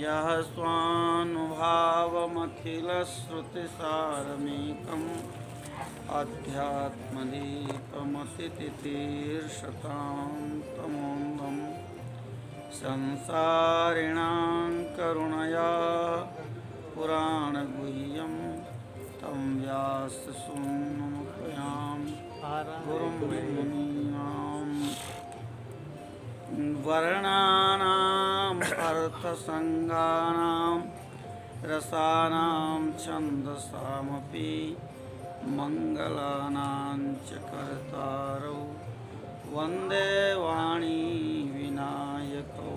यः स्वानुभावमखिलश्रुतिसारमेकम् अध्यात्मदीपमतितितीर्षतां तमोऽन्धं संसारिणां करुणया पुराणगुह्यं तं व्याससूनुमुपयां गुरुं मुनीनाम् वर्णानाम् अर्थसङ्गानां रसानां छन्दसामपि मङ्गलानां च कर्तारौ वन्दे वाणी विनायकौ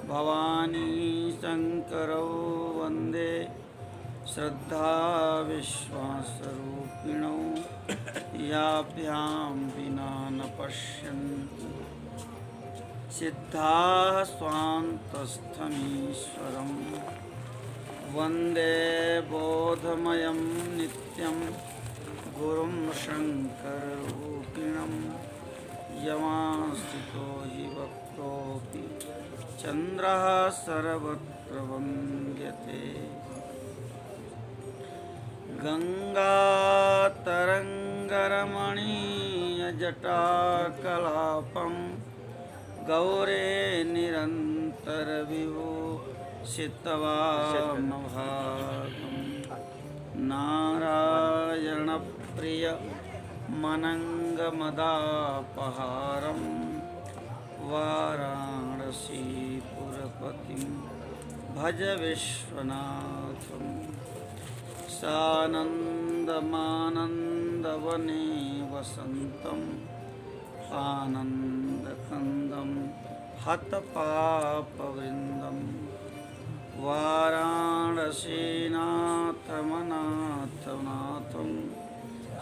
भवानी शङ्करौ वन्दे श्रद्धाविश्वासरूपिणौ याभ्यां विना न पश्यन्ति सिद्धाः स्वान्तस्थमीश्वरं वन्दे बोधमयं नित्यं गुरुं शङ्कररूपिणं यमास्थितो हि वक्रोऽपि चन्द्रः सर्वत्र वन्द्यते गङ्गातरङ्गरमणीयजटाकलापं गौरे निरन्तरविभूषितवामभागं नारायणप्रियमनङ्गमदापहारं वाराणसीपुरपतिं भज विश्वनाथं सानन्दमानन्दवने वसन्तम् आनन्दकन्दं हतपापवृन्दं वाराणसीनाथमनाथनाथं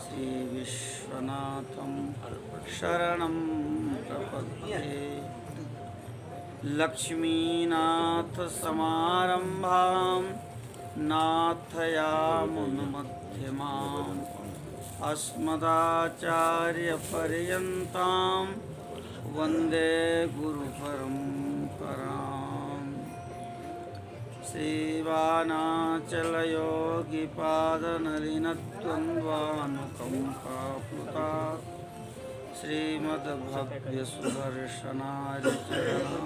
श्रीविश्वनाथं शरणं प्रपद्ये लक्ष्मीनाथसमारम्भां नाथयामुनमध्यमाम् अस्मदाचार्यपर्यन्तां वन्दे गुरुपरम्पराम् श्रीवानाचलयोगिपादनलिनद्वन्द्वानुकम्पाप्लुता श्रीमद्भव्यसुदर्शनारिचरणा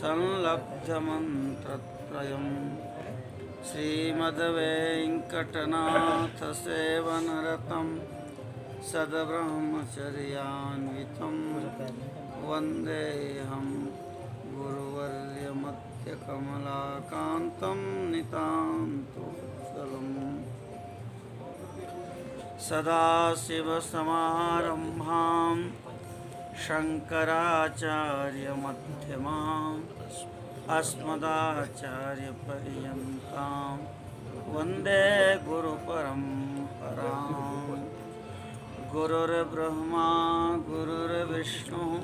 संलब्धमन्त्रत्रयम् श्रीमद्वेङ्कटनाथसेवनरतं सद्ब्रह्मचर्यान्वितं वन्देऽहं गुरुवर्यमध्यकमलाकान्तं नितान्तोत्तरम् सदाशिवसमारम्भां शङ्कराचार्यमध्यमाम् अस्मदाचार्यपर्यन्तां वन्दे गुरुपरम्पराम् गुरुर्ब्रह्मा गुरुर्विष्णुः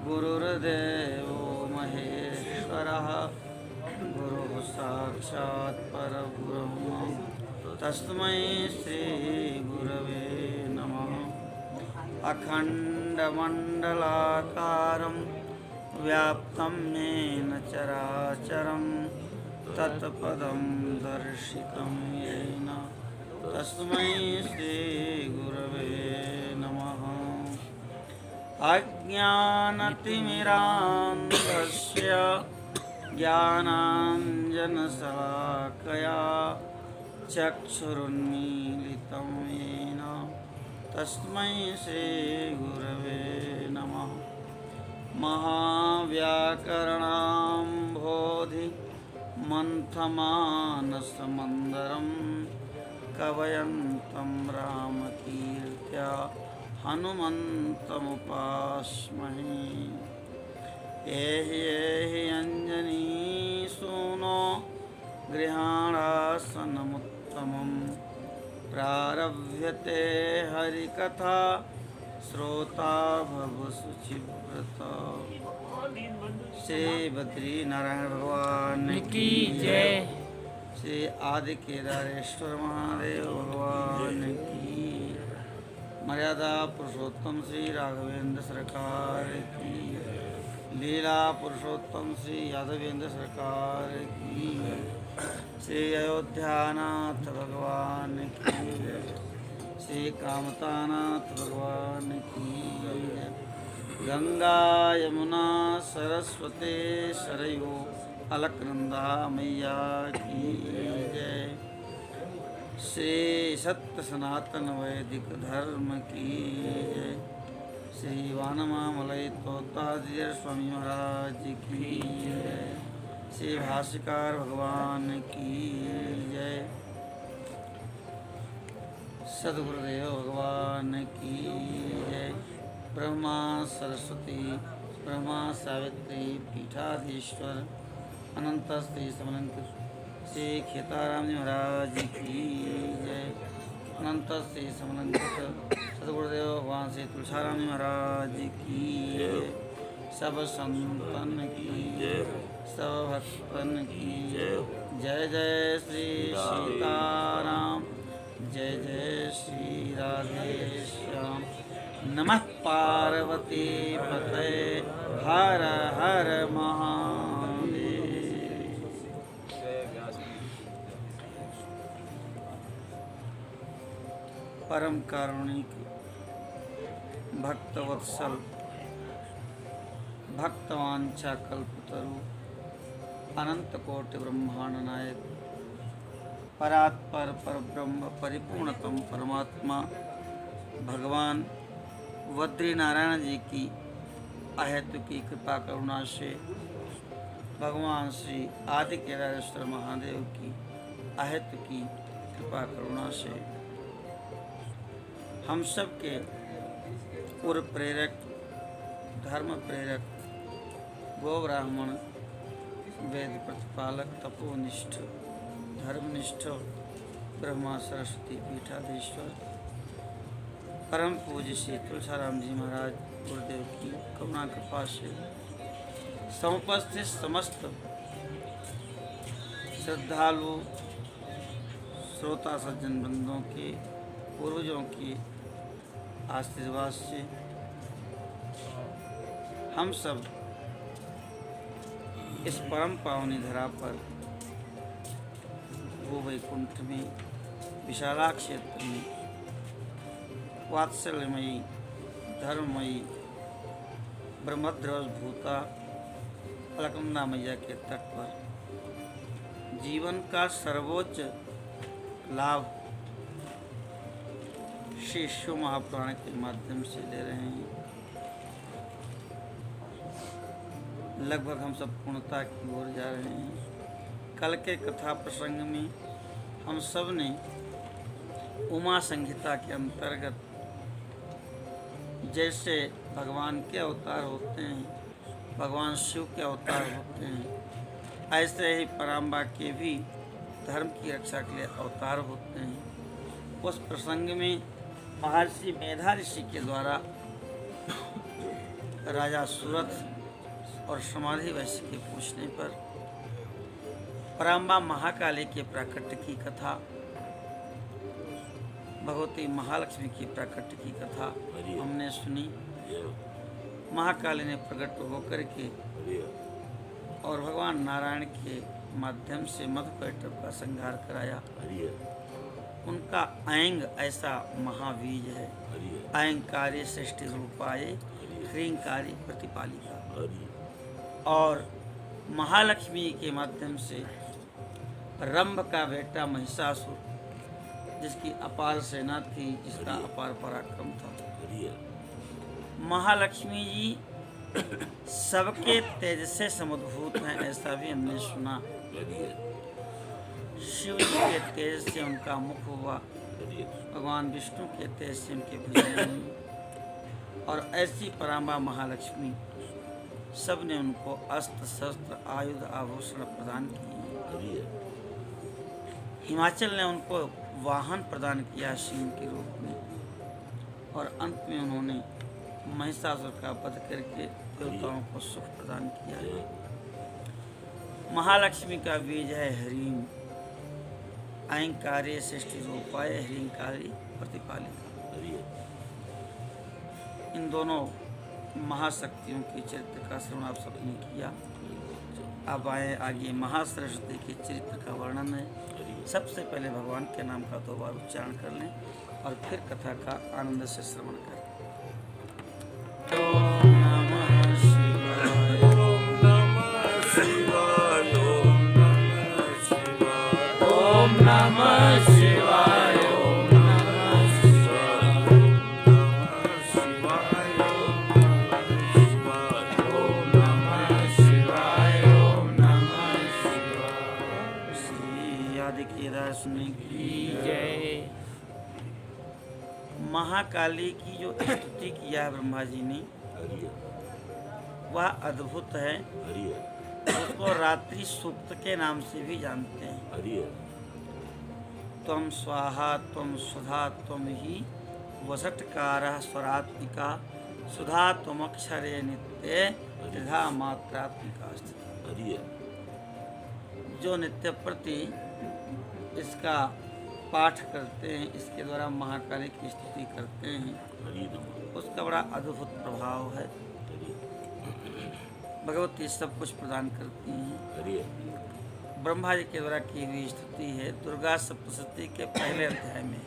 गुरुर्देवो महेश्वरः गुरुः साक्षात् परब्रह्म तस्मै श्रीगुरवे नमः अखण्डमण्डलाकारं व्याप्तं येन चराचरं तत्पदं दर्शितं येन तस्मै श्रीगुरवे नमः अज्ञानतिमिरान्धस्य ज्ञानाञ्जनशलाकया चक्षुरुन्मीलितं येन तस्मै श्रीगुरवे नमः महाव्याकरणाम्भोधि मन्थमानसमन्दरं कवयन्तं रामकीर्त्या हनुमन्तमुपास्महे एहि एहि अञ्जनीसूनो गृहाणासनमुत्तमं प्रारभ्यते हरिकथा श्रोता भवसुचिव्रत। श्री बद्री नारायण भगवान की जय। श्री आदि केदारेश्वर महादेव भगवान की। मर्यादा पुरुषोत्तम श्री राघवेंद्र सरकार की। लीला पुरुषोत्तम श्री यादवेंद्र सरकार की। श्री अयोध्यानाथ भगवान की। श्री कामतानाथ भगवान की। गंगा यमुना सरस्वती सरयू अलकनंदा मैया की जय। श्री सत्य सनातन वैदिक धर्म की जय। श्री वानमामलय तोतादिजय स्वामी महाराज की जय। श्री भाष्यकार भगवान की जय। सद्गुरुदेव भगवान की जय। ब्रह्मा सरस्वती ब्रह्मा सावित्री पीठाधीश्वर अनंत श्री समनंत श्री खेताराम जी महाराज की जय। अनंत श्री समनंत सद्गुरुदेव भगवान श्री तुलसाराम जी महाराज की जय। सब संतन की सब भक्तन की जय। जय श्री सीताराम जय जय श्री राधे श्याम। नमः पार्वती पते हर हर महादेव। परम कारुणिक भक्तवत्सल भक्तवांछा कल्पतरु अनंत कोटि ब्रह्मांड नायक परात्पर परब्रह्म परिपूर्णतम परमात्मा भगवान बद्री नारायण जी की अहेतु की कृपा करुणा से भगवान श्री आदि केदारेश्वर महादेव की अहेतु की कृपा करुणा से हम सब के पूर्व प्रेरक धर्म प्रेरक गो ब्राह्मण वेद प्रतिपालक तपोनिष्ठ धर्मनिष्ठ ब्रह्मा सरस्वती पीठाधीश्वर परम पूज्य श्री तुलसाराम जी महाराज गुरुदेव की करुणा कृपा से समुपस्थित समस्त श्रद्धालु श्रोता सज्जन बंधुओं के पूर्वजों के आशीर्वाद से हम सब इस परम पावनी धरा पर वो वैकुंठ में विशाला क्षेत्र में वात्सल्यमयी धर्ममयी ब्रह्मध्वज भूता अलकनंदा मैया के तट पर जीवन का सर्वोच्च लाभ श्री शिव महापुराण के माध्यम से ले रहे हैं। लगभग हम सब पूर्णता की ओर जा रहे हैं। कल के कथा प्रसंग में हम सब ने उमा संहिता के अंतर्गत जैसे भगवान के अवतार होते हैं, भगवान शिव के अवतार होते हैं, ऐसे ही पराम्बा के भी धर्म की रक्षा के लिए अवतार होते हैं। उस प्रसंग में महर्षि मेधा ऋषि के द्वारा राजा सूरथ और समाधि वैश्य के पूछने पर पराम्बा महाकाली के प्राकट्य की कथा, भगवती महालक्ष्मी की प्राकट्य की कथा हमने सुनी। महाकाली ने प्रकट होकर के और भगवान नारायण के माध्यम से मधुकैटभ का संहार कराया। उनका ऐंग ऐसा महावीज है। ऐंकारी सृष्टि रूपाये ह्रींकारी प्रतिपालिका। और महालक्ष्मी के माध्यम से रंभ का बेटा महिषासुर, जिसकी अपार सेना थी, जिसका अपार पराक्रम था। महालक्ष्मी जी सबके तेज से समुद्भूत हैं, ऐसा भी हमने सुना। शिव जी के तेज से उनका मुख हुआ, भगवान विष्णु के तेज से उनके भुजाएं हुई, और ऐसी पराम्बा महालक्ष्मी सब ने उनको अस्त्र शस्त्र आयुध आभूषण प्रदान किए। हिमाचल ने उनको वाहन प्रदान किया सिंह के रूप में, और अंत में उन्होंने महिषासुर का वध करके देवताओं को सुख प्रदान किया है। महालक्ष्मी का बीज है ह्रीं, अहंकार्य सृष्टि रूपाय ह्रींकारी प्रतिपालिका। इन दोनों महाशक्तियों के चरित्र का श्रवण आप सबने किया। अब आए आगे महासरस्वती के चरित्र का वर्णन है। सबसे पहले भगवान के नाम का 2 बार उच्चारण कर लें और फिर कथा का आनंद से श्रवण करें। ओम नमः शिवाय, ओम नमः शिवाय, ओम नमः शिवाय, ओम नमः शिवाय, ओम नमः शिवाय, ओम नमः शिवाय, ओम नमः शिवाय। श्री आदि केदार सुनी की जय। महाकाली की जो स्तुति किया है ब्रह्मा जी ने वह अद्भुत है। उसको रात्रि सूक्त के नाम से भी जानते हैं। त्वं स्वाहा त्वं सुधा त्वं ही वसटकारः स्वरात्मिका सुधा त्वमक्षरे नित्ये त्रिधा मात्रात्मिका स्थिता। जो नित्य प्रति इसका पाठ करते हैं, इसके द्वारा महाकाली की स्तुति करते हैं, उसका बड़ा अद्भुत प्रभाव है। भगवती सब कुछ प्रदान करती हैं। ब्रह्मा जी के द्वारा की हुई स्तुति है दुर्गा सप्तशती के पहले अध्याय में।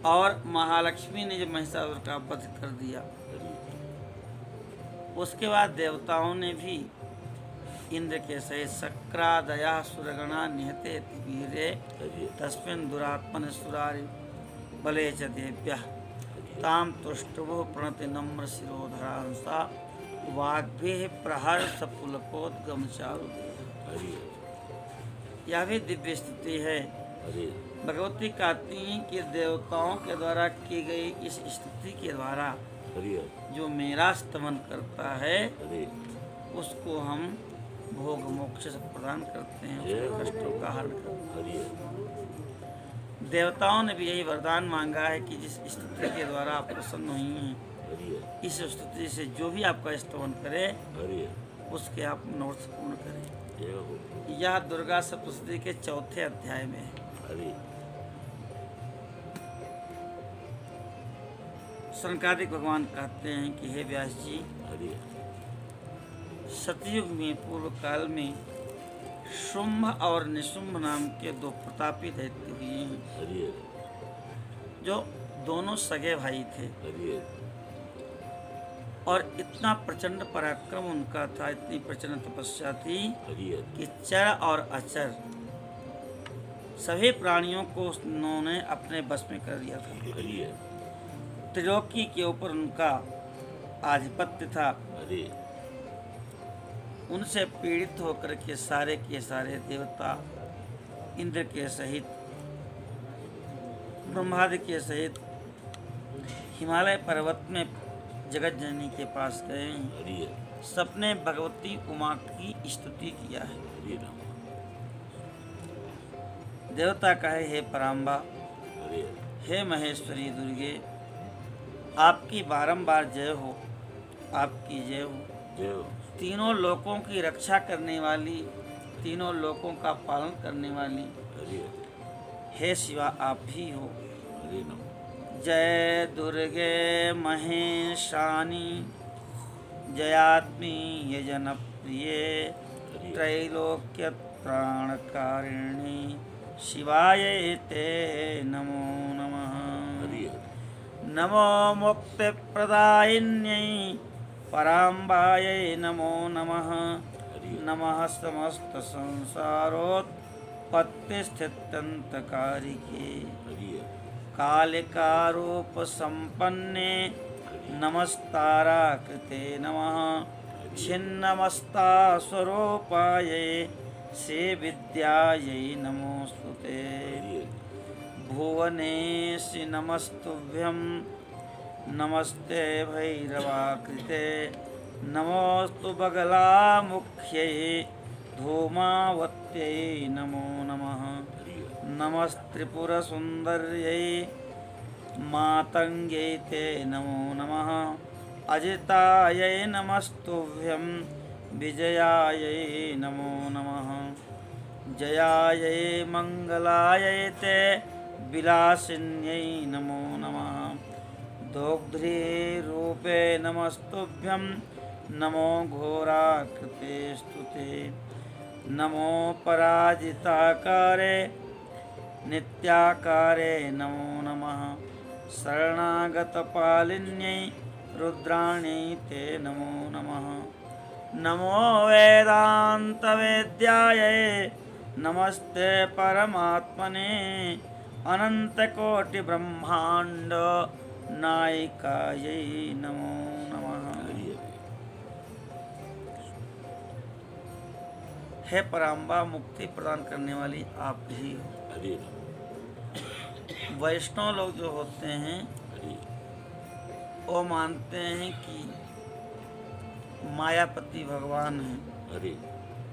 और महालक्ष्मी ने जब महिषासुर का वध कर दिया, उसके बाद देवताओं ने भी इंद्र के सहित शक्रादया सुरगणा निहते वीरे तस्मिन् दुरात्मन सुरारि बले च देव्यः ताम तुष्टवो प्रणति नम्र शिरोधरांसा वाग्भेः प्रहर्ष पुलकोद्गम चारु। यह भी दिव्य स्तुति है। भगवती कहती हैं कि देवताओं के द्वारा की गई इस स्तुति के द्वारा जो मेरा स्तमन करता है उसको हम भोग मोक्ष से प्रदान करते हैं, उसके कष्टों का हरण करते हैं। देवताओं ने भी यही वरदान मांगा है कि जिस स्तुति के द्वारा आप प्रसन्न हुई हैं, इस स्तुति से जो भी आपका स्तवन करे उसके आप मनोरथ पूर्ण करें। यह दुर्गा सप्तशती के 4थे अध्याय में है। सनकादिक भगवान कहते हैं कि हे व्यास जी, सतयुग में पूर्व काल में शुंभ और निशुंभ नाम के 2 प्रतापी दैत्य हुए हैं, जो दोनों सगे भाई थे। और इतना प्रचंड पराक्रम उनका था, इतनी प्रचंड तपस्या थी कि चर और अचर सभी प्राणियों को उन्होंने अपने बस में कर लिया था। त्रिलोकी के ऊपर उनका आधिपत्य था। उनसे पीड़ित होकर के सारे देवता इंद्र के सहित ब्रह्मादि के सहित हिमालय पर्वत में जगत जननी के पास गए। सबने भगवती उमा की स्तुति किया है। देवता कहे, हे पराम्बा, हे महेश्वरी दुर्गे, आपकी बारंबार जय हो, आपकी जय हो। तीनों लोकों की रक्षा करने वाली, तीनों लोकों का पालन करने वाली हे शिवा आप भी हो। जय दुर्गे महेशानी जयात्मी ये जनप्रिय त्रैलोक्य प्राणकारिणी शिवाय ते नमो नमः। नमो मुक्ति प्रदायिन्यै पराम्बायै नमो नमः। नमः समस्त संसारोत्पत्ति स्थित्यन्तकारिके कालिकारूप संपन्ने नमस्ताराकृते नमः। छिन्नमस्ता स्वरूपायै सेविद्यायै नमोस्तुते। भुवनेशि नमस्तुभ्यं नमस्ते भैरवाकृते। नमोस्तु बगलामुख्यै धूमावत्यै नमो नमः। नमस्त्रिपुरसुन्दर्यै मातङ्ग्यै ते नमो नमः। अजितायै नमस्तुभ्यं विजयायै नमो नमः। जयायै मंगलायै ते विलासिन्यै नमो नमः। दोग्ध्री रूपे नमस्तुभ्यं नमो घोराकृते स्तुते। नमो पराजिताकारे नित्याकारे नमो नमः। शरणागतपालिन्यै रुद्राण्यै ते नमो नमः। नमो वेदान्तवेद्यायै नमस्ते परमात्मने। अनन्तकोटिब्रह्माण्ड नायिकायै नमो नमः। हे पराम्बा, मुक्ति प्रदान करने वाली आप ही हो। वैष्णव लोग जो होते हैं वो मानते हैं कि मायापति भगवान हैं,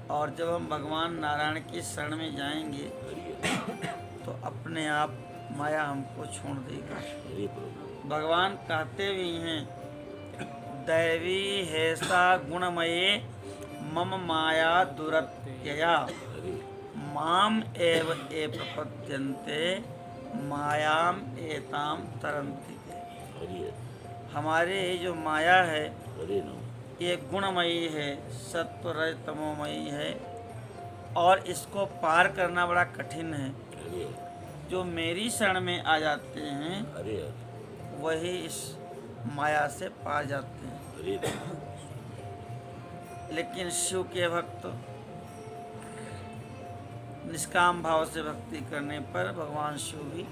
और जब हम भगवान नारायण की शरण में जाएंगे तो अपने आप माया हमको छोड़ देगा। भगवान कहते भी हैं, दैवी हेसा गुणमये मम माया दुरत्यया माम एव ए प्रपद्यन्ते मायाम एताम तरन्ति। हमारे जो माया है ये गुणमयी है, सत्व रज तमोमयी है, और इसको पार करना बड़ा कठिन है। जो मेरी शरण में आ जाते हैं वही इस माया से पार जाते हैं। लेकिन शिव के भक्त निष्काम भाव से भक्ति करने पर भगवान शिव भी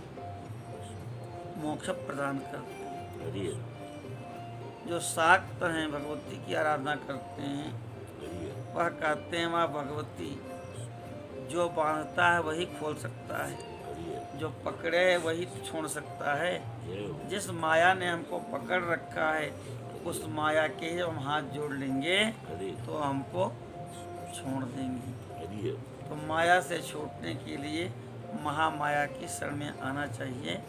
मोक्ष प्रदान करते हैं। जो शाक्त हैं, भगवती की आराधना करते हैं, वह कहते हैं माँ भगवती जो बांधता है वही खोल सकता है, जो पकड़े है वही छोड़ सकता है। जिस माया ने हमको पकड़ रखा है उस माया के जब हम हाथ जोड़ लेंगे तो हमको छोड़ देंगी। तो माया से छूटने के लिए महामाया की शरण में आना चाहिए,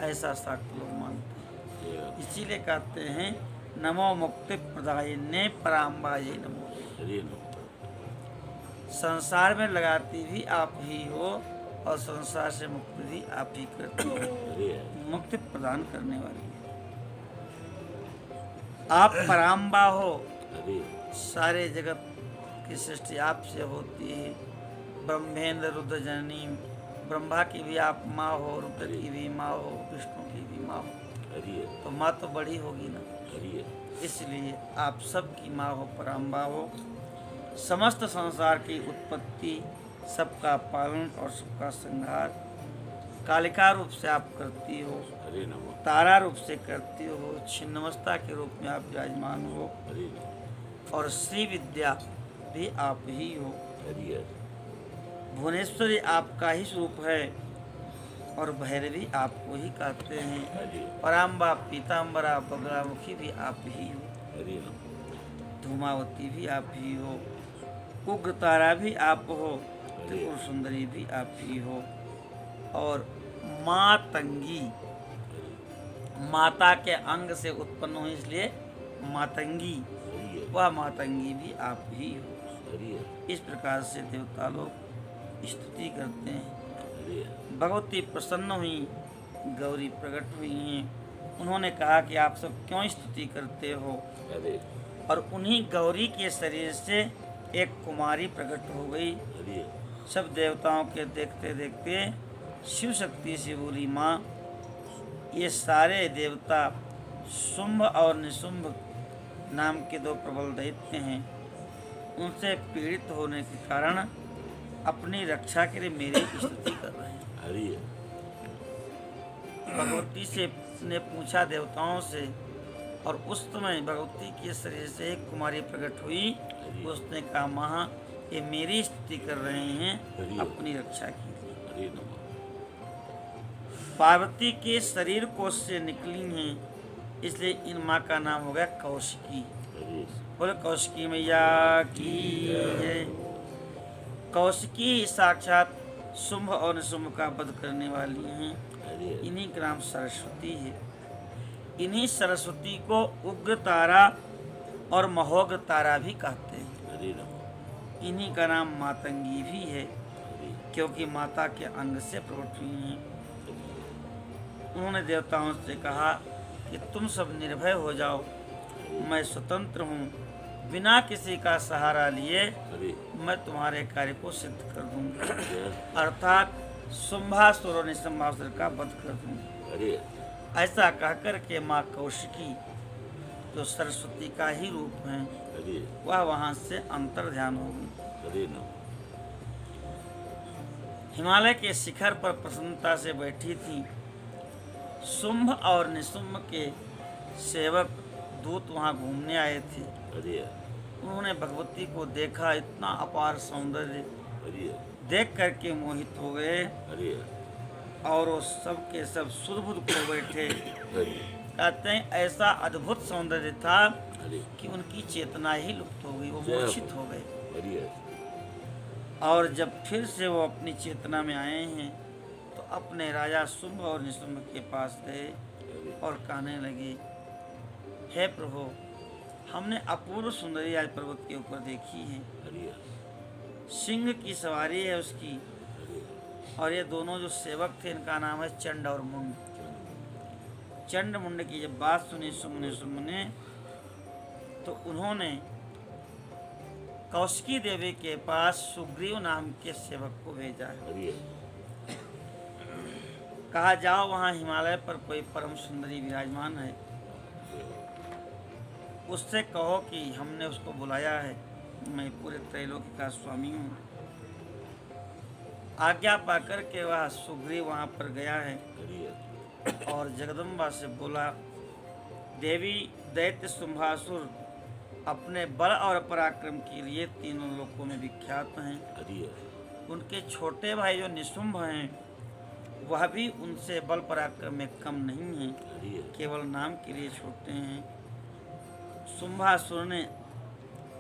ऐसा शाक्त लोग मानते हैं। इसीलिए कहते हैं नमो मुक्ति प्रदायिने पराम्बायै नमो। संसार में लगाती भी आप ही हो और संसार से मुक्ति भी आप ही करती हो, मुक्ति प्रदान करने वाली है। आप पराम्बा हो, सारे जगत की सृष्टि आपसे होती है। ब्रह्मेंद्र रुद्र जननी, ब्रह्मा की भी आप माँ हो, रुद्र की भी माँ हो, विष्णु की भी माँ हो, तो माँ तो बड़ी होगी ना। इसलिए आप सबकी माँ हो, पराम्बा हो। समस्त संसार की उत्पत्ति, सबका पालन और सबका संहार कालिका रूप से आप करती हो, तारा रूप से करती हो, छिन्नमस्ता के रूप में आप विराजमान हो, और श्री विद्या भी आप ही हो। भुवनेश्वरी आपका ही स्वरूप है, और भैरवी आपको ही कहते हैं। पराम्बा, पीताम्बरा, बगलामुखी भी आप ही हो, धूमावती भी आप ही हो, उग्र तारा भी आप हो, त्रिपुर सुंदरी भी आप ही हो, और मातंगी, माता के अंग से उत्पन्न हुई इसलिए मातंगी, वह मातंगी भी आप ही हो। इस प्रकार से देवता लोग स्तुति करते हैं। भगवती प्रसन्न हुई, गौरी प्रकट हुई हैं। उन्होंने कहा कि आप सब क्यों स्तुति करते हो, और उन्हीं गौरी के शरीर से एक कुमारी प्रकट हो गई। सब देवताओं के देखते देखते शिव शक्ति से बोली, माँ ये सारे देवता शुंभ और निशुंभ नाम के दो प्रबल दैत्य हैं, उनसे पीड़ित होने के कारण अपनी रक्षा के लिए मेरी स्तुति कर रहे हैं। भगवती से ने पूछा देवताओं से, और उस समय भगवती के शरीर से एक कुमारी प्रकट हुई। उसने कहा, माँ ये मेरी स्तुति कर रहे हैं अपनी रक्षा की। पार्वती के शरीर कोश से निकली हैं, इसलिए इन माँ का नाम हो गया कौशिकी। बोले कौशिकी मैया की जय। कौशिकी साक्षात शुंभ और निशुंभ का वध करने वाली हैं। इन्हीं का नाम सरस्वती है। इन्हीं सरस्वती को उग्र तारा और महोग्र तारा भी कहते हैं। इन्हीं का नाम मातंगी भी है। क्योंकि माता के अंग से प्रकट हुई हैं। उन्होंने देवताओं से कहा कि तुम सब निर्भय हो जाओ, मैं स्वतंत्र हूँ, बिना किसी का सहारा लिए मैं तुम्हारे कार्य को सिद्ध कर दूंगा, अर्थात शुंभासुर और निशुंभासुर का वध कर दूंगा। ऐसा कहकर के माँ कौशिकी जो सरस्वती का ही रूप है वह वहां से अंतर ध्यान हो गई। हिमालय के शिखर पर प्रसन्नता से बैठी थी। शुंभ और निशुंभ के सेवक दूत वहां घूमने आए थे। उन्होंने भगवती को देखा, इतना अपार सौंदर्य देख करके मोहित हो गए और वो सब के सब सुध-बुध खो बैठे। कहते हैं ऐसा अद्भुत सौंदर्य था कि उनकी चेतना ही लुप्त हो गई, वो मूर्छित हो गए। और जब फिर से वो अपनी चेतना में आए हैं तो अपने राजा शुंभ और निशुंभ के पास गए और कहने लगे, हे प्रभु, हमने अपूर्व सुंदरी आज पर्वत के ऊपर देखी है, सिंह की सवारी है उसकी, और ये दोनों जो सेवक थे इनका नाम है चंड और मुंड। चंड मुंड की जब बात सुनी शुंभ ने तो उन्होंने कौशिकी देवी के पास सुग्रीव नाम के सेवक को भेजा है। कहा जाओ वहाँ हिमालय पर कोई परम सुंदरी विराजमान है, उससे कहो कि हमने उसको बुलाया है, मैं पूरे त्रैलोकी का स्वामी हूँ। आज्ञा पाकर के वह सुग्रीव वहाँ पर गया है और जगदम्बा से बोला, देवी दैत्य शुंभासुर अपने बल और पराक्रम के लिए तीनों लोकों में विख्यात हैं। उनके छोटे भाई जो निशुंभ हैं वह भी उनसे बल पराक्रम में कम नहीं है, केवल नाम के लिए छोटे हैं। शुंभासुर ने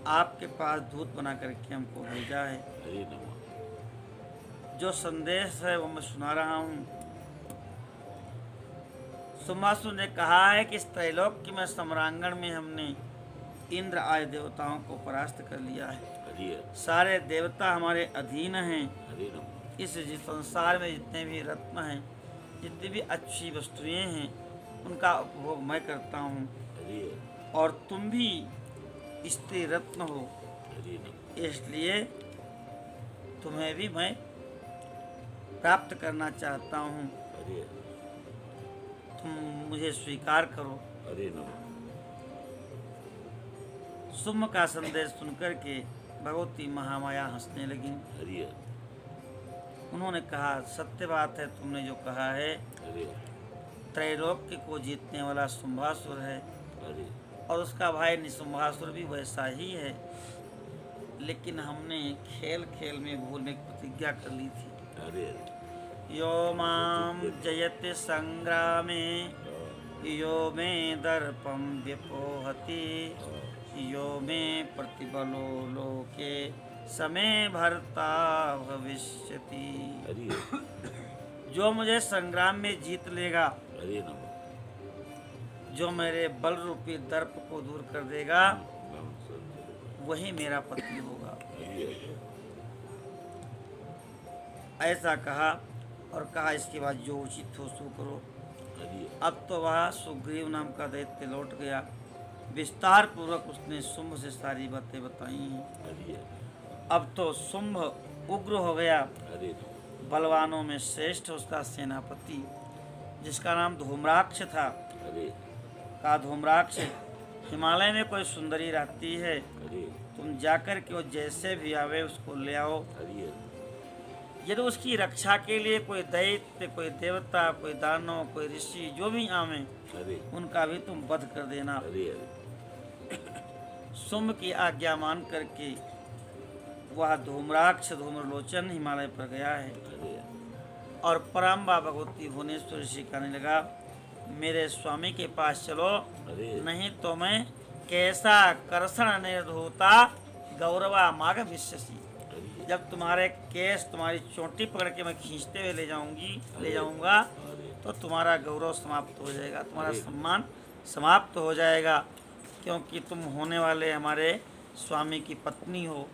आपके पास दूत बना करके हमको भेजा है। जो संदेश है वो मैं सुना रहा हूँ। शुंभासुर ने कहा है कि इस त्रैलोक्य में सम्रांगण में हमने इंद्र आदि देवताओं को परास्त कर लिया है। सारे देवता हमारे अधीन हैं। इस संसार में जितने भी रत्न हैं, जितनी भी अच्छी वस्तुएं हैं, उनका उपभोग मैं करता हूँ और तुम भी स्त्री रत्न हो, इसलिए तुम्हें भी मैं प्राप्त करना चाहता हूँ, तुम मुझे स्वीकार करो। शुंभ का संदेश सुनकर के भगवती महामाया हंसने लगी। उन्होंने कहा, सत्य बात है, तुमने जो कहा है, त्रैलोक्य को जीतने वाला शुंभासुर है और उसका भाई निशुंभासुर भी वैसा ही है, लेकिन हमने खेल खेल में भूलने की प्रतिज्ञा कर ली थी। यो माम जयते संग्रामे यो मे दर्पम व्यपोहति यो मे प्रतिबलो लोके समय भरता भविष्यति। जो मुझे संग्राम में जीत लेगा, जो मेरे बल रूपी दर्प को दूर कर देगा, वही मेरा पति होगा। ऐसा कहा और कहा, इसके बाद जो उचित हो सो करो। अब तो वह सुग्रीव नाम का दैत्य लौट गया। विस्तार पूर्वक उसने शुंभ से सारी बातें बताई हैं। अब तो शुंभ उग्र हो गया। बलवानों में श्रेष्ठ उसका सेनापति, जिसका नाम धूम्राक्ष था, का धूम्राक्ष, हिमालय में कोई सुंदरी रहती है, तुम जाकर के वो जैसे भी आवे उसको ले आओ। यदि उसकी रक्षा के लिए कोई दैत्य, कोई देवता, कोई दानव, कोई ऋषि जो भी आवे, उनका भी तुम वध कर देना। शुंभ की आज्ञा मान करके वह धूम्राक्ष धूम्रलोचन हिमालय पर गया है और परम्बा भगवती भुवनेश्वरी से कहने लगा, मेरे स्वामी के पास चलो, नहीं तो मैं कैसा कर्षण निर्धूता गौरवा माग विश्वसी। जब तुम्हारे केस, तुम्हारी चोटी पकड़ के मैं खींचते हुए ले जाऊंगा तो तुम्हारा गौरव समाप्त हो जाएगा, तुम्हारा सम्मान समाप्त हो जाएगा, क्योंकि तुम होने वाले हमारे स्वामी की पत्नी हो।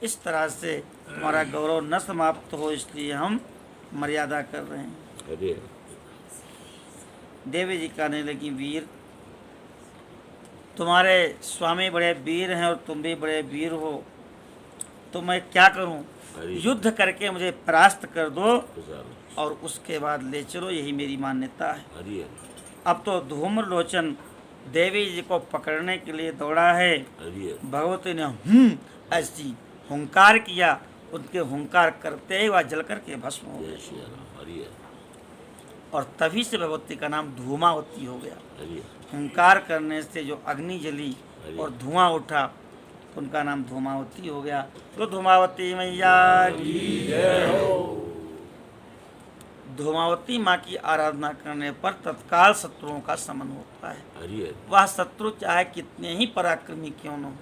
इस तरह से तुम्हारा गौरव न समाप्त हो, इसलिए हम मर्यादा कर रहे हैं। देवी जी कहने लगी, वीर तुम्हारे स्वामी बड़े वीर हैं और तुम भी बड़े वीर हो, तो मैं क्या करूं? युद्ध करके मुझे परास्त कर दो और उसके बाद ले चलो, यही मेरी मान्यता है। अब तो धूम्रलोचन देवी जी को पकड़ने के लिए दौड़ा है। भगवती ने ऐसी हुंकार किया, उनके हुंकार करते ही वह जल करके भस्म हो गया और तभी से भगवती का नाम धूमावती हो गया। हुंकार करने से जो अग्नि जली और धुआं उठा तो उनका नाम धूमावती हो गया। तो धूमावती मैया की जय हो। धूमावती माँ की आराधना करने पर तत्काल शत्रुओं का शमन होता है। वह शत्रु चाहे कितने ही पराक्रमी क्यों न हो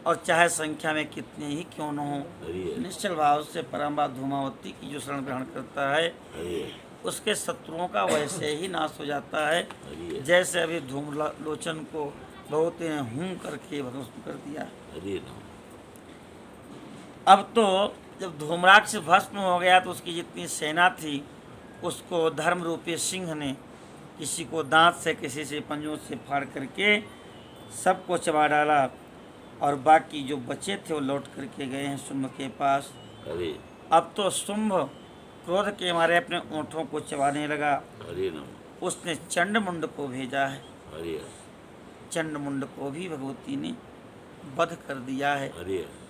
और चाहे संख्या में कितने ही क्यों न हो, निश्चल भाव से परम्बा धूमावती की जो शरण ग्रहण करता है उसके शत्रुओं का वैसे ही नाश हो जाता है, जैसे अभी धूम्रलोचन को भगवती ने हूं करके भस्म कर दिया। अब तो जब धूम्राक्ष भस्म हो गया तो उसकी जितनी सेना थी उसको धर्म रूपी सिंह ने किसी को दांत से, किसी से पंजों से फाड़ करके सबको चबा डाला और बाकी जो बचे थे वो लौट करके गए हैं शुंभ के पास। अब तो शुंभ क्रोध के मारे अपने ओंठों को चबाने लगा। उसने चंडमुंड को भेजा है। चंडमुंड को भी भगवती ने वध कर दिया है।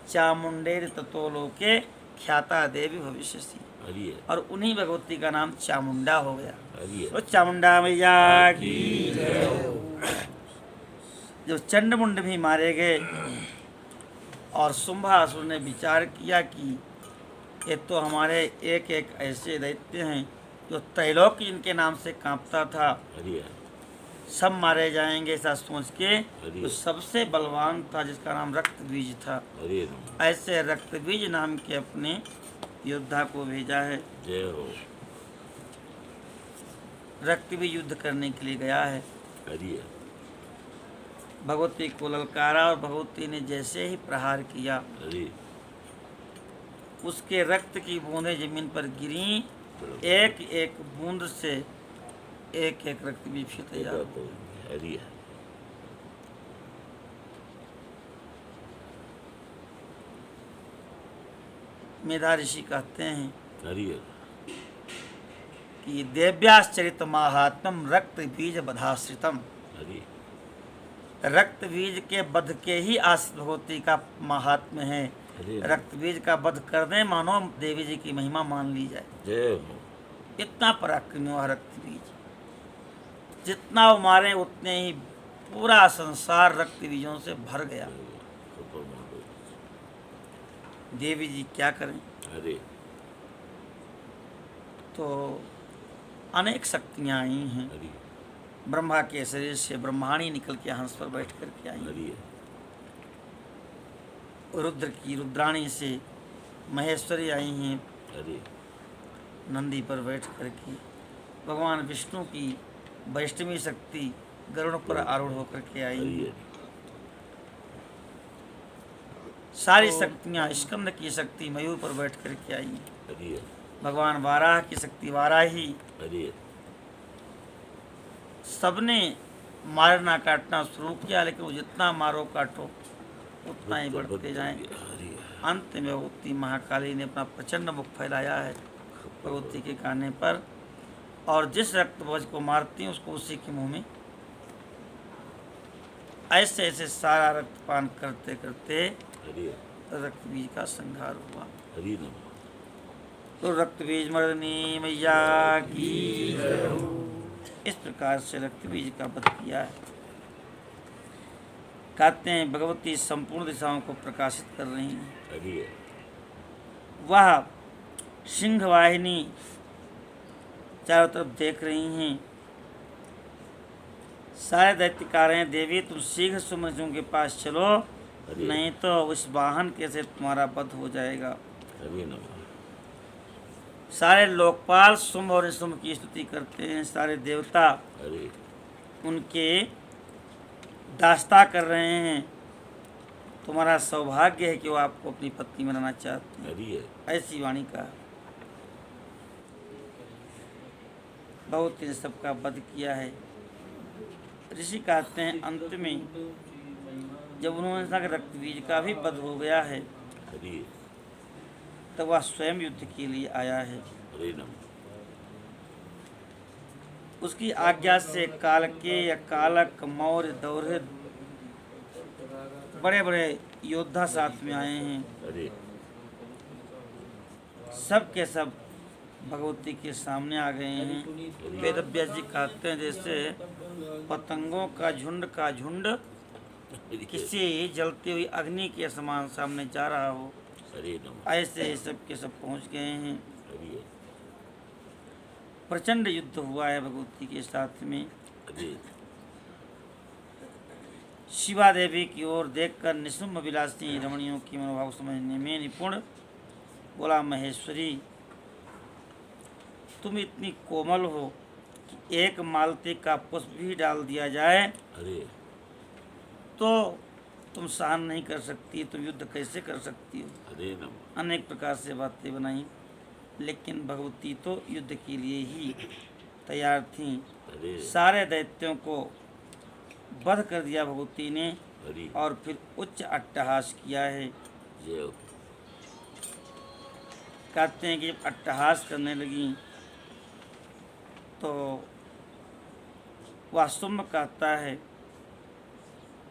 चामुंडेर ततो लोके ख्याता देवी भविष्यसि, और उन्हीं भगवती का नाम चामुंडा हो गया। तो चामुंडा मैया की जय हो। जब चंडमुंड भी मारे गए और शुंभासुर ने विचार किया कि ये तो हमारे एक एक ऐसे दैत्य हैं जो त्रैलोक इनके नाम से कांपता था, सब मारे जाएंगे ऐसा सोच के तो सबसे बलवान था जिसका नाम रक्तबीज था, ऐसे रक्तबीज नाम के अपने योद्धा को भेजा है। रक्तबीज युद्ध करने के लिए गया है। भगवती को ललकारा और भगवती ने जैसे ही प्रहार किया उसके रक्त की बूंदें जमीन पर गिरी। एक एक बूंद से एक एक रक्त भी तैयार हो। मेधा ऋषि कहते हैं कि देव्याश्चरित महात्म रक्त बीज बधाश्रितम। रक्त बीज के वध के ही आश्रित भगवती का महात्म्य है। रक्त बीज का वध कर दे मानो देवी जी की महिमा मान ली जाए। इतना पराक्रमी हुआ रक्त बीज, जितना वो मारे उतने ही पूरा संसार रक्त बीजों से भर गया। देवी जी क्या करें? तो अनेक शक्तियां आई हैं। ब्रह्मा के शरीर से ब्रह्माणी निकल के हंस पर बैठ कर के आई। रुद्र की रुद्राणी से महेश्वरी आई हैं नंदी पर बैठ कर के। भगवान विष्णु की वैष्णवी शक्ति गरुड़ पर आरूढ़ होकर के आई। सारी शक्तियाँ, स्कंद की शक्ति मयूर पर बैठ कर के आई। भगवान वाराह की शक्ति वाराही। सबने मारना काटना शुरू किया, लेकिन वो जितना मारो काटो उतना ही बढ़ते जाएंगे। अंत में भगवती महाकाली ने अपना प्रचंड मुख फैलाया है भगवती के कहने पर, और जिस रक्तध्वज को मारती उसको उसी के मुंह में ऐसे ऐसे सारा रक्तपान करते करते रक्तबीज का संहार हुआ। तो रक्तबीज मर्दनी मैया की जय हो। इस प्रकार से रक्तबीज का वध किया है। कहते हैं भगवती संपूर्ण दिशाओं को प्रकाशित कर रही हैं। वह सिंह वाहिनी चारों तरफ देख रही हैं। सारे दैत्य कह रहे हैं देवी तुम शीघ्र सुमृतों के पास चलो, नहीं तो उस वाहन के से तुम्हारा वध हो जाएगा। सारे लोकपाल शुंभ और निशुंभ की स्तुति करते हैं। सारे देवता उनके दास्ता कर रहे हैं। तुम्हारा सौभाग्य है कि वो आपको अपनी पत्नी बनाना चाहते हैं। हरि है। ऐसी वाणी का बहुत ने सबका वध किया है। ऋषि कहते हैं अंत में जब उन्होंने कहा कि रक्तबीज का भी वध हो गया है, हरि तब वह स्वयं युद्ध के लिए आया है। हरे नम। उसकी आज्ञा से काल के या कालक, मौर्य, दौर्य बड़े बड़े योद्धा साथ में आए हैं। हरे सब के सब भगवती के सामने आ गए हैं। वेदव्यास जी कहते हैं जैसे पतंगों का झुंड किसी जलती हुई अग्नि के समान सामने जा रहा हो, हरे नम। ऐसे सब के सब पहुंच गए हैं। हरि प्रचंड युद्ध हुआ है भगवती के साथ में। हरे शिवा देवी की ओर देखकर निशुम्भ विलासी रमणियों की मनोभाव समझने में निपुण बोला, महेश्वरी तुम इतनी कोमल हो कि एक मालती का पुष्प भी डाल दिया जाए हरे तो तुम सहन नहीं कर सकती, तुम युद्ध कैसे कर सकती हो। हरे नम। अनेक प्रकार से बातें बनाई, लेकिन भगवती तो युद्ध के लिए ही तैयार थीं। हरे सारे दैत्यों को वध कर दिया भगवती ने हरि और फिर उच्च अट्टहास किया है। जय हो। कहते हैं कि जब अट्टहास करने लगी तो वह शुंभ कहता है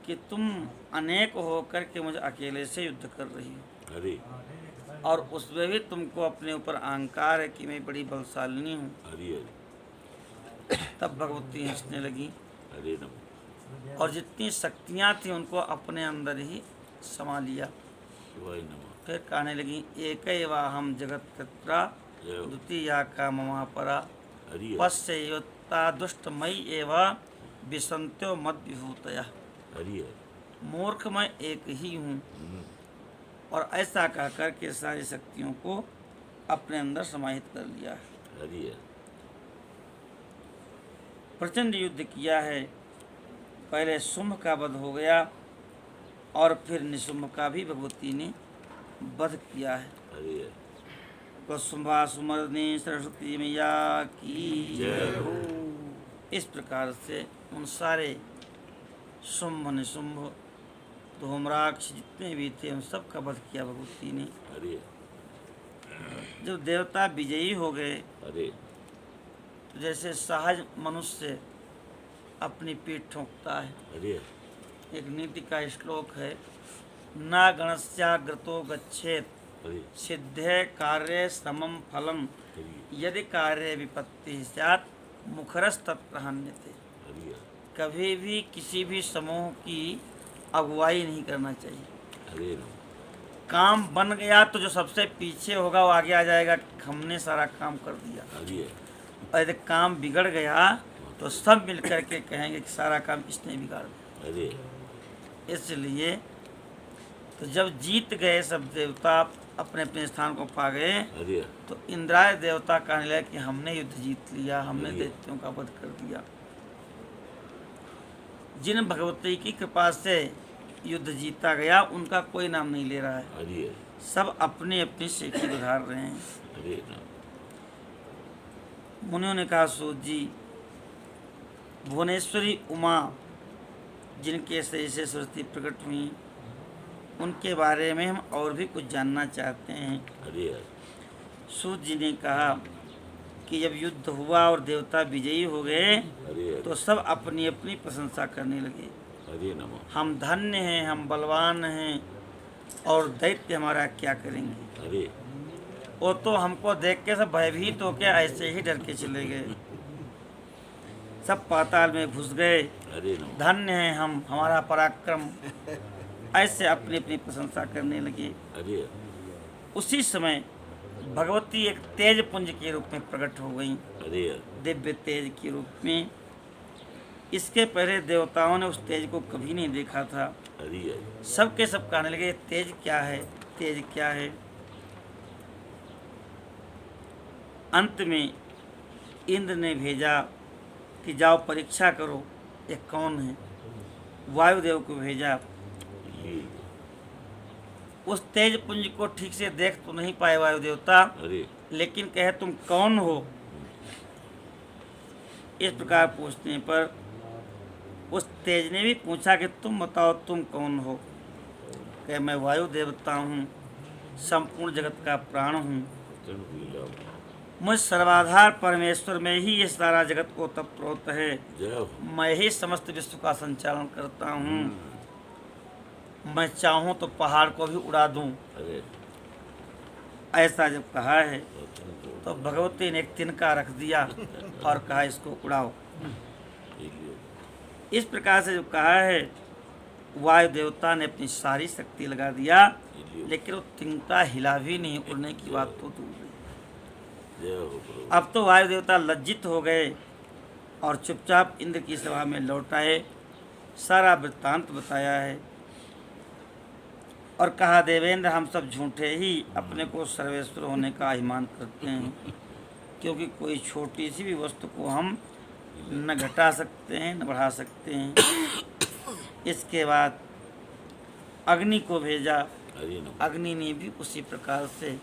कि तुम अनेक होकर के मुझे अकेले से युद्ध कर रही हो, हरे और उसमें भी तुमको अपने ऊपर अहंकार है कि मैं बड़ी बलशालिनी हूँ। हरि तब भगवती हंसने लगी हरे नम। और जितनी शक्तियाँ थी उनको अपने अंदर ही समा लिया। शिवाय नमः। फिर कहने लगी, एकैवाहम जगत कर्ता जय हो। द्वितीया का ममा परा हरि पश्य योत्ता दुष्टमयी एवं विसंत्यो मद विभूतया। हरि मूर्ख मैं एक ही हूँ। और ऐसा कहकर के सारी शक्तियों को अपने अंदर समाहित कर लिया। हरि प्रचंड युद्ध किया है। पहले शुंभ का वध हो गया और फिर निशुंभ का भी भगवती ने वध किया है। हरि तो शुंभा सुमर्दनी सरस्वती मैया की जय हो। इस प्रकार से उन सारे शुंभ निशुंभ धूम्राक्ष जितने भी थे उन सब का वध किया भगवती ने। हरि जब देवता विजयी हो गए हरि तो जैसे सहज मनुष्य अपनी पीठ ठोंकता है। हरि एक नीति का श्लोक है, न गणस्याग्रतो गच्छेत हरि सिद्धे कार्ये समम फलम हरि यदि कार्य विपत्ति स्यात् मुखरस्तत्प्रहन्यते। हरि कभी भी किसी भी समूह की अगुवाई नहीं करना चाहिए। हरे नम। काम बन गया तो जो सबसे पीछे होगा वो आगे आ जाएगा कि हमने सारा काम कर दिया। हरि और यदि काम बिगड़ गया तो सब मिल कर के कहेंगे कि सारा काम इसने बिगाड़ दिया। हरि इसलिए तो जब जीत गए सब देवता अपने अपने स्थान को पा गए हरि तो इंद्राय देवता कहने लगे कि हमने युद्ध जीत लिया, हमने दैत्यों का वध कर दिया। जिन भगवती की कृपा से युद्ध जीता गया उनका कोई नाम नहीं ले रहा है। हरि सब अपनी अपनी शेखी उधार रहे हैं। हरे नम। मुनियों ने कहा, सूत जी भुवनेश्वरी उमा जिनके शरीर से सरस्वती प्रकट हुई उनके बारे में हम और भी कुछ जानना चाहते हैं। हरि सूत जी ने कहा कि जब युद्ध हुआ और देवता विजयी हो गए हरि तो सब अपनी अपनी प्रशंसा करने लगे। हरे नम। हम धन्य हैं, हम बलवान हैं और दैत्य हमारा क्या करेंगे। हरि वो तो हमको देख के सब भयभीत होकर ऐसे ही डर के चले गए। सब पाताल में घुस गए। हरे नम। धन्य हैं हम, हमारा पराक्रम, ऐसे अपनी अपनी प्रशंसा करने लगे। हरि उसी समय भगवती एक तेज पुंज के रूप में प्रकट हो गई, हरि दिव्य तेज के रूप में। इसके पहले देवताओं ने उस तेज को कभी नहीं देखा था। हरि सबके सब कहने लगे, तेज क्या है, तेज क्या है। अंत में इंद्र ने भेजा कि जाओ परीक्षा करो ये कौन है। वायुदेव को भेजा उस तेज पुंज को ठीक से देख तो नहीं पाए वायु देवता, अरे लेकिन कहे तुम कौन हो। इस प्रकार पूछने पर उस तेज ने भी पूछा कि तुम बताओ तुम कौन हो। कहे मैं वायु देवता हूँ, संपूर्ण जगत का प्राण हूँ। मुझ सर्वाधार परमेश्वर में ही ये सारा जगत को ओतप्रोत है। जय हो। मैं ही समस्त विश्व का संचालन करता हूँ। मैं चाहूँ तो पहाड़ को भी उड़ा दूँ। अरे ऐसा जब कहा है तो भगवती ने एक तिनका रख दिया और कहा इसको उड़ाओ। इस प्रकार से जो कहा है, वायु देवता ने अपनी सारी शक्ति लगा दिया, लेकिन वो तिनका हिला भी नहीं, उड़ने की बात तो दूर रही। अब तो वायु देवता लज्जित हो गए और चुपचाप इंद्र की सभा में लौट आए। सारा वृत्तांत बताया है और कहा देवेंद्र हम सब झूठे ही अपने को सर्वेश्वर होने का अभिमान करते हैं, क्योंकि कोई छोटी सी भी वस्तु को हम न घटा सकते हैं न बढ़ा सकते हैं। इसके बाद अग्नि को भेजा। अग्नि ने भी उसी प्रकार से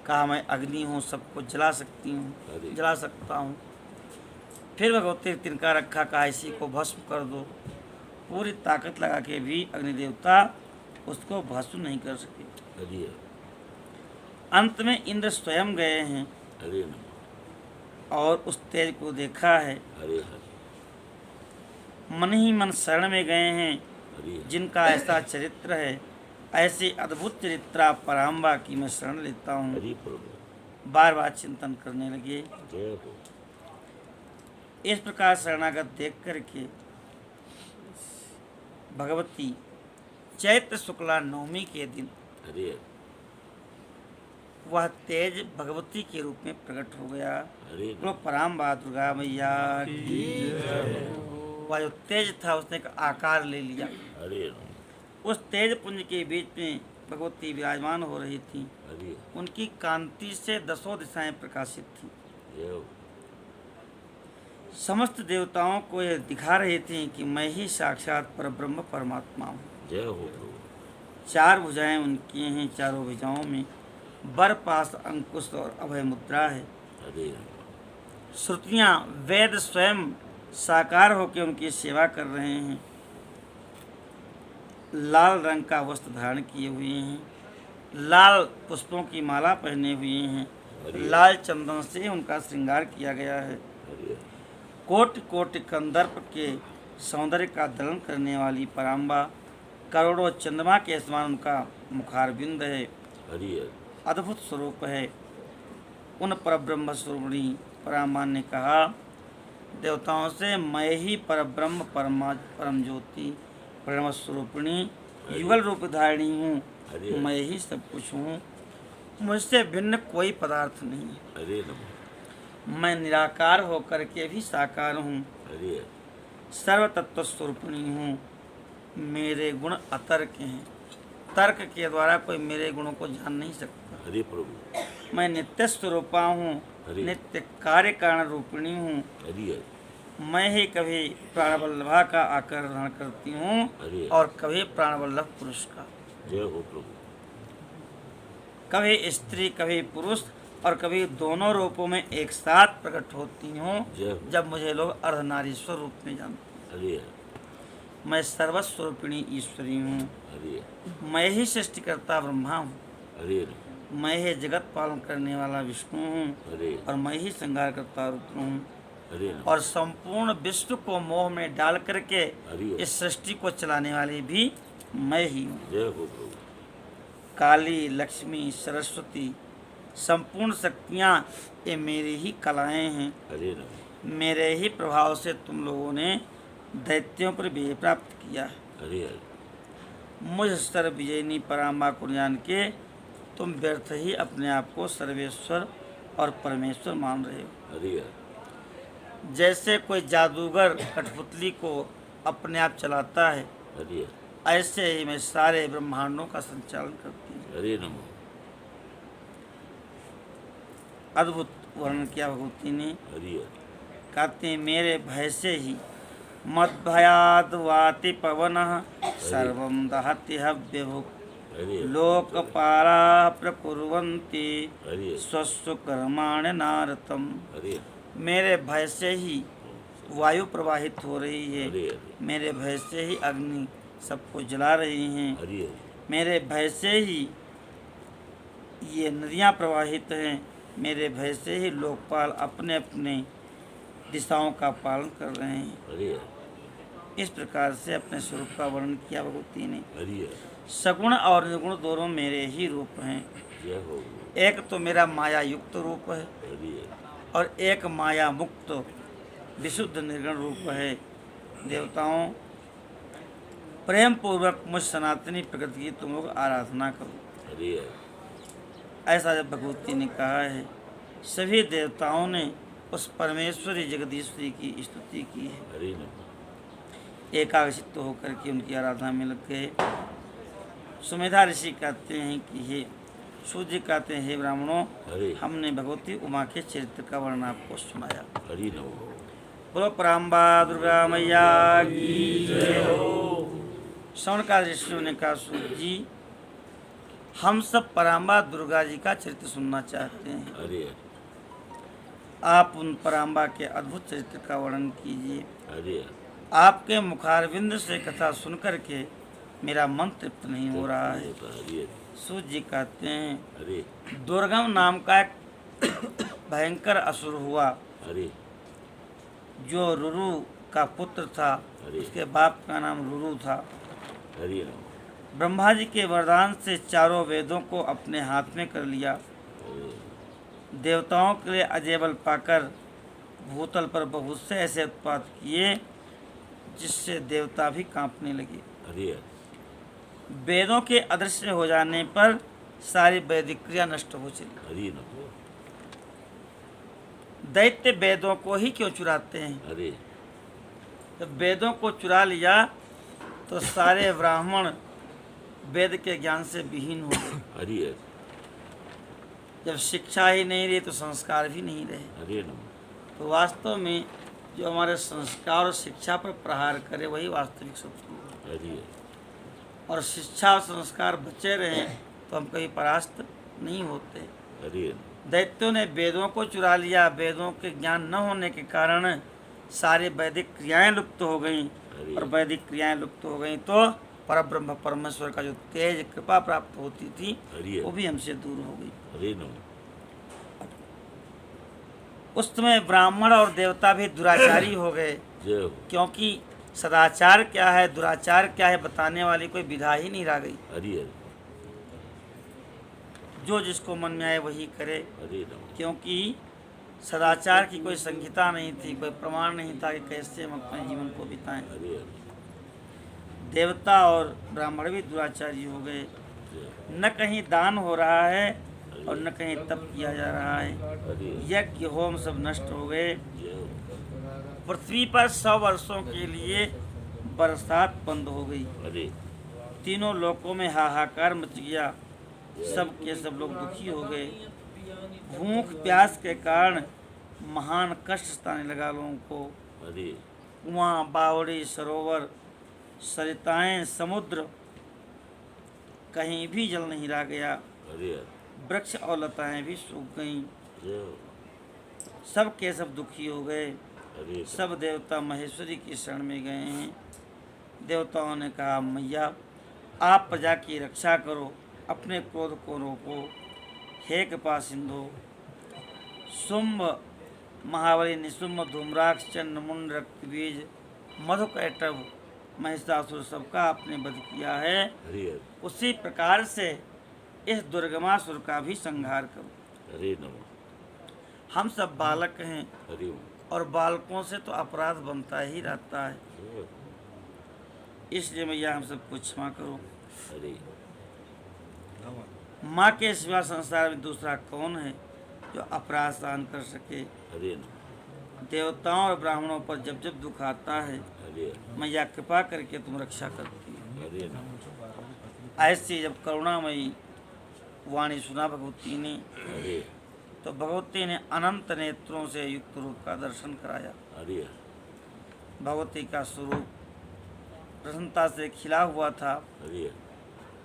कहा मैं अग्नि हूँ, सबको जला सकती हूँ, जला सकता हूँ। फिर भगवती तिनका रखा, कहा इसी को भस्म कर दो। पूरी ताकत लगा के भी अग्नि देवता उसको भस्म नहीं कर सके। अंत में इंद्र स्वयं गए हैं और उस तेज को देखा है। मन ही मन शरण में गए हैं। जिनका ऐसा चरित्र है, ऐसे अद्भुत चरित्रा पराम्बा की मैं शरण लेता हूँ। बार बार चिंतन करने लगे। इस प्रकार शरणागत देख करके भगवती चैत्र शुक्ला नवमी के दिन वह तेज भगवती के रूप में प्रकट हो गया। तो पराम्बा दुर्गा मैया की वह जो तेज था उसने एक आकार ले लिया। उस तेज पुंज के बीच में भगवती विराजमान हो रही थी। उनकी कांति से दसों दिशाएं प्रकाशित थी। समस्त देवताओं को यह दिखा रही थी कि मैं ही साक्षात परब्रह्म परमात्मा हूँ। चार भुजाएं उनकी हैं, चारों भुजाओं में बर, पास, अंकुश और अभय मुद्रा है। श्रुतियाँ वेद स्वयं साकार होकर उनकी सेवा कर रहे हैं। लाल रंग का वस्त्र धारण किए हुए हैं, लाल पुष्पों की माला पहने हुए हैं, लाल चंदन से उनका श्रृंगार किया गया है। कोटि कोटि कंदर्प के सौंदर्य का दलन करने वाली पराम्बा, करोड़ों चंद्रमा के समान उनका मुखारबिंद है। अद्भुत स्वरूप है। उन परब्रह्म स्वरूपिणी पराम्बा ने कहा देवताओं से, मैं ही परब्रह्म परम ज्योति परम स्वरूपिणी युगल रूप धारिणी हूँ। मैं ही सब कुछ हूँ, मुझसे भिन्न कोई पदार्थ नहीं है। मैं निराकार होकर के भी साकार हूँ। सर्व तत्व स्वरूपिणी हूँ। मेरे गुण अतर्क हैं, तर्क के द्वारा कोई मेरे गुणों को जान नहीं सकता। मैं नित्य स्वरूपा हूँ, नित्य कार्य कारण रूपिणी हूँ। मैं ही कभी प्राणवल्लभा का आकार धारण करती हूँ और कभी प्राणवल्लभ पुरुष का। कभी स्त्री कभी पुरुष और कभी दोनों रूपों में एक साथ प्रकट होती हूँ। जब मुझे लोग अर्धनारीश्वर रूप में जानते हैं। मैं सर्वस्वरूपिणी ईश्वरी हूँ। मैं ही सृष्टिकर्ता ब्रह्मा हूँ। मैं ही जगत पालन करने वाला विष्णु हूँ और मैं ही संहार करता रुद्र हूँ। और संपूर्ण विश्व को मोह में डाल करके इस सृष्टि को चलाने वाली भी मैं ही हूँ। काली, लक्ष्मी, सरस्वती संपूर्ण शक्तियाँ ये मेरी ही कलाएं हैं। मेरे ही प्रभाव से तुम लोगों ने दैत्यों पर विजय प्राप्त किया। मुझ सर्व विजयनी पराम्बा को जान के तुम व्यर्थ ही अपने आप को सर्वेश्वर और परमेश्वर मान रहे हो। जैसे कोई जादूगर कठपुतली को अपने आप चलाता है, ऐसे ही मैं सारे ब्रह्मांडों का संचालन करती हूँ। अद्भुत वर्णन किया भगवती ने। कहते हैं मेरे भय से ही मद्भयाद वाति पवन सर्वं दहति हव्यभुक् हरि लोकपाला प्रकुर्वन्ति हरि स्वस्व कर्माणि नारतम। हरि मेरे भय से ही वायु प्रवाहित हो रही है, हरि मेरे भय से ही अग्नि सबको जला रही हैं, हरि मेरे भय से ही ये नदियाँ प्रवाहित हैं, मेरे भय से ही लोकपाल अपने अपने दिशाओं का पालन कर रहे हैं। हरि इस प्रकार से अपने स्वरूप का वर्णन किया भगवती ने। हरि सगुण और निर्गुण दोनों मेरे ही रूप हैं। जय हो एक तो मेरा माया युक्त रूप है हरि और एक माया मुक्त विशुद्ध निर्गुण रूप है। देवताओं, प्रेम पूर्वक मुझ सनातनी प्रकृति की तुम लोग आराधना करो। हरि ऐसा जब भगवती ने कहा है, सभी देवताओं ने उस परमेश्वरी जगदीश्वरी की स्तुति की है। हरि नमः एकाग्रचित्त होकर के उनकी आराधना में लग गए। सुमेधा ऋषि कहते हैं कि हे सूर्य कहते हैं, हे ब्राह्मणों, हरि हमने भगवती उमा के चरित्र का वर्णन आपको सुनाया। हरि नमः बोलो पराम्बा दुर्गा मैया की जय हो। शौनकादि ऋषियों ने कहा, सूर्य जी, हम सब पराम्बा दुर्गा जी का चरित्र सुनना चाहते हैं। हरि आप उन पराम्बा के अद्भुत चरित्र का वर्णन कीजिए। हरि आपके मुखारविंद से कथा सुनकर के मेरा मन तृप्त नहीं हो रहा है। हरि सूर्य जी कहते हैं, हरि दुर्गम नाम का एक भयंकर असुर हुआ, हरि जो रुरु का पुत्र था। उसके बाप का नाम रुरु था। हरि नमः ब्रह्मा जी के वरदान से चारों वेदों को अपने हाथ में कर लिया। देवताओं के लिए अजय बल पाकर भूतल पर बहुत से ऐसे उत्पात किए जिससे देवता भी कांपने लगे। हरि वेदों के अदृश्य हो जाने पर सारी वैदिक क्रिया नष्ट हो चली। हरि नमः दैत्य वेदों को ही क्यों चुराते हैं? हरि जब वेदों को चुरा लिया तो सारे ब्राह्मण वेद के ज्ञान से विहीन हो गए। हरि जब शिक्षा ही नहीं रही तो संस्कार भी नहीं रहे। हरि नमः तो वास्तव में जो हमारे संस्कार और शिक्षा पर प्रहार करे वही वास्तविक शत्रु है। हरि और शिक्षा और संस्कार बचे रहें तो हम कभी परास्त नहीं होते। हरि दैत्यों ने वेदों को चुरा लिया। वेदों के ज्ञान न होने के कारण सारी वैदिक क्रियाएं लुप्त हो गईं, और वैदिक क्रियाएं लुप्त हो गईं तो परब्रह्म परमेश्वर का जो तेज कृपा प्राप्त होती थी वो भी हमसे दूर हो गई। हरि नमः उस समय ब्राह्मण और देवता भी दुराचारी हो गए, जय हो क्योंकि सदाचार क्या है, दुराचार क्या है बताने वाली कोई विधा ही नहीं रह गई। हरि जो जिसको मन में आए वही करे, हरि नमः क्योंकि सदाचार की कोई संहिता नहीं थी, कोई प्रमाण नहीं था कि कैसे हम अपने जीवन को बिताएं। हरि देवता और ब्राह्मण भी दुराचारी हो गए। न कहीं दान हो रहा है और न कहीं तप किया जा रहा है। हरि यज्ञ होम सब नष्ट हो गए। जय हो पृथ्वी पर 100 वर्षों के लिए बरसात बंद हो गई। हरि तीनों लोकों में हाहाकार मच गया। सब के सब लोग दुखी हो गए। भूख प्यास के कारण महान कष्ट सताने लगा लोगों को। हरि कुआं, बावड़ी, सरोवर, सरिताएं, समुद्र, कहीं भी जल नहीं रह गया। हरि वृक्ष और लताएं भी सूख गईं। जय हो सब के सब दुखी हो गए। हरि सब देवता महेश्वरी की शरण में गए हैं। देवताओं ने कहा, मैया आप प्रजा की रक्षा करो, अपने क्रोध को रोको। हे कृपा सिंधु, शुंभ, महाबली, निशुंभ, धूम्राक्ष, चंडमुंड, रक्तबीज, मधुकैटभ, महिषासुर सबका आपने वध किया है। हरि उसी प्रकार से इस दुर्गमासुर का भी संहार करो। हरि नमः हम सब बालक हैं हरि और बालकों से तो अपराध बनता ही रहता है, इसलिए मैया हम सबको क्षमा करो। हरि माँ के सिवा संसार में दूसरा कौन है जो अपराध सहन कर सके। हरि देवताओं और ब्राह्मणों पर जब जब दुख आता है हरि मैया कृपा करके तुम रक्षा करती हो। हरि ऐसी जब करुणामयी वाणी सुना भगवती ने हरि तो भगवती ने अनंत नेत्रों से युक्त रूप का दर्शन कराया। हरि भगवती का स्वरूप प्रसन्नता से खिला हुआ था। हरि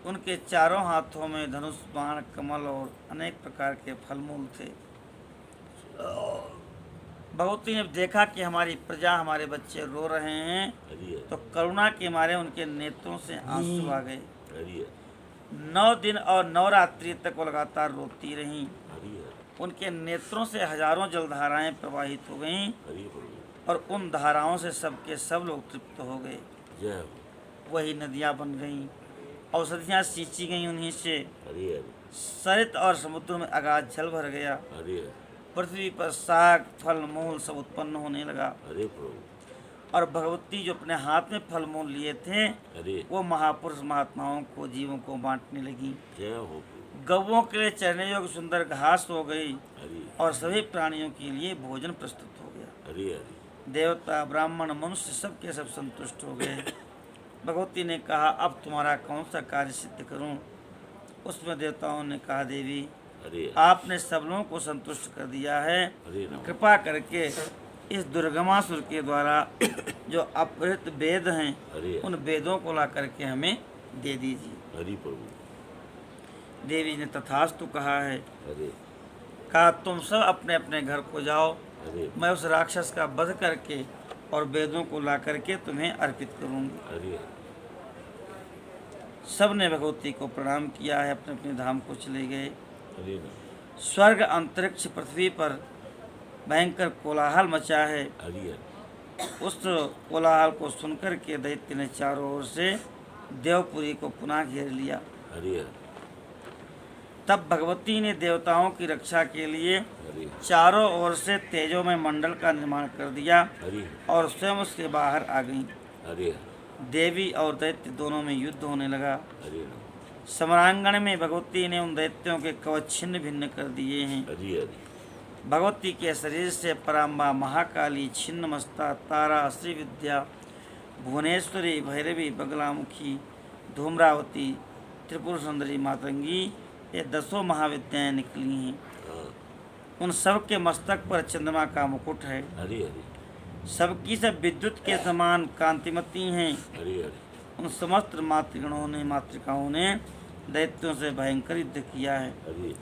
उनके चारों हाथों में धनुष, बाण, कमल और अनेक प्रकार के फलमूल थे। भगवती ने देखा कि हमारी प्रजा, हमारे बच्चे रो रहे हैं, हरि तो करुणा के मारे उनके नेत्रों से आंसू आ गए। हरि 9 दिन और 9 रात्रि तक वो लगातार रोती रहीं। हरि उनके नेत्रों से हजारों जलधाराएं प्रवाहित हो गईं हरि प्रभु और उन धाराओं से सबके सब लोग तृप्त हो गए। जय हो वही नदियां बन गईं, औषधियां सींची गईं उन्हीं से। हरि सरित और समुद्र में अगाध जल भर गया। हरि पृथ्वी पर साग, फल, मूल सब उत्पन्न होने लगा। हरि प्रभु और भगवती जो अपने हाथ में फल मूल लिए थे, हरि वो महापुरुष महात्माओं को, जीवों को बांटने लगी। जय हो प्रभु गौओं के लिए चरने योग्य सुंदर घास हो गई हरि और सभी प्राणियों के लिए भोजन प्रस्तुत हो गया। हरि हरि देवता, ब्राह्मण, मनुष्य सब के सब संतुष्ट हो गए। भगवती ने कहा, अब तुम्हारा कौन सा कार्य सिद्ध करूं? उसमें देवताओं ने कहा, देवी हरि आपने सब लोगों को संतुष्ट कर दिया है, हरि नमः कृपा करके इस दुर्गमासुर के द्वारा जो अपहृत वेद हैं, हरि उन वेदों को ला करके हमें दे दीजिए। हरि प्रभु देवी ने तथास्तु कहा है। हरि कहा, तुम सब अपने अपने घर को जाओ, हरि मैं उस राक्षस का वध करके और वेदों को ला करके तुम्हें अर्पित करूंगी। हरि सब ने भगवती को प्रणाम किया है, अपने अपने धाम को चले गए। हरि नमः स्वर्ग, अंतरिक्ष, पृथ्वी पर भयंकर कोलाहल मचा है। हरि उस कोलाहल को सुनकर के दैत्य ने चारों ओर से देवपुरी को पुनः घेर लिया। हरि तब भगवती ने देवताओं की रक्षा के लिए हरि चारों ओर से तेजों में मंडल का निर्माण कर दिया हरि और स्वयं उसके बाहर आ गईं। हरि देवी और दैत्य दोनों में युद्ध होने लगा। हरि नमः समरांगण में भगवती ने उन दैत्यों के कवच छिन्न भिन्न कर दिए हैं। हरि हरि भगवती के शरीर से पराम्बा, महाकाली, छिन्नमस्ता, तारा, श्रीविद्या, भुवनेश्वरी, भैरवी, बगलामुखी, धूम्रावती, त्रिपुर सुंदरी, मातंगी, ये 10 महाविद्याएं निकली हैं। हाँ उन सब के मस्तक पर चंद्रमा का मुकुट है। हरि हरि सबकी सब विद्युत के समान कांतिमती हैं। हरि हरि उन समस्त मातृगणों ने, मातृकाओं ने दैत्यों से भयंकर युद्ध किया है। हरि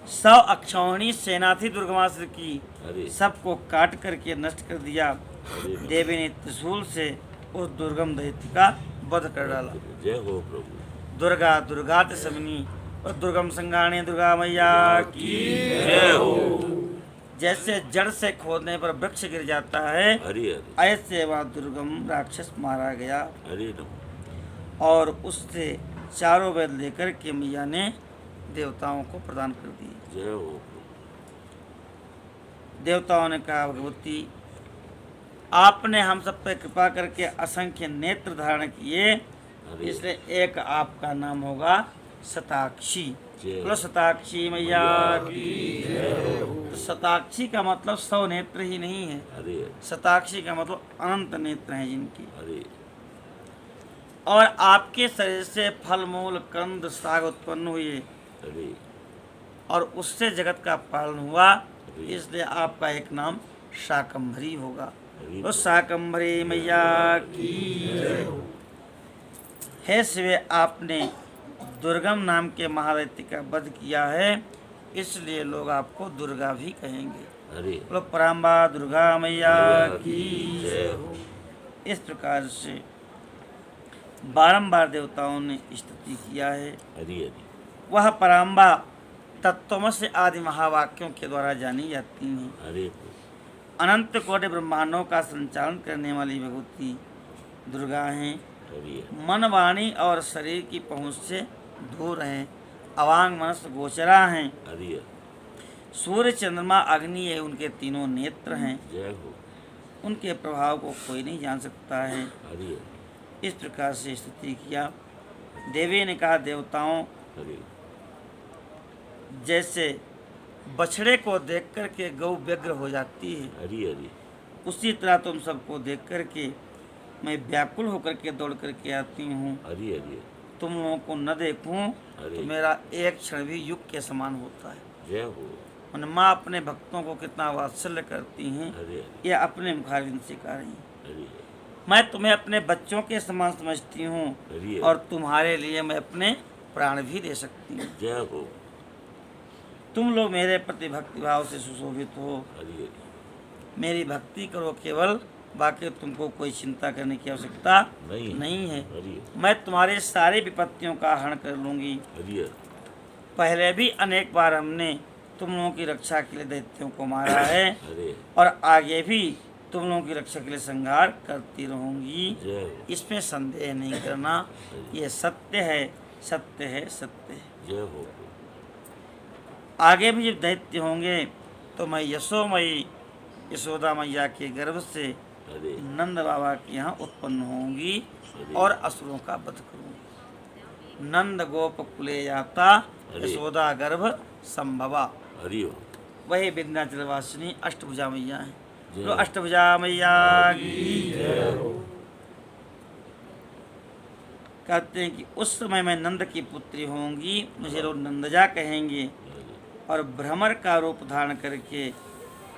100 अक्षौहिणी सेना थी दुर्गमासुर की, हरि सबको काट करके नष्ट कर दिया। हरि देवी ने त्रिशूल से उस दुर्गम दैत्य का वध कर डाला। जय हो प्रभु दुर्गा दुर्गात समिनी और दुर्गम संगाणी दुर्गा मैया की जय हो जैसे जड़ से खोदने पर वृक्ष गिर जाता है, हरि हरि ऐसे वह दुर्गम राक्षस मारा गया हरि नमः और उससे चारों वेद लेकर के मैया ने देवताओं को प्रदान कर दिए। जय हो प्रभु देवताओं ने कहा, भगवती आपने हम सब पे कृपा करके असंख्य नेत्र धारण किए, हरि इसलिए एक आपका नाम होगा शताक्षी। जय बोलो शताक्षी मैया की। तो शताक्षी का मतलब 100 नेत्र ही नहीं है, हरि शताक्षी का मतलब अनंत नेत्र हैं जिनकी। हरि और आपके शरीर से फल, मूल, कंद, साग उत्पन्न हुए हरि और उससे जगत का पालन हुआ, इसलिए आपका एक नाम शाकंभरी होगा। हरि तो शाकंभरी मैया की। हे शिवे, आपने दुर्गम नाम के महादैत्य का वध किया है, इसलिए लोग आपको दुर्गा भी कहेंगे। हरि लोग पराम्बा दुर्गा मैया की। जय हो इस प्रकार से बारंबार देवताओं ने स्तुति किया है। हरि हरि वह पराम्बा तत्वमसि आदि महावाक्यों के द्वारा जानी जाती हैं। हरि अनंत कोटि ब्रह्मांडों का संचालन करने वाली भगवती दुर्गा हैं। हरि मन, वाणी और शरीर की पहुँच से दूर हैं, अवांग मनस गोचरा हैं। हरि सूर्य, चंद्रमा, अग्नि ये उनके तीनों नेत्र हैं। जय हो उनके प्रभाव को कोई नहीं जान सकता है। हरि इस प्रकार से स्तुति किया। देवी ने कहा, देवताओं हरि जैसे बछड़े को देख कर के गौ व्यग्र हो जाती है, हरि हरि उसी तरह तुम सबको देख कर के मैं व्याकुल होकर के दौड़ करके आती हूँ। हरि हरि तुम लोगों को न देखूं तो मेरा एक क्षण भी युग के समान होता है। जय हो उन माँ अपने भक्तों को कितना वात्सल्य करती हैं, हरि हरि यह अपने मुखारविंद से कह रही हैं। हरि मैं तुम्हें अपने बच्चों के समान समझती हूँ हरि और तुम्हारे लिए मैं अपने प्राण भी दे सकती हूँ। जय हो। तुम लोग मेरे प्रति भक्ति भाव से सुशोभित हो, हरि मेरी भक्ति करो केवल, बाकी तुमको कोई चिंता करने की आवश्यकता नहीं है। हरि मैं तुम्हारे सारे विपत्तियों का हरण कर लूँगी। हरि पहले भी अनेक बार हमने तुम लोगों की रक्षा के लिए दैत्यों को मारा है हरि और आगे भी तुम लोगों की रक्षा के लिए संहार करती रहूंगी, जय हो। इसमें संदेह नहीं करना। ये सत्य है, सत्य है, सत्य है। जय हो। आगे भी जब दैत्य होंगे तो मैं यशोमयी यशोदा मैया के गर्भ से हरि नंद बाबा के यहाँ उत्पन्न होंगी और असुरों का वध करूंगी। नंद गोप कुले जाता यशोदा गर्भ संभवा। हरि हो। वही विंध्याचल वासिनी अष्टभुजा मैया है। जय तो अष्टभुजा मैया की जय हो। कहते हैं कि उस समय मैं नंद की पुत्री होंगी, मुझे लोग नंदजा कहेंगे और भ्रमर का रूप धारण करके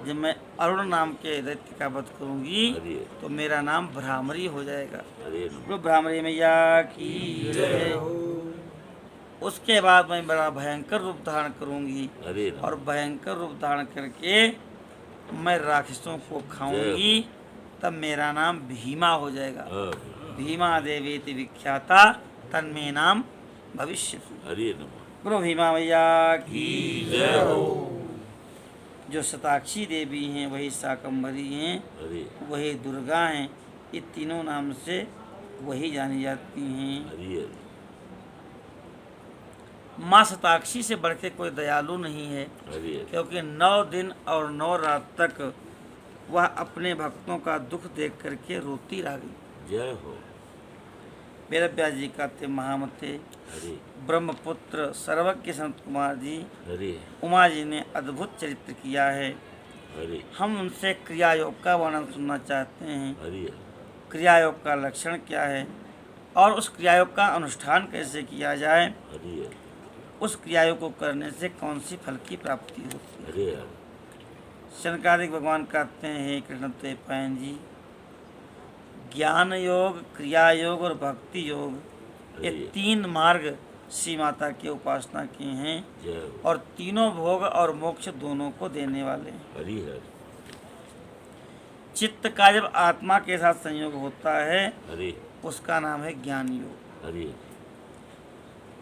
जब मैं अरुण नाम के दैत्य का वध करूंगी हरि तो मेरा नाम भ्रामरी हो जाएगा। हरि तो भ्रामरी मैया की जय हो। उसके बाद मैं बड़ा भयंकर रूप धारण करूंगी हरि और भयंकर रूप धारण करके मैं राक्षसों को खाऊंगी, तब मेरा नाम भीमा हो जाएगा। भीमा देवीति विख्याता तन्मे नाम भविष्य। हरि नमः। गुरु भीमा मैया की जय हो। जो शताक्षी देवी हैं वही शाकंभरी हैं, हरि वही दुर्गा हैं। ये तीनों नाम से वही जानी जाती हैं। हरि माँ शताक्षी से बढ़ के कोई दयालु नहीं है, हरि क्योंकि 9 दिन और 9 रात तक वह अपने भक्तों का दुख देख करके रोती रह गई। जय हो। वेदव्यास जी कहते महामते हरि ब्रह्मपुत्र सर्वज्ञ संत कुमार जी हरि उमा जी ने अद्भुत चरित्र किया है। हरि हम उनसे क्रिया योग का वर्णन सुनना चाहते हैं। हरि क्रिया योग का लक्षण क्या है और उस क्रिया योग का अनुष्ठान कैसे किया जाए, हरि उस क्रिया योग को करने से कौन सी फल की प्राप्ति होती है। हरि शनकादिक भगवान कहते हैं, हे कृष्ण द्वैपायन जी, ज्ञान योग, क्रिया योग और भक्ति योग ये 3 मार्ग श्री माता की उपासना के हैं जय हो। और तीनों भोग और मोक्ष दोनों को देने वाले हैं। हरि हरि चित्त का जब आत्मा के साथ संयोग होता है हरि उसका नाम है ज्ञान योग, हरि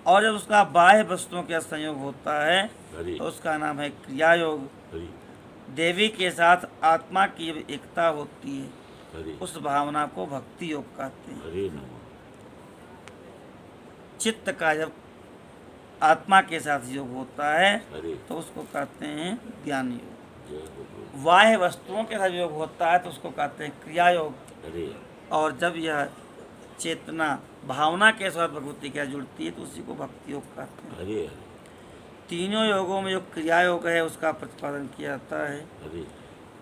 और जब उसका बाह्य वस्तुओं के साथ संयोग होता है हरि तो उसका नाम है क्रिया योग। हरि देवी के साथ आत्मा की जब एकता होती है हरि उस भावना को भक्ति योग कहते हैं। हरि नमः। चित्त का जब आत्मा के साथ योग होता है हरि तो उसको कहते हैं ज्ञान योग। जय हो। बाह्य वस्तुओं के साथ योग होता है तो उसको कहते हैं क्रिया योग। हरि और जब यह चेतना भावना के साथ भगवती क्या जुड़ती है तो उसी को भक्ति योग कहते हैं। हरि तीनों योगों में जो क्रिया योग है उसका प्रतिपादन किया जाता है। हरि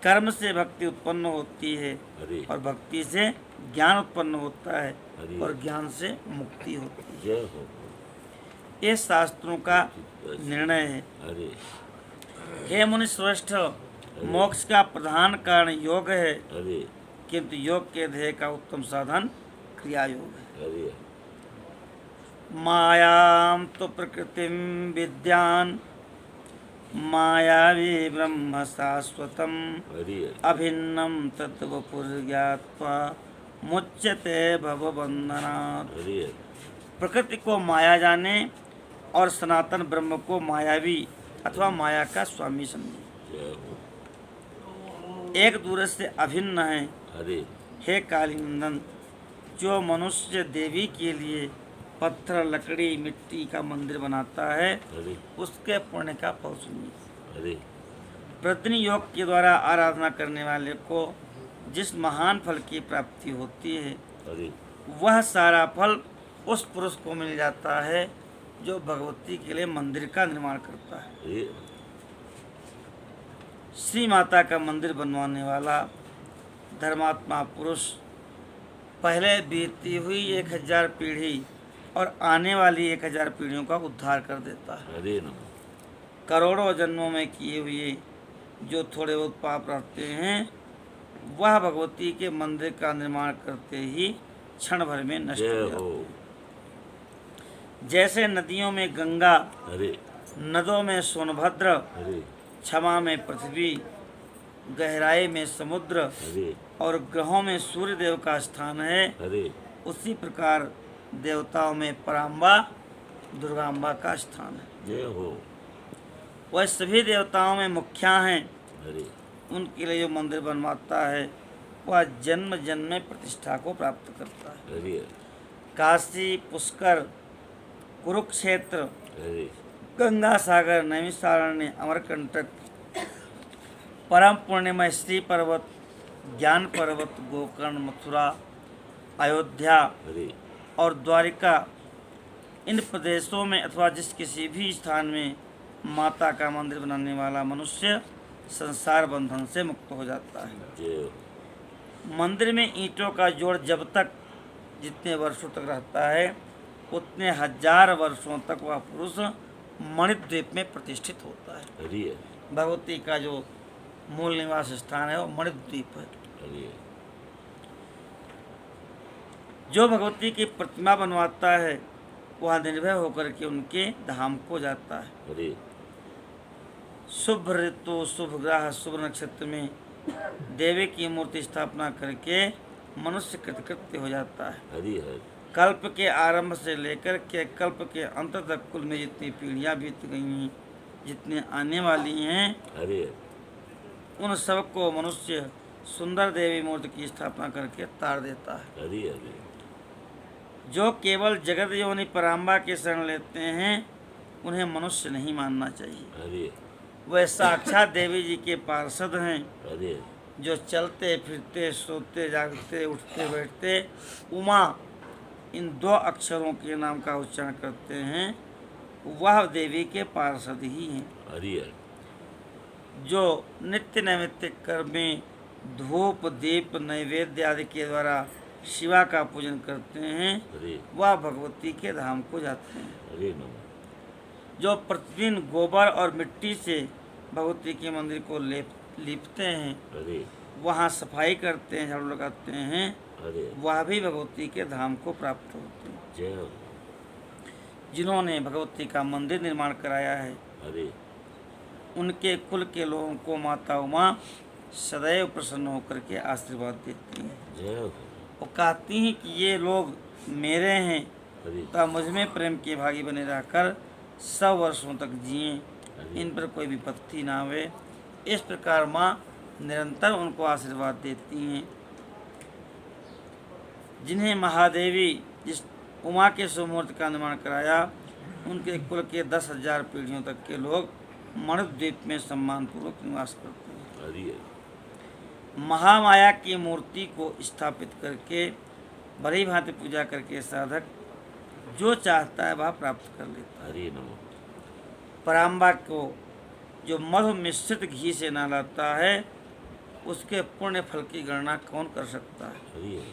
कर्म से भक्ति उत्पन्न होती है हरि और भक्ति से ज्ञान उत्पन्न होता है हरि और ज्ञान से मुक्ति होती है। जय हो। ये शास्त्रों का निर्णय है। हरि हे मुनि श्रेष्ठ, मोक्ष का प्रधान कारण योग है, हरि किंतु योग के ध्येय का उत्तम साधन क्रिया योग है। हरि मायां तो प्रकृतिम विद्यान मायावी ब्रह्म शाश्वतम हरि अभिन्नम तत्वपुर्ज्ञात्वा मुच्यते भवबंधनात्। हरि प्रकृति को माया जाने और सनातन ब्रह्म को मायावी अथवा माया का स्वामी समझे। जय हो। एक दूसरे से अभिन्न है। हरि हे कालीनंदन, जो मनुष्य देवी के लिए पत्थर, लकड़ी, मिट्टी का मंदिर बनाता है हरि उसके पुण्य का फल सुनिए। हरि प्रतिदिन योग के द्वारा आराधना करने वाले को जिस महान फल की प्राप्ति होती है हरि वह सारा फल उस पुरुष को मिल जाता है जो भगवती के लिए मंदिर का निर्माण करता है। हरि श्री माता का मंदिर बनवाने वाला धर्मात्मा पुरुष पहले बीतती हुई 1000 पीढ़ी और आने वाली 1000 पीढ़ियों का उद्धार कर देता है। हरि नमः। करोड़ों जन्मों में किए हुए जो थोड़े बहुत पाप रहते हैं वह भगवती के मंदिर का निर्माण करते ही क्षण भर में नष्ट हो जय जाता। हो। जैसे नदियों में गंगा, हरे नदों में सोनभद्र, हरे क्षमा में पृथ्वी, गहराई में समुद्र हरे और ग्रहों में सूर्य देव का स्थान है, हरे उसी प्रकार देवताओं में पराम्बा, दुर्गाम्बा का स्थान है। जय हो। वह सभी देवताओं में मुखिया हैं। हरे उनके लिए जो मंदिर बनवाता है वह जन्म जन्म में प्रतिष्ठा को प्राप्त करता है। हरे काशी, पुष्कर, कुरुक्षेत्र, हरे गंगा सागर, नैमिषारण्य, अमरकंटक, परम पुण्यमय श्री पर्वत, ज्ञान पर्वत, गोकर्ण, मथुरा, अयोध्या हरे और द्वारिका, इन प्रदेशों में अथवा जिस किसी भी स्थान में माता का मंदिर बनाने वाला मनुष्य संसार बंधन से मुक्त हो जाता है। जय हो। मंदिर में ईंटों का जोड़ जब तक जितने वर्षों तक रहता है उतने हजार वर्षों तक वह पुरुष मणिद्वीप में प्रतिष्ठित होता है। हरे भगवती का जो मूल निवास स्थान है वो मणिद्वीप है। हरे जो भगवती की प्रतिमा बनवाता है वह निर्भय होकर के उनके धाम को जाता है। हरे शुभ ऋतु, शुभ ग्रह, शुभ नक्षत्र में देवी की मूर्ति स्थापना करके मनुष्य कृतकृत्य हो जाता है। हरे हरे कल्प के आरंभ से लेकर के कल्प के अंत तक कुल में जितनी पीढ़ियां बीत गई हैं, जितनी आने वाली हैं, हरे उन सबको मनुष्य सुंदर देवी मूर्ति की स्थापना करके तार देता है। हरे हरे जो केवल जगत योनि पराम्बा के शरण लेते हैं उन्हें मनुष्य नहीं मानना चाहिए। हरे वह साक्षात देवी जी के पार्षद हैं, हरे जो चलते फिरते, सोते जागते, उठते बैठते उमा इन दो अक्षरों के नाम का उच्चारण करते हैं, वह देवी के पार्षद ही हैं। हरे जो नित्य नैमित्तिक कर्म में धूप, दीप, नैवेद्य आदि के द्वारा शिवा का पूजन करते हैं हरे वह भगवती के धाम को जाते हैं। हरे नमः। जो प्रतिदिन गोबर और मिट्टी से भगवती के मंदिर को लीपते हैं, हरे वहाँ सफाई करते हैं, झाड़ू लगाते हैं, हरे वह भी भगवती के धाम को प्राप्त होते हैं। जय हो। जिन्होंने भगवती का मंदिर निर्माण कराया है हरे उनके कुल के लोगों को माता उमा सदैव प्रसन्न होकर के आशीर्वाद देती हैं। जय हो। वो कहती हैं कि ये लोग मेरे हैं, हरे तो मुझ में प्रेम के भागी बने रहकर 100 वर्षों तक जिए, इन पर कोई विपत्ति ना आवे। इस प्रकार माँ निरंतर उनको आशीर्वाद देती हैं। जिन्हें महादेवी जिस उमा के सुमूर्ति का निर्माण कराया उनके कुल के 10,000 पीढ़ियों तक के लोग मणिद्वीप में सम्मानपूर्वक निवास करते हैं। हरे महामाया की मूर्ति को स्थापित करके भली भांति पूजा करके साधक जो चाहता है वह प्राप्त कर लेता है। हरे नमः। पराम्बा को जो मधु मिश्रित घी से नहलाता है उसके पुण्य फल की गणना कौन कर सकता है। हरे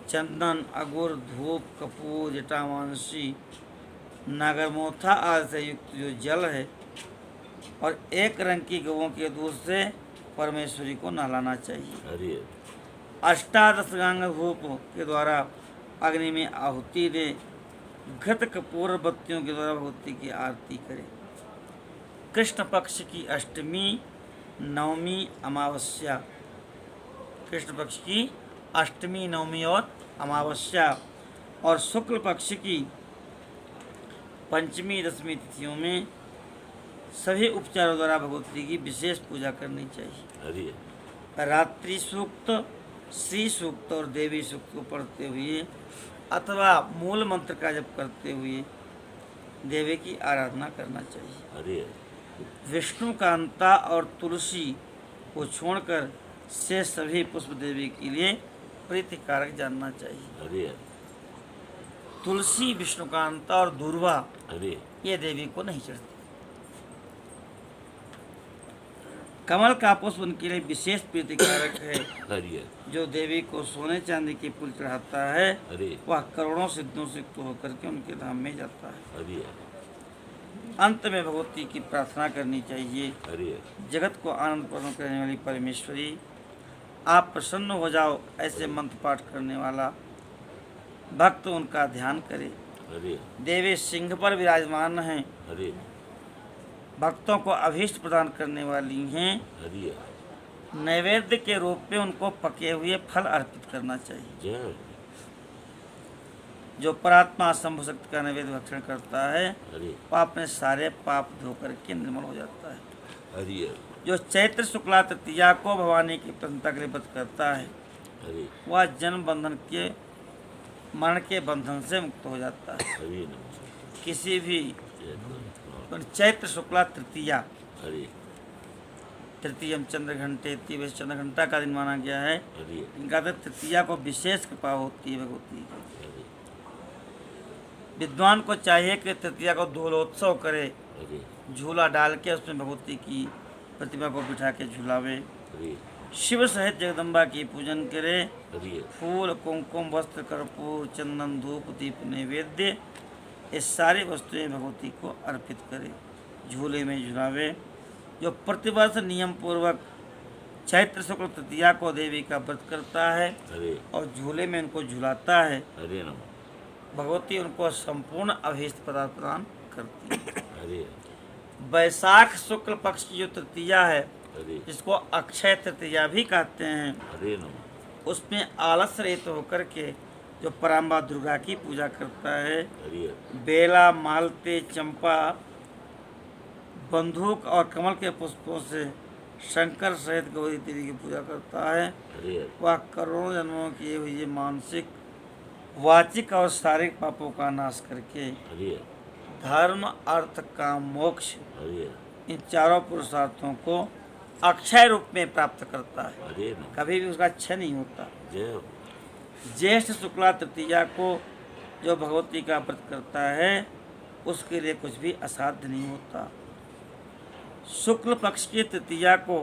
चंदन, अगुर, धूप, कपूर, जटामांसी, नागरमोथा आदि से युक्त जो जल है और एक रंग की गौओं के दूध से परमेश्वरी को नहलाना चाहिए। हरे 18 गांग धूप के द्वारा अग्नि में आहुति दे, घृत कपूर बत्तियों के द्वारा भगवती की आरती करे। कृष्ण पक्ष की अष्टमी, नवमी, अमावस्या, कृष्ण पक्ष की अष्टमी, नवमी और अमावस्या और शुक्ल पक्ष की पंचमी, दसवीं तिथियों में सभी उपचारों द्वारा भगवती की विशेष पूजा करनी चाहिए। हरे रात्रि सूक्त, श्री सूक्त और देवी सूक्त को पढ़ते हुए अथवा मूल मंत्र का जप करते हुए देवी की आराधना करना चाहिए। हरे विष्णु कांता और तुलसी को छोड़कर से सभी पुष्प देवी के लिए प्रीतिकारक जानना चाहिए। हरे तुलसी, विष्णुकांता और दूर्वा हरे ये देवी को नहीं चढ़ती। कमल का पुष्प उनके लिए विशेष प्रीतिकारक है। हरे जो देवी को सोने चांदी के फूल चढ़ाता है हरे वह करोड़ों सिद्धों से युक्त होकर के उनके धाम में जाता है। हरे अंत में भगवती की प्रार्थना करनी चाहिए। हरे जगत को आनंद प्रदान करने वाली परमेश्वरी, आप प्रसन्न हो जाओ, ऐसे मंत्र पाठ करने वाला भक्त उनका ध्यान करे। हरि देवी सिंह पर विराजमान हैं, हरि भक्तों को अभीष्ट प्रदान करने वाली हैं। हरि नैवेद्य के रूप में उनको पके हुए फल अर्पित करना चाहिए। जय जो परात्मा शंभु शक्ति का नैवेद्य भक्षण करता है हरि वह अपने सारे पाप धो करके निर्मल हो जाता है। हरि जो चैत्र शुक्ला तृतीया को भवानी की प्रसन्नता के लिए व्रत करता है हरि वह जन्म बंधन के मरण के बंधन से मुक्त हो जाता है। हरि नमः किसी भी जय चैत्र शुक्ला तृतीया, हरि तृतीयम चंद्र घंटे, तीवश चंद्र घंटा का दिन माना गया है। हरि इनका तो तृतीया को विशेष कृपा होती है भगवती की। हरि विद्वान को चाहिए कि तृतीया को दोलोत्सव करे, हरि झूला डाल के उसमें भगवती की प्रतिमा को बिठा के झूलावे, हरि शिव सहित जगदम्बा की पूजन करे, हरि फूल कुमकुम वस्त्र कर्पूर चंदन धूप दीप नैवेद्य ये सारी वस्तुएं भगवती को अर्पित करे, झूले में झुलावे। जो प्रतिवर्ष नियम पूर्वक चैत्र शुक्ल तृतीया को देवी का व्रत करता है हरि और झूले में उनको झुलाता है, हरि नमः भगवती उनको संपूर्ण अभीष्ट पदार्थ प्रदान करती है। हरि वैशाख शुक्ल पक्ष की जो तृतीया है हरि जिसको अक्षय तृतीया भी कहते हैं, हरि नमः उसमें आलस रहित होकर के जो पराम्बा दुर्गा की पूजा करता है, हरि बेला मालते चंपा बंदूक और कमल के पुष्पों से शंकर सहित गौरी देवी की पूजा करता है, हरि वह करोड़ों जन्मों किए हुए मानसिक वाचिक और शारीरिक पापों का नाश करके हरि धर्म अर्थ काम मोक्ष हरि इन चारों पुरुषार्थों को अक्षय रूप में प्राप्त करता है, हरि नमः कभी भी उसका क्षय नहीं होता। जय ज्येष्ठ शुक्ला तृतीया को जो भगवती का व्रत करता है उसके लिए कुछ भी असाध्य नहीं होता। शुक्ल पक्ष की तृतीया को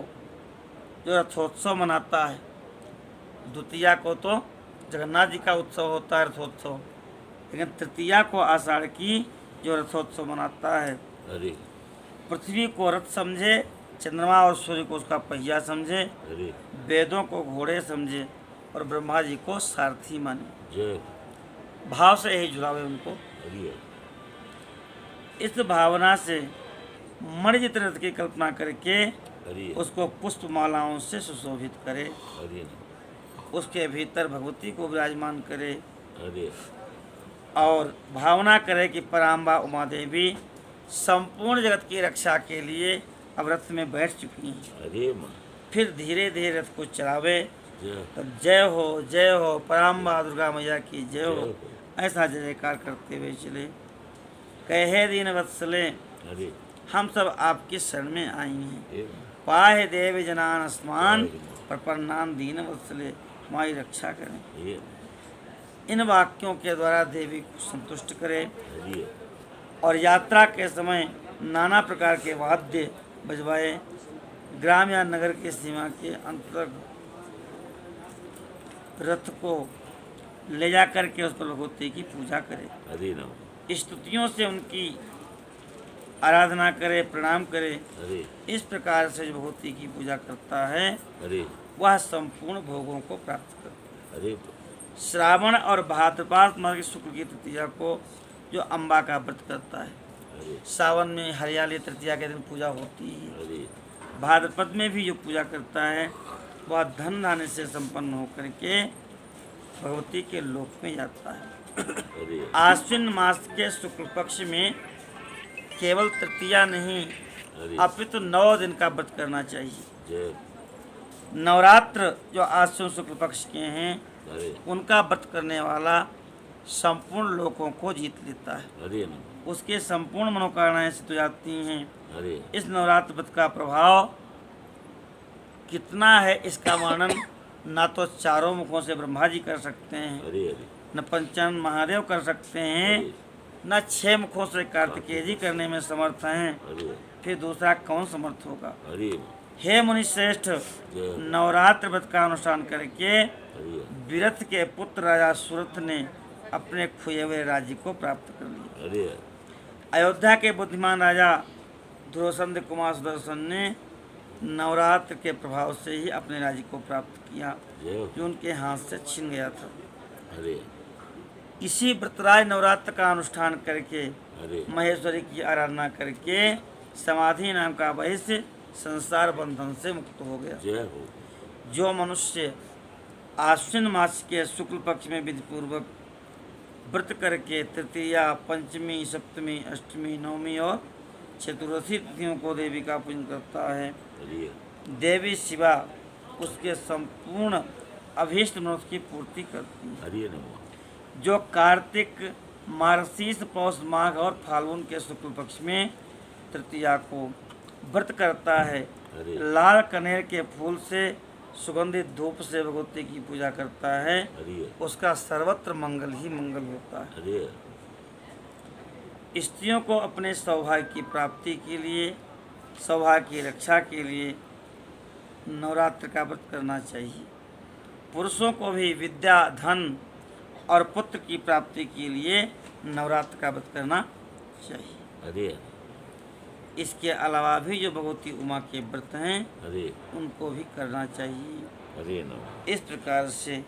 जो रथोत्सव मनाता है, द्वितीया को तो जगन्नाथ जी का उत्सव होता है रथोत्सव, लेकिन तृतीया को आषाढ़ की जो रथोत्सव मनाता है, हरि पृथ्वी को रथ समझे, चंद्रमा और सूर्य को उसका पहिया समझे, हरि वेदों को घोड़े समझे और ब्रह्मा जी को सारथी माने, जय भाव से यही झुलावे उनको। हरि इस भावना से मणिजित रथ की कल्पना करके हरि उसको पुष्प मालाओं से सुशोभित करे, हरि उसके भीतर भगवती को विराजमान करे हरि और भावना करे कि पराम्बा उमा देवी संपूर्ण जगत की रक्षा के लिए अब रथ में बैठ चुकी हैं। हरि फिर धीरे धीरे रथ को चलावे, जय तब जय हो पराम्बा दुर्गा मैया की जय हो, ऐसा जय जयकार करते हुए चले। कहे दीन वत्सले हरि हम सब आपकी शरण में आई हैं, हे पाहे देव जनान स्मान प्रपन्नान दीन वत्सले, हमारी रक्षा करें। हे इन वाक्यों के द्वारा देवी को संतुष्ट करे हरि और यात्रा के समय नाना प्रकार के वाद्य बजवाए, ग्राम या नगर की सीमा के अंतर्गत रथ को ले जा करके उस पर भगवती की पूजा करे, हरि नमः स्तुतियों से उनकी आराधना करे, प्रणाम करे। हरि इस प्रकार से जो भगवती की पूजा करता है हरि वह संपूर्ण भोगों को प्राप्त करता है। हरि श्रावण और भाद्रपद मास की शुक्ल की तृतीया को जो अम्बा का व्रत करता है, हरि सावन में हरियाली तृतीया के दिन पूजा होती है, हरि भाद्रपद में भी जो पूजा करता है वह धन दाने से संपन्न होकर के भगवती के लोक में जाता है। हरि आश्विन मास के शुक्ल पक्ष में केवल तृतीया नहीं हरि अपितु 9 दिन का व्रत करना चाहिए। जय नवरात्र जो आश्विन शुक्ल पक्ष के हैं हरि उनका व्रत करने वाला संपूर्ण लोकों को जीत लेता है, हरि नमः उसके संपूर्ण मनोकामनाएं सिद्ध हो जाती हैं। हरि इस नवरात्र व्रत का प्रभाव कितना है इसका वर्णन ना तो चारों मुखों से ब्रह्मा जी कर सकते हैं, हरि हरि न पंचानन महादेव कर सकते हैं, न 6 मुखों से कार्तिकेय जी करने में समर्थ हैं, हरि फिर दूसरा कौन समर्थ होगा। हरि हे मुनि श्रेष्ठ, जय नवरात्र व्रत का अनुष्ठान करके हरि विरथ के पुत्र राजा सुरथ ने अपने खोए हुए राज्य को प्राप्त कर लिया। हरि अयोध्या के बुद्धिमान राजा ध्रुवसंध्य कुमार सुदर्शन ने नवरात्र के प्रभाव से ही अपने राज्य को प्राप्त किया, जय हो। जो उनके हाथ से छिन गया था। अरे इसी व्रतराज नवरात्र का अनुष्ठान करके, अरे महेश्वरी की आराधना करके समाधि नाम का वैश्य संसार बंधन से मुक्त हो गया। जय हो। जो मनुष्य आश्विन मास के शुक्ल पक्ष में विधि पूर्वक व्रत करके तृतीया, पंचमी, सप्तमी, अष्टमी, नवमी और चतुर्थी तिथियों को देवी का पूजन करता है, अरे देवी शिवा उसके संपूर्ण अभीष्ट मनोरथ की पूर्ति करती है। हरि नमः। जो कार्तिक, मार्गशीर्ष, पौष, माघ और फाल्गुन के शुक्ल पक्ष में तृतीया को व्रत करता है, अरे लाल कनेर के फूल से सुगंधित धूप से भगवती की पूजा करता है, अरे उसका सर्वत्र मंगल ही मंगल होता है। अरे स्त्रियों को अपने सौभाग्य की प्राप्ति के लिए, सौभाग्य की रक्षा के लिए नवरात्र का व्रत करना चाहिए। पुरुषों को भी विद्या, धन और पुत्र की प्राप्ति के लिए नवरात्र का व्रत करना चाहिए। अरे इसके अलावा भी जो भगवती उमा के व्रत हैं अरे उनको भी करना चाहिए। अरे नमः। इस प्रकार से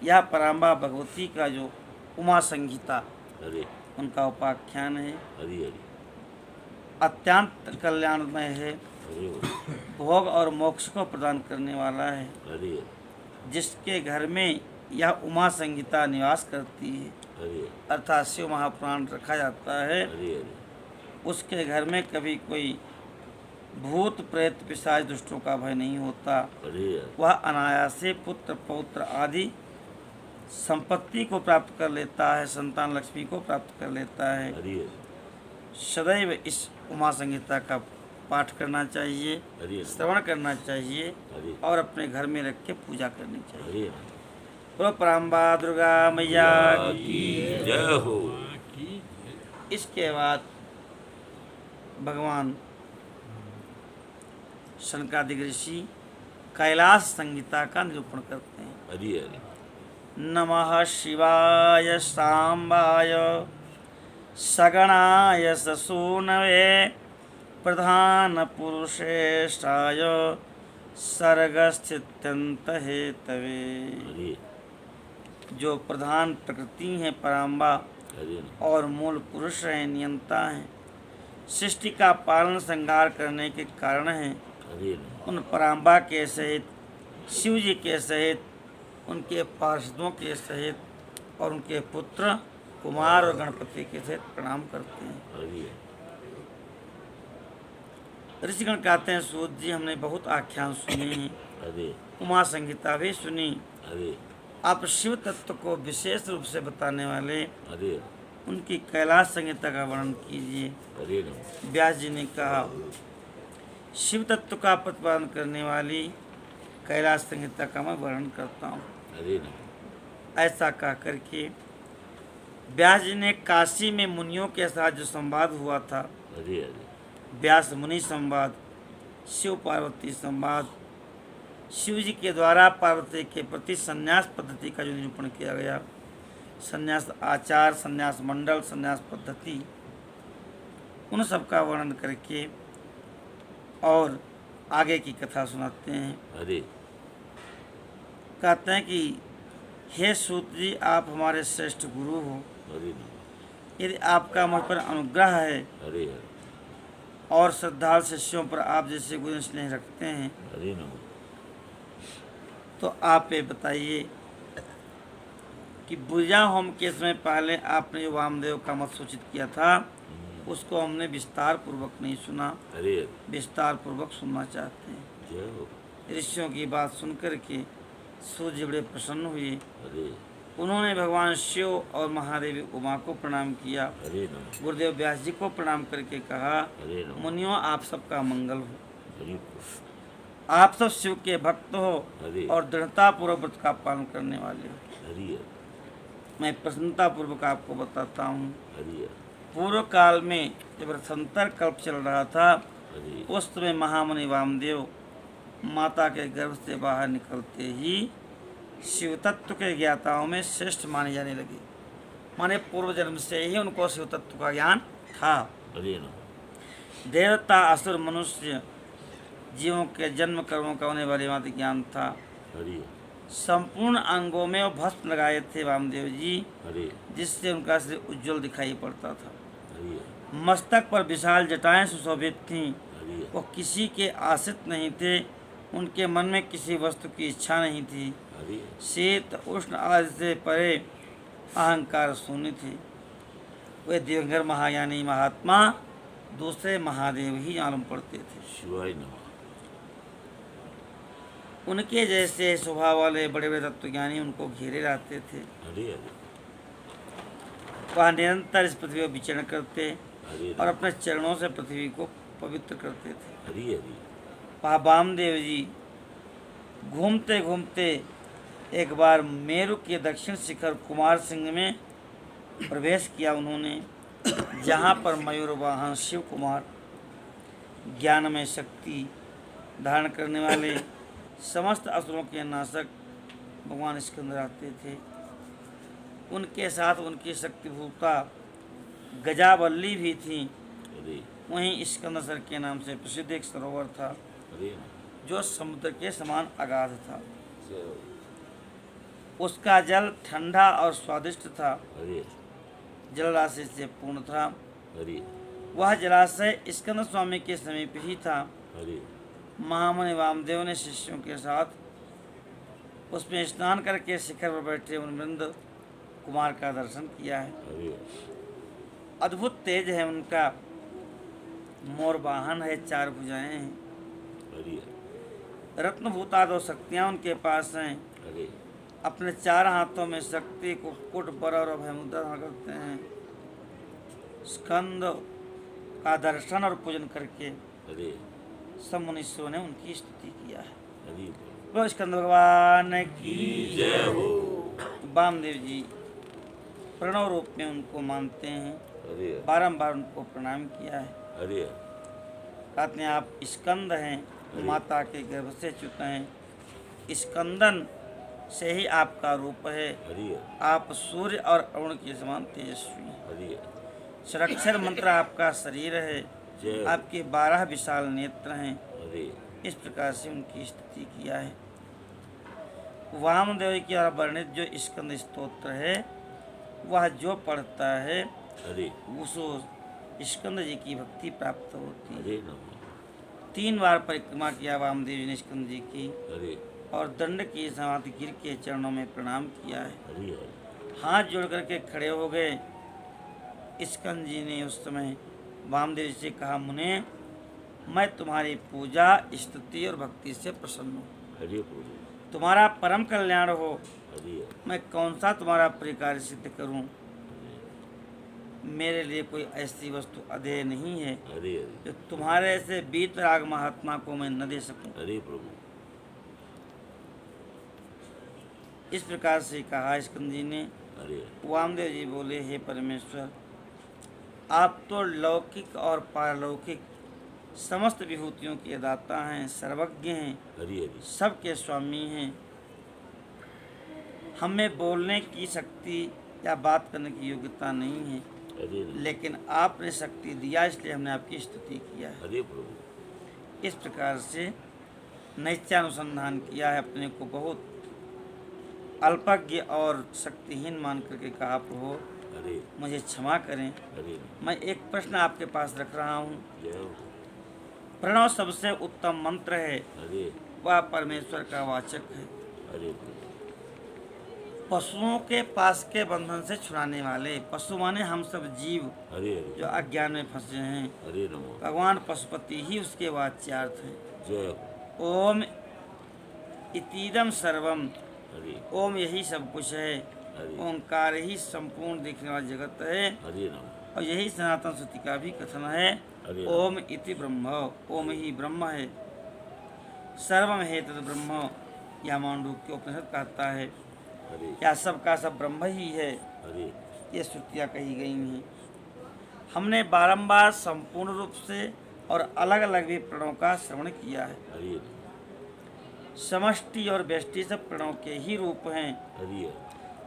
यह पराम्बा भगवती का जो उमा संहिता, अरे उनका उपाख्यान है, हरि हरि अत्यंत कल्याणमय है, हरि भोग और मोक्ष को प्रदान करने वाला है। हरि जिसके घर में यह उमा संहिता निवास करती है, हरि अर्थात शिव महापुराण रखा जाता है, हरि हरि उसके घर में कभी कोई भूत, प्रेत, पिशाच, दुष्टों का भय नहीं होता। हरि वह अनायास से पुत्र, पौत्र आदि संपत्ति को प्राप्त कर लेता है, संतान लक्ष्मी को प्राप्त कर लेता है। हरि सदैव इस उमा संहिता का पाठ करना चाहिए, हरि श्रवण करना चाहिए हरि और अपने घर में रख के पूजा करनी चाहिए। हरि बोलो पराम्बा दुर्गा मैया की। जय हो। इसके बाद भगवान शनकादिक ऋषि कैलाश संहिता का निरूपण करते हैं। हरि हरि नमः शिवाय सांबाय सगणाय ससूनवे प्रधान पुरुषेष्ठाय सर्गस्थित्यंत हेतवे। हरि जो प्रधान प्रकृति है पराम्बा हरि और मूल पुरुष है, नियंता है, सृष्टि का पालन श्रृंगार करने के कारण है, हरि उन पराम्बा के सहित, शिव जी के सहित, उनके पार्षदों के सहित और उनके पुत्र कुमार और गणपति के सहित प्रणाम करते हैं। हरि ऋषिगण कहते हैं, सूत जी हमने बहुत आख्यान सुने हैं, हरि उमा संहिता भी सुनी, हरि आप शिव तत्व को विशेष रूप से बताने वाले हरि उनकी कैलाश संहिता का वर्णन कीजिए। हरि व्यास जी ने कहा, शिव तत्व का प्रतिपादन करने वाली कैलाश संहिता का मैं वर्णन करता हूँ। हरि ऐसा कह करके व्यास जी ने काशी में मुनियों के साथ जो संवाद हुआ था, हरि व्यास मुनि संवाद, शिव पार्वती संवाद, शिव जी के द्वारा पार्वती के प्रति संन्यास पद्धति का जो निरूपण किया गया, संन्यास आचार, संन्यास मंडल, संन्यास पद्धति, उन सब का वर्णन करके और आगे की कथा सुनाते हैं। हरि कहते हैं कि हे सूत जी, आप हमारे श्रेष्ठ गुरु हो, हरि यदि आपका मुझ पर अनुग्रह है हरि और श्रद्धालु शिष्यों पर आप जैसे गुरु स्नेह रखते हैं, हरि नमः। तो आप ये बताइए कि बुझा होम के समय पहले आपने जो वामदेव का मत सूचित किया था, उसको हमने विस्तार पूर्वक नहीं सुना, हरि विस्तार पूर्वक सुनना चाहते हैं। जय हो। ऋषियों की बात सुनकर के सूर्य बड़े प्रसन्न हुए। हरि उन्होंने भगवान शिव और महादेवी उमा को प्रणाम किया, हरि नमः। गुरुदेव व्यास जी को प्रणाम करके कहा, हरि नमः। मुनियों आप सबका मंगल हो, हरि आप सब शिव के भक्त हो हरि और दृढ़ता पूर्वक व्रत का पालन करने वाले हो। हरि मैं प्रसन्नता पूर्वक आपको बताता हूँ, हरि पूर्व काल में जब रथंतर कल्प चल रहा था, हरि उस समय महामुनि वामदेव माता के गर्भ से बाहर निकलते ही शिव तत्व के ज्ञाताओं में श्रेष्ठ माने जाने लगे। माने पूर्व जन्म से ही उनको शिव तत्व का ज्ञान था। हरि नमः। देवता, असुर, मनुष्य जीवों के जन्म कर्मों का होने वाली बात ज्ञान था। हरि संपूर्ण अंगों में वो भस्म लगाए थे वामदेव जी, हरि जिससे उनका शरीर उज्जवल दिखाई पड़ता था। हरि मस्तक पर विशाल जटाएं सुशोभित थीं। हरि वो किसी के आश्रित नहीं थे, उनके मन में किसी वस्तु की इच्छा नहीं थी। हरि शीत उष्ण आदि से परे अहंकार शून्य थे। वे दिवंगर महायानी महात्मा दूसरे महादेव ही मालूम पड़ते थे। शिवाय नमः। उनके जैसे स्वभाव वाले बड़े बड़े तत्वज्ञानी उनको घेरे रहते थे। हरि हरि वह निरंतर इस पृथ्वी पर विचरण करते हरि और अपने चरणों से पृथ्वी को पवित्र करते थे। हरि हरि वहाँ वामदेव जी घूमते घूमते एक बार मेरु के दक्षिण शिखर कुमार सिंह में प्रवेश किया उन्होंने, जहाँ पर मयूर वाहन शिव कुमार ज्ञान में शक्ति धारण करने वाले समस्त असुरों के नाशक भगवान स्कंद रहते थे। उनके साथ उनकी शक्तिभूता गजावल्ली भी थी। हरि वहीं स्कंदसर के नाम से प्रसिद्ध एक सरोवर था, हरि जो समुद्र के समान अगाध था। जय हो। उसका जल ठंडा और स्वादिष्ट था, हरि जलराशि से पूर्ण था। हरि वह जलाशय स्कंद स्वामी के समीप ही था। हरि महामुनि वामदेव ने शिष्यों के साथ उसमें स्नान करके शिखर पर बैठे उन्वृंद कुमार का दर्शन किया है। हरि अद्भुत तेज है उनका, मोर वाहन है, 4 भुजाएं हैं, हरि रत्नभूता 2 शक्तियाँ उनके पास हैं। हरि अपने 4 हाथों में शक्ति को कुट बर और अभय मुद्रा धारण करते हैं। स्कंद का दर्शन और पूजन करके हरि सब मुनीश्वरों ने उनकी स्तुति किया है। हरि बोलो स्कंद भगवान की जय हो। वामदेव जी प्रणव रूप में उनको मानते हैं, हरि बारंबार उनको प्रणाम किया है। हरि कहते हैं आप स्कंद हैं, माता के गर्भ से च्युत हैं, स्कंदन से ही आपका रूप है। हरि आप सूर्य और अरुण के समान तेजस्वी हैं। हरि षडाक्षर मंत्र आपका शरीर है, जय हो। आपके 12 विशाल नेत्र हैं। हरि इस प्रकार से उनकी स्तुति किया है। वामदेव की द्वारा वर्णित जो स्कंद स्तोत्र है, वह जो पढ़ता है हरि उसको स्कंद जी की भक्ति प्राप्त होती है। हरि नमः। 3 बार परिक्रमा किया वामदेव जी ने स्कंद जी की, हरि और दंड की समाधि गिर के चरणों में प्रणाम किया है। हरि हरि हाथ जोड़ करके खड़े हो गए। स्कंद जी ने उस समय वामदेव जी से कहा, मुने मैं तुम्हारी पूजा स्तुति और भक्ति से प्रसन्न हूँ। हरि बोलो। तुम्हारा परम कल्याण हो। हरि मैं कौन सा तुम्हारा प्रिय कार्य सिद्ध करूं? मेरे लिए कोई ऐसी वस्तु अधेय नहीं है हरि जो तुम्हारे ऐसे वीतराग महात्मा को मैं न दे सकूं। हरि प्रभु। इस प्रकार से कहा स्कंद जी ने। हरि वामदेव जी बोले, हे परमेश्वर, आप तो लौकिक और पारलौकिक समस्त विभूतियों के दाता हैं, सर्वज्ञ हैं, हरि हरि सबके स्वामी हैं। हमें बोलने की शक्ति या बात करने की योग्यता नहीं है, हरि लेकिन आपने शक्ति दिया, इसलिए हमने आपकी स्तुति किया है। हरि प्रभु। इस प्रकार से नैत्यानुसंधान किया है, अपने को बहुत अल्पज्ञ और शक्तिहीन मान करके कहा, प्रभु हरि मुझे क्षमा करें। हरि मैं एक प्रश्न आपके पास रख रहा हूँ। जय हो। प्रणव सबसे उत्तम मंत्र है, हरि वह परमेश्वर का वाचक है, हरि पशुओं के पास के बंधन से छुड़ाने वाले। पशु माने हम सब जीव हरि हरि जो अज्ञान में फंसे हैं। हरि नमो। भगवान पशुपति ही उसके वाच्यार्थ हैं। जय हो। ओम इतीदम सर्वम, हरि ओम यही सब कुछ है। हरि ओंकार ही संपूर्ण दिखने वाला जगत है, हरि नमो। और यही सनातन श्रुति का भी कथन है। हरि ओम इति ब्रह्म, ओम ही ब्रह्म है। सर्वम हेतद ब्रह्म, या मांडूक्य उपनिषद कहता है, हरि या सब का सब ब्रह्म ही है। हरि ये श्रुतियाँ कही गई हैं। हमने बारंबार संपूर्ण रूप से और अलग अलग भी प्रणों का श्रवण किया है। हरि समष्टि और व्यष्टि सब प्रणों के ही रूप हैं, हरि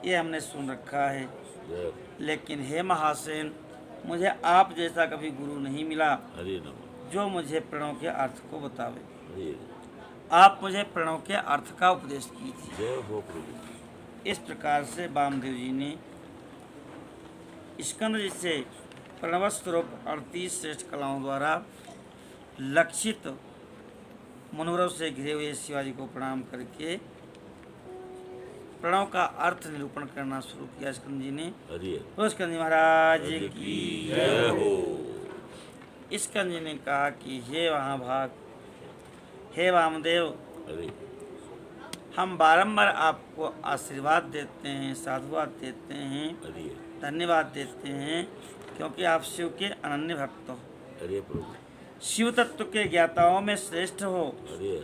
ये हमने सुन रखा है। जय हो। लेकिन हे महासेन, मुझे आप जैसा कभी गुरु नहीं मिला हरि नमो। जो मुझे प्रणों के अर्थ को बतावे। हरि आप मुझे प्रणव के अर्थ का उपदेश कीजिए। जय हो प्रभु। इस प्रकार से वामदेव जी ने स्कंद जी से प्रणव स्वरूप 38 श्रेष्ठ कलाओं द्वारा लक्षित मनोरव से घिरे हुए शिवाजी को प्रणाम करके प्रणव का अर्थ निरूपण करना शुरू किया स्कंद जी ने। हरि तो स्कंद जी महाराज की की जय हो। स्कंद जी ने कहा कि हे महाभाग, हे वामदेव, हरि हम बारंबार आपको आशीर्वाद देते हैं, साधुवाद देते हैं, हरि धन्यवाद देते हैं, क्योंकि आप शिव के अनन्य भक्त हो, हरि प्रभु। शिव तत्व के ज्ञाताओं में श्रेष्ठ हो। हरि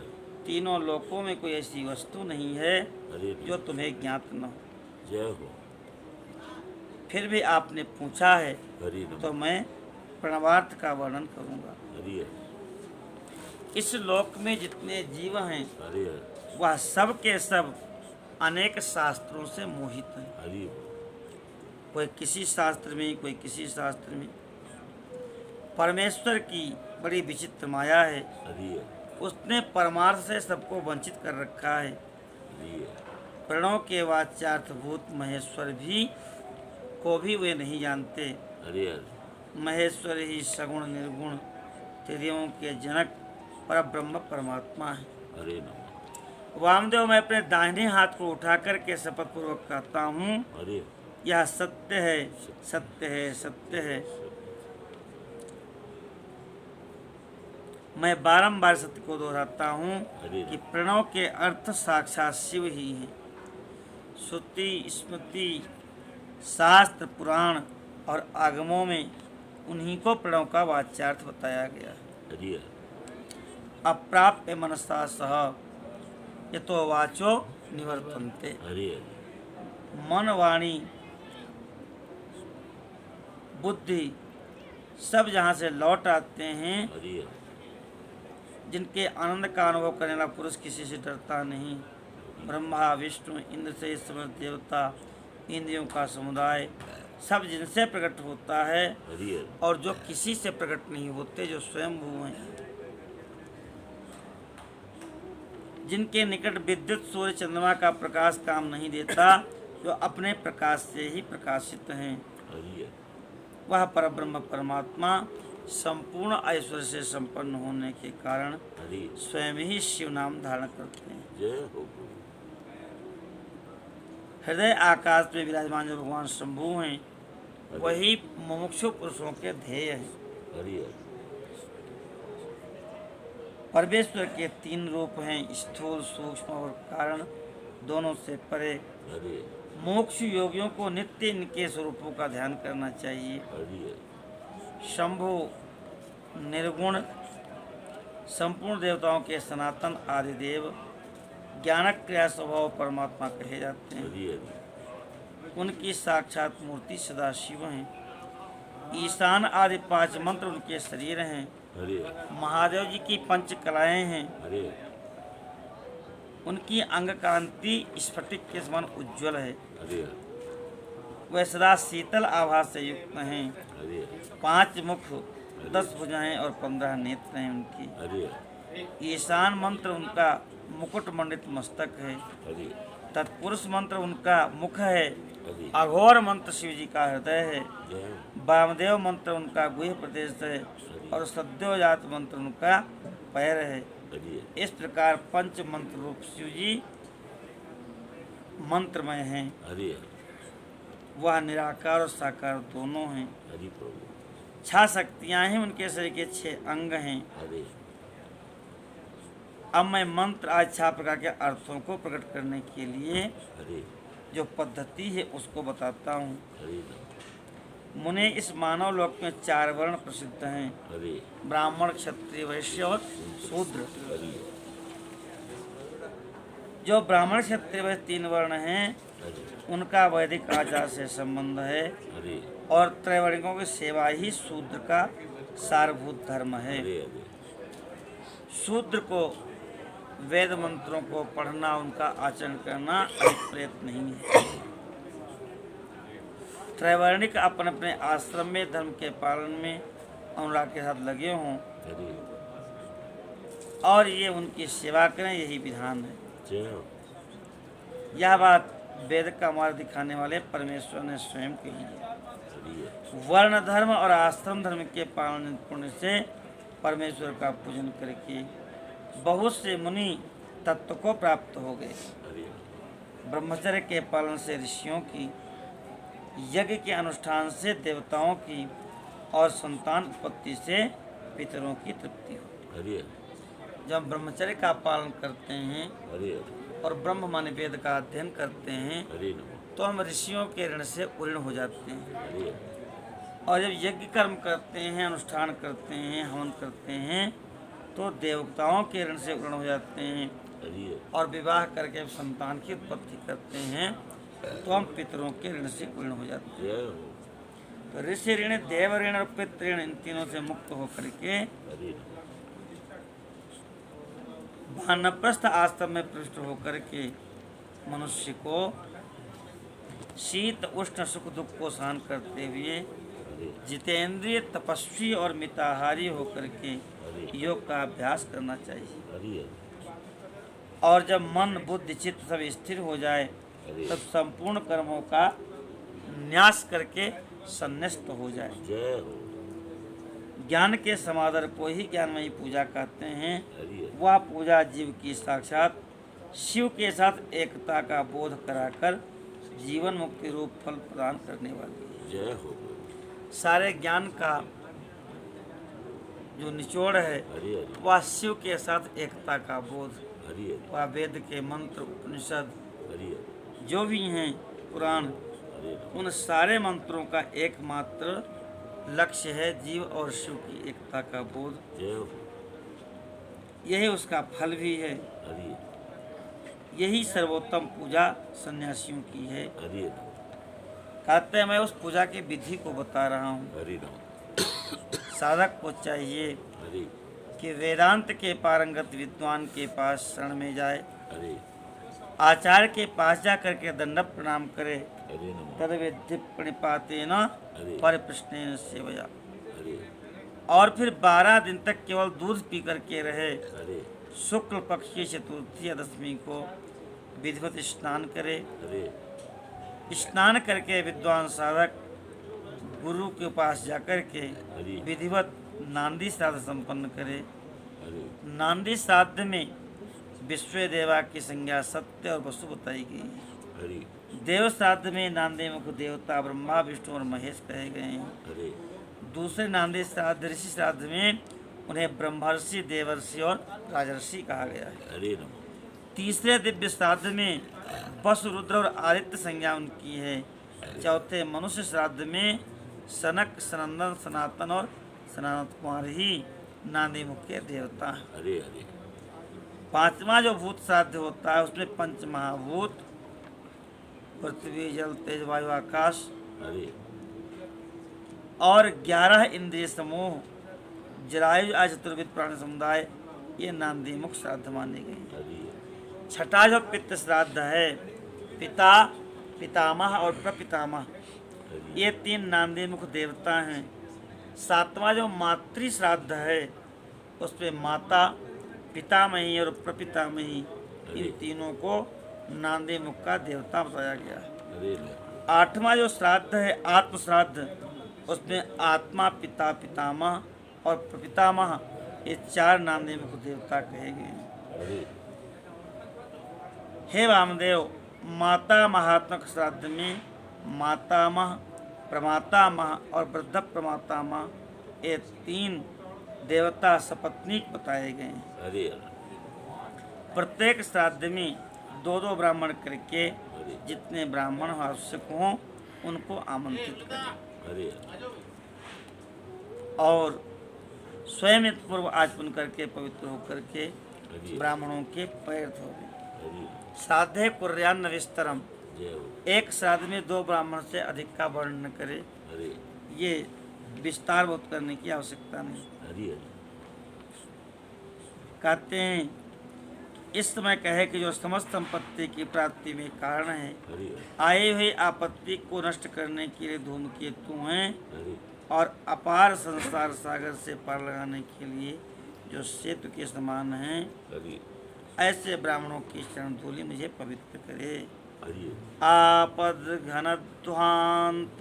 तीनों लोकों में कोई ऐसी वस्तु नहीं है हरि जो तुम्हें ज्ञात न हो। जय हो। फिर भी आपने पूछा है हरि तो नमः। मैं प्रणवार्थ का वर्णन करूंगा। हरि इस लोक में जितने जीव हैं हरि वह सब के सब अनेक शास्त्रों से मोहित हैं। हरि कोई किसी शास्त्र में, कोई किसी शास्त्र में। परमेश्वर की बड़ी विचित्र माया है, हरि उसने परमार्थ से सबको वंचित कर रखा है। हरि प्रणव के वाच्यार्थभूत महेश्वर भी को भी वे नहीं जानते। हरि महेश्वर ही सगुण निर्गुण त्रिदेवों के जनक परब्रह्म परमात्मा है। हरि नमः। वामदेव, मैं अपने दाहिने हाथ को उठा करके शपथ पूर्वक कहता हूँ, हरि यह सत्य है, सत्य है, सत्य है। मैं बारंबार सत्य को दोहराता हूँ कि प्रणव के अर्थ साक्षात शिव ही हैं। श्रुति, स्मृति, शास्त्र, पुराण और आगमों में उन्हीं को प्रणव का वाच्यार्थ बताया गया है। हरि अप्राप्य मनसा सह यतो वाचो निवर्तन्ते। हरि मन, वाणी, बुद्धि सब जहाँ से लौट आते हैं, हरि जिनके आनंद का अनुभव करने वाला पुरुष किसी से डरता नहीं। ब्रह्मा, विष्णु, इंद्र से समस्त देवता, इंद्रियों का समुदाय सब जिनसे प्रकट होता है हरि और जो किसी से प्रकट नहीं होते, जो स्वयंभू हैं, जिनके निकट विद्युत, सूर्य, चंद्रमा का प्रकाश काम नहीं देता, जो अपने प्रकाश से ही प्रकाशित हैं, हरि वह परब्रह्म परमात्मा संपूर्ण ऐश्वर्य से संपन्न होने के कारण हरि स्वयं ही शिव नाम धारण करते हैं। जय हो प्रभु। हृदय आकाश में विराजमान जो भगवान शंभु हैं, वही मुमुक्षु पुरुषों के ध्येय हैं। हरि परमेश्वर के 3 रूप हैं, स्थूल, सूक्ष्म और कारण, दोनों से परे। हरि मोक्ष योगियों को नित्य इनके स्वरूपों का ध्यान करना चाहिए। हरि शंभु निर्गुण, संपूर्ण देवताओं के सनातन आदिदेव, ज्ञानक क्रिया स्वभाव परमात्मा कहे जाते हैं। हरि उनकी साक्षात मूर्ति सदाशिव हैं। ईशान आदि 5 मंत्र उनके शरीर हैं। हरि महादेव जी की 5 कलाएं हैं। हरि उनकी अंग कांति स्फटिक के समान उज्ज्वल है। हरि वह सदा शीतल आभा से युक्त हैं। हरि 5 मुख, 10 भुजाएं और 15 नेत्र हैं उनकी। हरि ईशान मंत्र उनका मुकुट मंडित मस्तक है। हरि तत्पुरुष मंत्र उनका मुख है। हरि अघोर मंत्र शिव जी का हृदय है। जय वामदेव मंत्र उनका गुह प्रदेश है और सद्योजात मंत्र उनका पैर है। हरि इस प्रकार 5 मंत्र रूप शिव जी मंत्रमय हैं। हरि वह निराकार और साकार दोनों हैं। हरि प्रभु। 6 शक्तियाँ हैं उनके शरीर के 6 अंग हैं। हरि अब मैं मंत्र आज 6 प्रकार के अर्थों को प्रकट करने के लिए हरि जो पद्धति है उसको बताता हूँ। हरि मुने, इस मानव लोक में 4 वर्ण प्रसिद्ध हैं, हरि ब्राह्मण, क्षत्रिय, वैश्य और शूद्र। हरि जो ब्राह्मण, क्षत्रिय, वैश्य 3 वर्ण हैं, हरि उनका वैदिक आचार से संबंध है हरि और त्रैवर्णिकों की सेवा ही शूद्र का सारभूत धर्म है। हरि शूद्र को वेद मंत्रों को पढ़ना, उनका आचरण करना अधिक प्रयत्न नहीं है। त्रैवर्णिक अपन अपने आश्रम में धर्म के पालन में अनुराग के साथ लगे हों, हरि और ये उनकी सेवा करें, यही विधान है। जय हो। यह बात वेद का मार्ग दिखाने वाले परमेश्वर ने स्वयं कही है। हरि वर्ण धर्म और आश्रम धर्म के पालन पुण्य से परमेश्वर का पूजन करके बहुत से मुनि तत्व को प्राप्त हो गए। हरि ब्रह्मचर्य के पालन से ऋषियों की, यज्ञ के अनुष्ठान से देवताओं की और संतान उत्पत्ति से पितरों की तृप्ति हो। हरि जब ब्रह्मचर्य का पालन करते हैं हरि और ब्रह्म माने वेद का अध्ययन करते हैं हरि नमो। तो हम ऋषियों के ऋण से उऋण हो जाते हैं। हरि और जब यज्ञ कर्म करते हैं, अनुष्ठान करते हैं, हवन करते हैं तो देवताओं के ऋण से उऋण हो जाते हैं। हरि और विवाह करके संतान की उत्पत्ति करते हैं तो हम पितरों के ऋण से उऋण हो जाते हैं। जय हो। तो ऋषि ऋण, देव ऋण और पितृ ऋण, इन तीनों से मुक्त होकर के हरि वानप्रस्थ आश्रम में प्रविष्ट होकर के मनुष्य को शीत उष्ण सुख दुख को सहन करते हुए हरि जितेंद्रिय, तपस्वी और मिताहारी होकर के योग का अभ्यास करना चाहिए। हरि और जब मन बुद्धि चित्त सब स्थिर हो जाए तब संपूर्ण कर्मों का न्यास करके संन्यास्त हो जाए। जय हो। ज्ञान के समादर को ही ज्ञानमयी पूजा कहते हैं। हरि वह पूजा जीव की साक्षात शिव के साथ एकता का बोध कराकर जीवन मुक्ति रूप फल प्रदान करने वाली है। जय हो। सारे ज्ञान का जो निचोड़ है हरि हरि वह शिव के साथ एकता का बोध, हरि वह वेद के मंत्र, उपनिषद हरि जो भी हैं, पुराण, हरि उन सारे मंत्रों का एकमात्र लक्ष्य है जीव और शिव की एकता का बोध। जय हो। यही उसका फल भी है। हरि यही सर्वोत्तम पूजा सन्यासियों की है। हरि कहते हैं मैं उस पूजा की विधि को बता रहा हूँ। हरि नमो। साधक को चाहिए हरि कि वेदांत के पारंगत विद्वान के पास शरण में जाए, हरि आचार्य के पास जा करके दंडवत प्रणाम करे, हरि नमो। तद विधि प्रणिपातेन हरि परिप्रश्नेन सेवया, हरि और फिर 12 दिन तक केवल दूध पी करके रहे। हरि शुक्ल पक्ष की चतुर्थी या दशमी को विधिवत स्नान करे। हरि स्नान करके विद्वान साधक गुरु के पास जाकर के हरि विधिवत नांदी श्राद्ध संपन्न करे। हरि नांदी श्राद्ध में विश्व देवा की संज्ञा सत्य और वसु बताई गई है। हरि देव श्राद्ध में नांदी मुख देवता ब्रह्मा, विष्णु और महेश कहे गए हैं। हरि दूसरे नांदी श्राद्ध ऋषि श्राद्ध में उन्हें ब्रह्मर्षि, देवर्षि और राजर्षि कहा गया है। हरि नमो। तीसरे दिव्य श्राद्ध में वसु, रुद्र और आदित्य संज्ञा उनकी है। चौथे मनुष्य श्राद्ध में सनक, सनंदन, सनातन और सनातन कुमार ही नांदी मुख के देवता हैं। हरि हरि पांचवा जो भूत श्राद्ध होता है उसमें पंच महाभूत पृथ्वी, जल, तेज, वायु, आकाश हरि और 11 इंद्रिय समूह, जरायु आय चतुर्विध प्राणी समुदाय, ये नांदी मुख श्राद्ध माने गए हैं। हरि छठा जो पितृ श्राद्ध है, पिता, पितामह और प्रपितामह, ये 3 नांदी मुख देवता हैं। सातवां जो मातृ श्राद्ध है उसमें माता, पितामही और प्रपितामही, इन तीनों को नांदी मुख का देवता बताया गया है। हरि नमो। आठवां जो श्राद्ध है आत्म श्राद्ध, उसमें आत्मा, पिता, पितामह और प्रपितामह, ये 4 नांदी मुख देवता कहे गए हैं। हरि हे वामदेव, माता महात्मक श्राद्ध में मातामह, प्रमातामह और वृद्ध प्रमातामह, ये 3 देवता सपत्नीक बताए गए हैं। हरि प्रत्येक श्राद्ध में 2-2 ब्राह्मण करके जितने ब्राह्मण आवश्यक हों उनको आमंत्रित करें हरि और स्वयं पूर्व आचमन करके पवित्र होकर के हरि ब्राह्मणों के पैर धोवे। हरि श्राद्धे कुर्यान्न विस्तरम, जय हो। एक श्राद्ध में 2 ब्राह्मण से अधिक का वर्णन करे, हरि ये विस्तार बहुत करने की आवश्यकता नहीं। हरि कहते हैं इस समय कहे कि जो समस्त संपत्ति की प्राप्ति में कारण है, हरि आए हुए आपत्ति को नष्ट करने के लिए धूमकेतु हैं हरि और अपार संसार सागर से पार लगाने के लिए जो सेतु के समान हैं, हरि ऐसे ब्राह्मणों की चरण धूलि मुझे पवित्र करे। हरि आपद घनध्वांत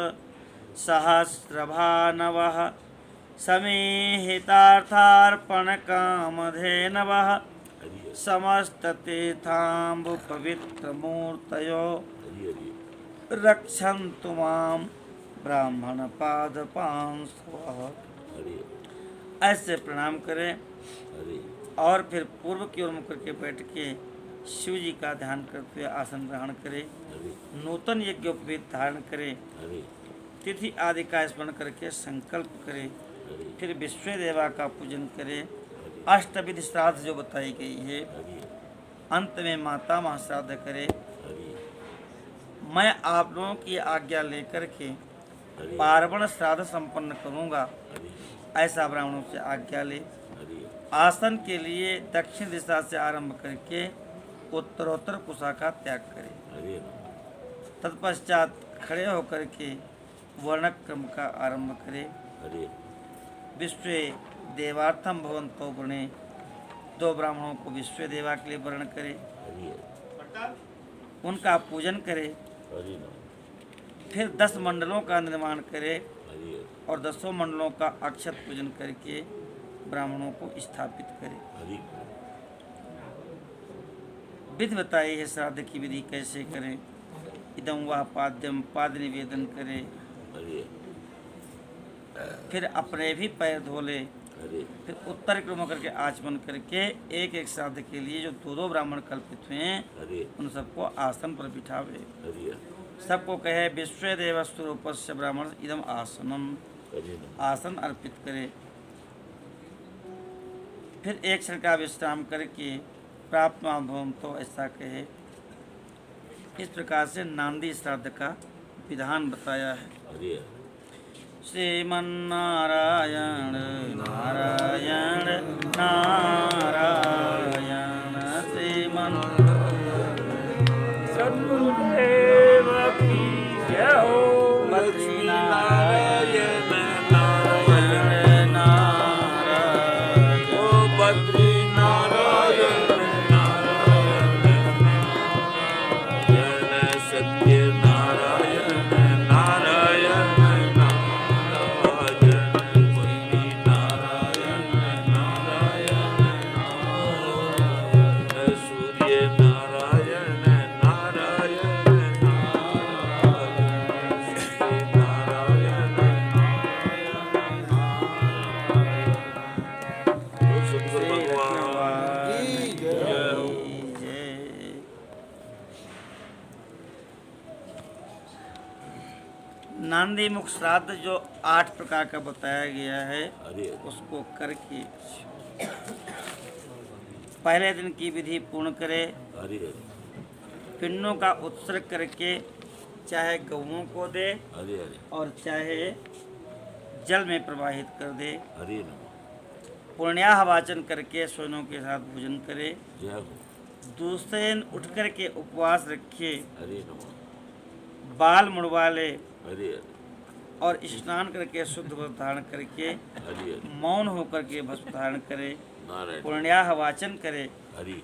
सहस्रभानवः समेहितार्थार्पण कामधेनवः हरि समस्त तीर्थाम्बु पवित्र मूर्तयो हरि हरि रक्षन्तु मां ब्राह्मण पादपांसवः। हरि ऐसे प्रणाम करें हरि और फिर पूर्व की ओर मुख करके बैठ के शिव जी का ध्यान करते हुए आसन ग्रहण करें। हरि नूतन यज्ञोपवीत धारण करें। हरि तिथि आदि का स्मरण करके संकल्प करें। हरि फिर विश्व देवा का पूजन करें। हरि अष्टविध श्राद्ध जो बताई गई है, हरि अंत में माता महा श्राद्ध करें। हरि मैं आप लोगों की आज्ञा लेकर के हरि पार्वण श्राद्ध संपन्न करूंगा, हरि ऐसा ब्राह्मणों से आज्ञा ले। हरि आसन के लिए दक्षिण दिशा से आरंभ करके उत्तरोत्तर कुशा का त्याग करें। हरि तत्पश्चात खड़े होकर के वर्णक्रम का आरंभ करें। हरि विश्व देवार्थम भवंतो वृणे, दो ब्राह्मणों को विश्व देवा के लिए वर्ण करे, हरि उनका पूजन करे। हरि फिर 10 मंडलों का निर्माण करे हरि और 10 मंडलों का अक्षत पूजन करके ब्राह्मणों को स्थापित करे। हरि विधि बताई है श्राद्ध की विधि कैसे करें। इदम वह पाद्यम, पाद निवेदन करे। हरि फिर अपने भी पैर धो ले। हरि फिर उत्तर क्रम करके आचमन करके एक एक श्राद्ध के लिए जो 2-2 ब्राह्मण कल्पित हुए हैं, हरि उन सबको आसन पर बिठावे। हरि सबको कहे विश्व देव स्वरूपस्य ब्राह्मण इदम आसनम, हरि आसन अर्पित करे। फिर एक क्षण का विश्राम करके प्राप्त भवम तो ऐसा कहे। इस प्रकार से नांदी श्राद्ध का विधान बताया है। हरि श्रीमन्नारायण नारायण नारायण श्रीमन सद्गुरुदेव की जय हो। बद्रीनारायण नारायण नारायण ओ बद्री नारायण नारायण सत्य नारायण नारायण नारायण बद्री नारायण नारायण सूर्य नारायण नारायण नांदी मुख श्राद्ध जो 8 प्रकार का बताया गया है, हरि उसको करके पहले दिन की विधि पूर्ण करे। हरि पिंडों का उत्सर्ग करके चाहे गौओं को दे हरि हरि और चाहे जल में प्रवाहित कर दे। हरि पुण्याह वाचन करके स्वनों के साथ भोजन करे। जय हो। दूसरे दिन उठ करके उपवास रखे, हरि नमः बाल मुड़वा ले हरि और स्नान करके शुद्ध वस्त्र धारण करके हरि मौन होकर के भस्म धारण करे। नारायण पुण्याह वाचन करे। हरि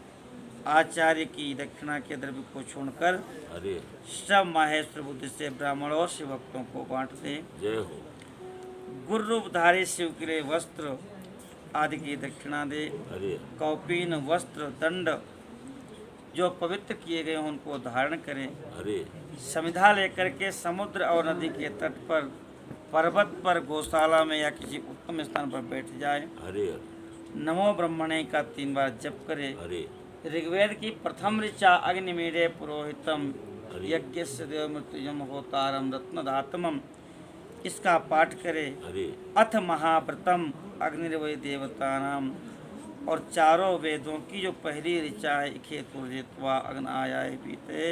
आचार्य की दक्षिणा के द्रव्य को छोड़कर हरि सब माहेश्वर बुद्धि से ब्राह्मण और शिव भक्तों को बांट दे। जय हो। गुरु रूपधारी शिव के लिए वस्त्र आदि की दक्षिणा दे। हरि कौपीन, वस्त्र, दंड जो पवित्र किए गए हों उनको धारण करें। हरि समिधा लेकर के समुद्र और नदी के तट पर, पर्वत पर, गौशाला में या किसी उत्तम स्थान पर बैठ जाए। हरि नमो ब्रह्मणे का 3 बार जप करे। हरि ऋग्वेद की प्रथम ऋचा अग्निमीडे पुरोहितम यज्ञस्य देव मृत्युजम होतारम रत्नधातमम, इसका पाठ करे। हरि अथ महाव्रतम अग्निर्वै देवतानाम, और चारों वेदों की जो पहली ऋचा है इखेतुर्जेत्वा अग्न आयाय पीते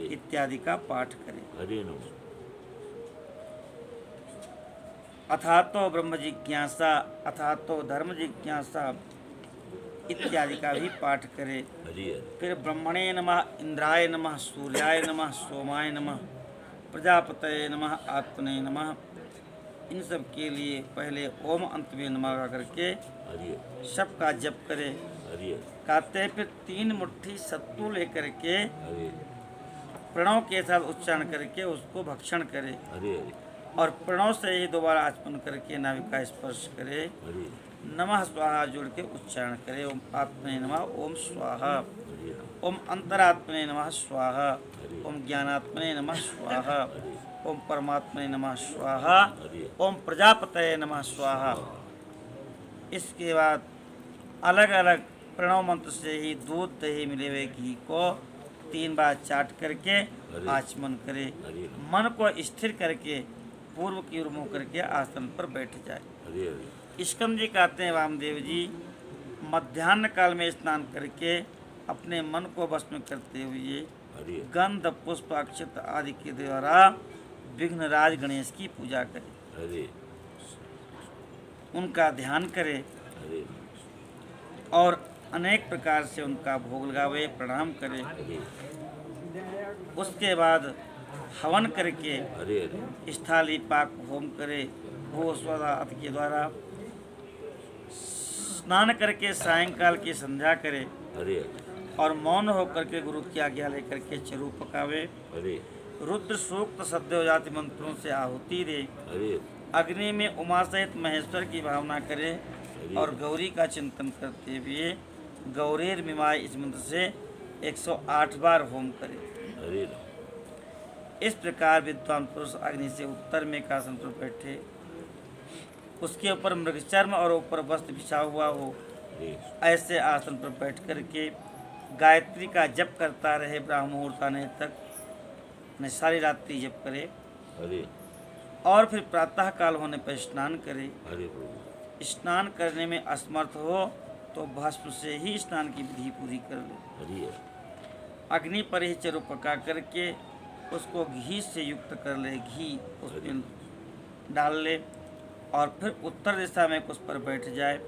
इत्यादि का पाठ करें। हरि नमः अथातो ब्रह्म जिज्ञासा, अथातो धर्म जिज्ञासा इत्यादि का भी पाठ करें। हरि फिर ब्रह्मणे नमः, इंद्राय नमः, सूर्याय नमः, सोमाय नमः, प्रजापतये नमः, आत्मने नमः इन सब के लिए पहले ओम अंत में नमः लगा करके हरि सब का जप करे। हरि कहते हैं फिर 3 मुट्ठी सत्तू लेकर के हरि प्रणव के साथ उच्चारण करके उसको भक्षण करे हरि और प्रणव से ही दोबारा आचमन करके नाभि का स्पर्श करे। हरि नमः स्वाहा जोड़ के उच्चारण करे। ओम आत्मने नमः ओम स्वाहा, हरि ओम अंतरात्मने नमः स्वाहा, ओम ज्ञानात्मने नमः स्वाहा, ओम परमात्मने नमः स्वाहा, ओम प्रजापतये नमः स्वाहा। इसके बाद अलग अलग प्रणव मंत्र से ही दूध दही मिले हुए घी को 3 बार चाट करके आचमन करे। मन को स्थिर करके पूर्व की ओर मुँह करके आसन पर बैठ जाए। हरि स्कंद जी कहते हैं वामदेव जी मध्याह्न काल में स्नान करके अपने मन को भस्म करते हुए हरि गंध पुष्प अक्षत आदि के द्वारा विघ्नराज गणेश की पूजा करें, हरि उनका ध्यान करे हरि और अनेक प्रकार से उनका भोग लगावे, प्रणाम करे। हरि उसके बाद हवन करके हरि स्थाली पाक होम करे। वो स्वदात के द्वारा स्नान करके सायंकाल की संध्या करे हरि और मौन होकर के गुरु की आज्ञा लेकर के चरू पकावे। हरि रुद्र सूक्त सद्योजाति मंत्रों से आहुति दे। हरि अग्नि में उमा सहित महेश्वर की भावना करे और गौरी का चिंतन करते हुए गौरीर मिमाय इस मंत्र से 108 बार होम करे। हरि इस प्रकार विद्वान पुरुष अग्नि से उत्तर में एक आसन पर बैठे, उसके ऊपर मृगचर्म और ऊपर वस्त्र बिछा हुआ हो, ऐसे आसन पर बैठ करके गायत्री का जप करता रहे ब्राह्म मुहूर्त आने तक, न सारी रात्रि जप करे हरि और फिर प्रातः काल होने पर स्नान करे। हरि स्नान करने में असमर्थ हो तो भस्म से ही स्नान की विधि पूरी कर ले। हरि अग्नि पर ही चरु पका करके उसको घी से युक्त कर ले, घी उसमें डाल ले और फिर उत्तर दिशा में उस पर बैठ जाए,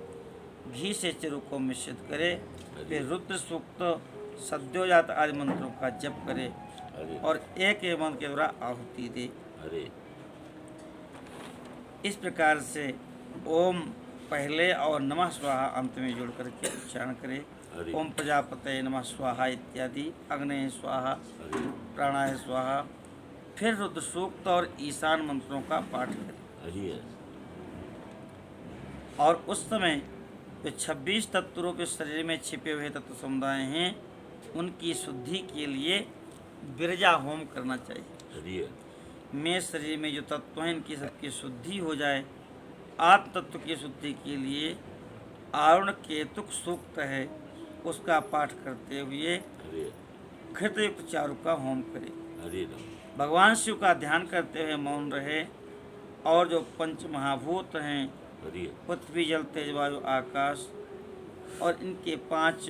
घी से चरु को मिश्रित करे, फिर रुद्र सूक्त सद्योजात आदि मंत्रों का जप करे हरि और एक मंत्र के द्वारा आहुति दे। हरि इस प्रकार से ओम पहले और नमः स्वाहा अंत में जोड़ करके उच्चारण करे। हरि ओम प्रजापतये नमः स्वाहा इत्यादि, अग्नये स्वाहा, हरि प्राणाय स्वाहा, फिर रुद्र सूक्त और ईशान मंत्रों का पाठ करें हरि और उस समय जो 26 तत्वों के शरीर में छिपे हुए तत्व समुदाय हैं उनकी शुद्धि के लिए बिरजा होम करना चाहिए। हरि में शरीर में जो तत्व हैं इनकी सबकी शुद्धि हो जाए। आत्म तत्व की शुद्धि के लिए आरुण केतुक सूक्त है, उसका पाठ करते हुए हरि घृतयुक्त चारु का होम करे। हरि भगवान शिव का ध्यान करते हुए मौन रहे और जो पंच महाभूत हैं हरि पृथ्वी जल तेज वायु आकाश और इनके 5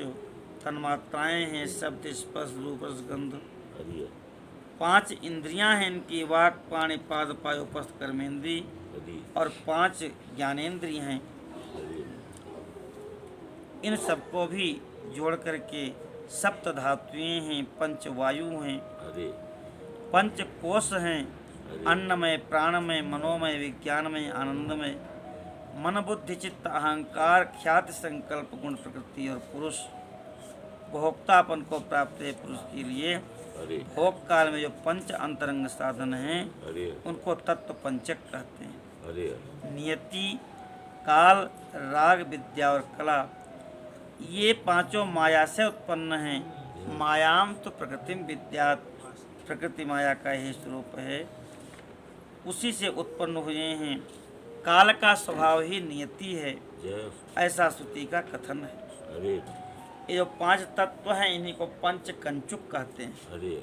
तन्मात्राएँ हैं शब्द स्पर्श रूप रस गंध, हरि 5 इंद्रियां हैं इनकी वाक पाणि पाद पायोपस्थ कर्मेंद्री हरि और 5 ज्ञानेंद्रिय हैं। हरि इन सबको भी जोड़ करके सप्त धातुएं हैं, 5 वायु हैं, हरि 5 कोश हैं, अन्नमय प्राणमय मनोमय विज्ञानमय आनंदमय, मन बुद्धि चित्त अहंकार ख्याति संकल्प गुण प्रकृति और पुरुष। भोक्तापन को प्राप्त है पुरुष के लिए हरि भोग काल में जो 5 अंतरंग साधन हैं हरि उनको तत्व पंचक कहते हैं। हरि नियति, काल, राग, विद्या और कला, ये 5 माया से उत्पन्न हैं। मायाम तो प्रकृतिम विद्यात, प्रकृति माया का ही स्वरूप है, उसी से उत्पन्न हुए हैं। काल का स्वभाव ही नियति है, जय ऐसा श्रुति का कथन है। हरि ये जो 5 तत्व हैं इन्हीं को पंच कंचुक कहते हैं। हरि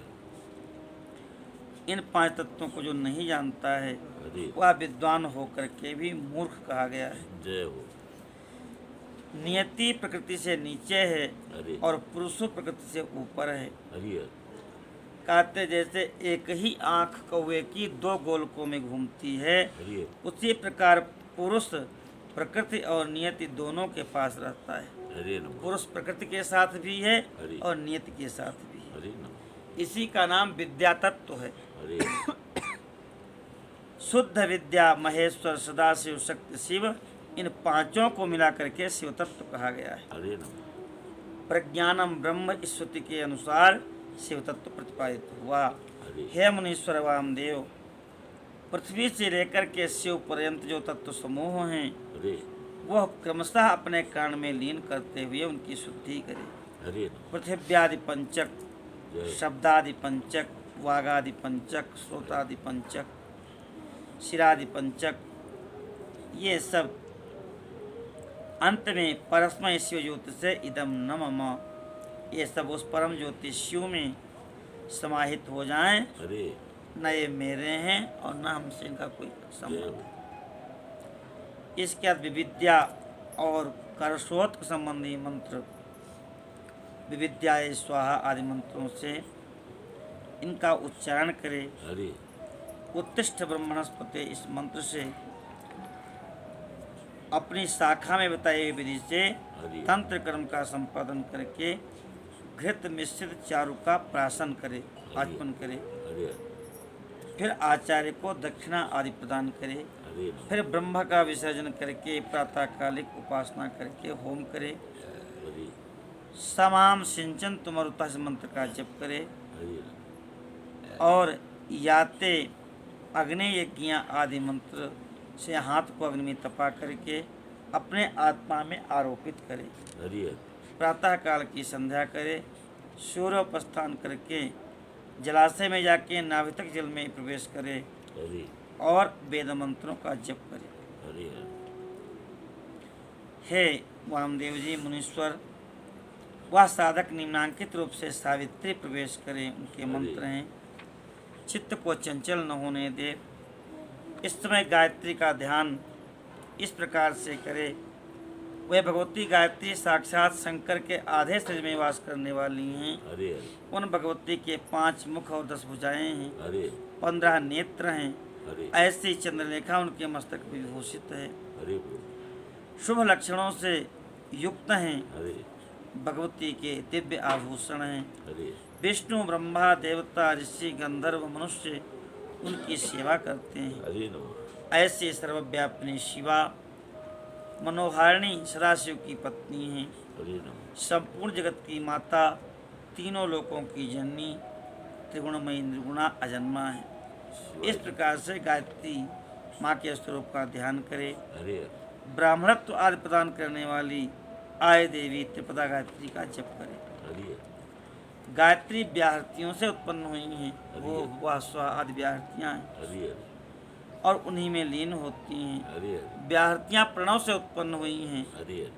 इन 5 तत्वों को जो नहीं जानता है हरि वह विद्वान होकर के भी मूर्ख कहा गया है। जय हो नियति प्रकृति से नीचे है हरि और पुरुष प्रकृति से ऊपर है। हरि कहते जैसे एक ही आंख कौवे की 2 गोलकों में घूमती है, हरि उसी प्रकार पुरुष प्रकृति और नियति दोनों के पास रहता है। हरि नमः पुरुष प्रकृति के साथ भी है हरि और नियति के साथ भी है। हरि नमः इसी का नाम विद्या तत्व है। हरि शुद्ध विद्या, महेश्वर, सदाशिव, शक्ति, शिव, इन पांचों को मिला करके शिव तत्व कहा गया है। हरे नमः। प्रज्ञानम ब्रह्म स्तुति के अनुसार शिव तत्व प्रतिपादित हुआ। हरे हे मुनीश्वर वामदेव, पृथ्वी से लेकर के शिव पर्यंत जो तत्व समूह हैं हरे वह क्रमशः अपने कारण में लीन करते हुए उनकी शुद्धि करे। हरे नमः। पृथिव्यादि पंचक, जय शब्दादि पंचक, वागादि पंचक, श्रोतादि पंचक, शिरादि पंचक, ये सब अंत में परस्मै शिव ज्योति से इदम न मम, ये सब उस परम ज्योति शिव में समाहित हो जाएं। हरे न ये मेरे हैं और न हमसे इनका कोई जय संबंध हो। है। इसके बाद विविद्या और करस्रोत संबंधी मंत्र, विविद्याय स्वाहा आदि मंत्रों से इनका उच्चारण करे। हरे उत्तिष्ठ ब्रह्मणस्पते, इस मंत्र से अपनी शाखा में बताई हुई विधि से हरे तंत्र कर्म का संपादन करके घृत मिश्रित चारु का प्राशन करे, आचमन करे। हरे फिर आचार्य को दक्षिणा आदि प्रदान करे। हरे नमः। फिर ब्रह्म का विसर्जन करके प्रातःकालिक उपासना करके होम करे। हरे समाम सिंचन तुमरुता इस मंत्र का जप करे। हरे और याते अग्नि यज्ञ आदि मंत्र से हाथ को अग्नि में तपा करके अपने आत्मा में आरोपित करे। हरे प्रातः काल की संध्या करे। सूर्योपस्थान करके जलाशय में जाके नाभि तक जल में प्रवेश करे हरे और वेद मंत्रों का जप करे। हरे हे वामदेव जी मुनीश्वर, वह साधक निम्नांकित रूप से सावित्री प्रवेश करे, उनके मंत्र हैं। चित्त को चंचल न होने दे। इस समय गायत्री का ध्यान इस प्रकार से करे। वह भगवती गायत्री साक्षात शंकर के आधे शरीर में वास करने वाली हैं। हरे उन भगवती के 5 मुख और 10 भुजाएं हैं, हरे 15 नेत्र हैं। हरे ऐसी चंद्रलेखा उनके मस्तक पर विभूषित है। हरे शुभ लक्षणों से युक्त हैं। हरे भगवती के दिव्य आभूषण हैं। हरे विष्णु, ब्रह्मा, देवता, ऋषि, गंधर्व, मनुष्य उनकी सेवा करते हैं। हरे नमः। ऐसे सर्वव्यापिनी शिवा मनोहारिणी सदाशिव की पत्नी हैं। हरे नमः। संपूर्ण जगत की माता, तीनों लोकों की जननी, त्रिगुणमयी निर्गुणा अजन्मा है। इस प्रकार से गायत्री माँ के स्वरूप का ध्यान करे। हरे ब्राह्मणत्व आदि प्रदान करने वाली आय देवी त्रिपदा गायत्री का जप करे। हरे गायत्री व्याहृतियों से उत्पन्न हुई हैं, वो वाह स्वाहा आदि व्याहृतियाँ हैं हरे और उन्हीं में लीन होती हैं। हरे व्याहृतियाँ प्रणव से उत्पन्न हुई हैं हरे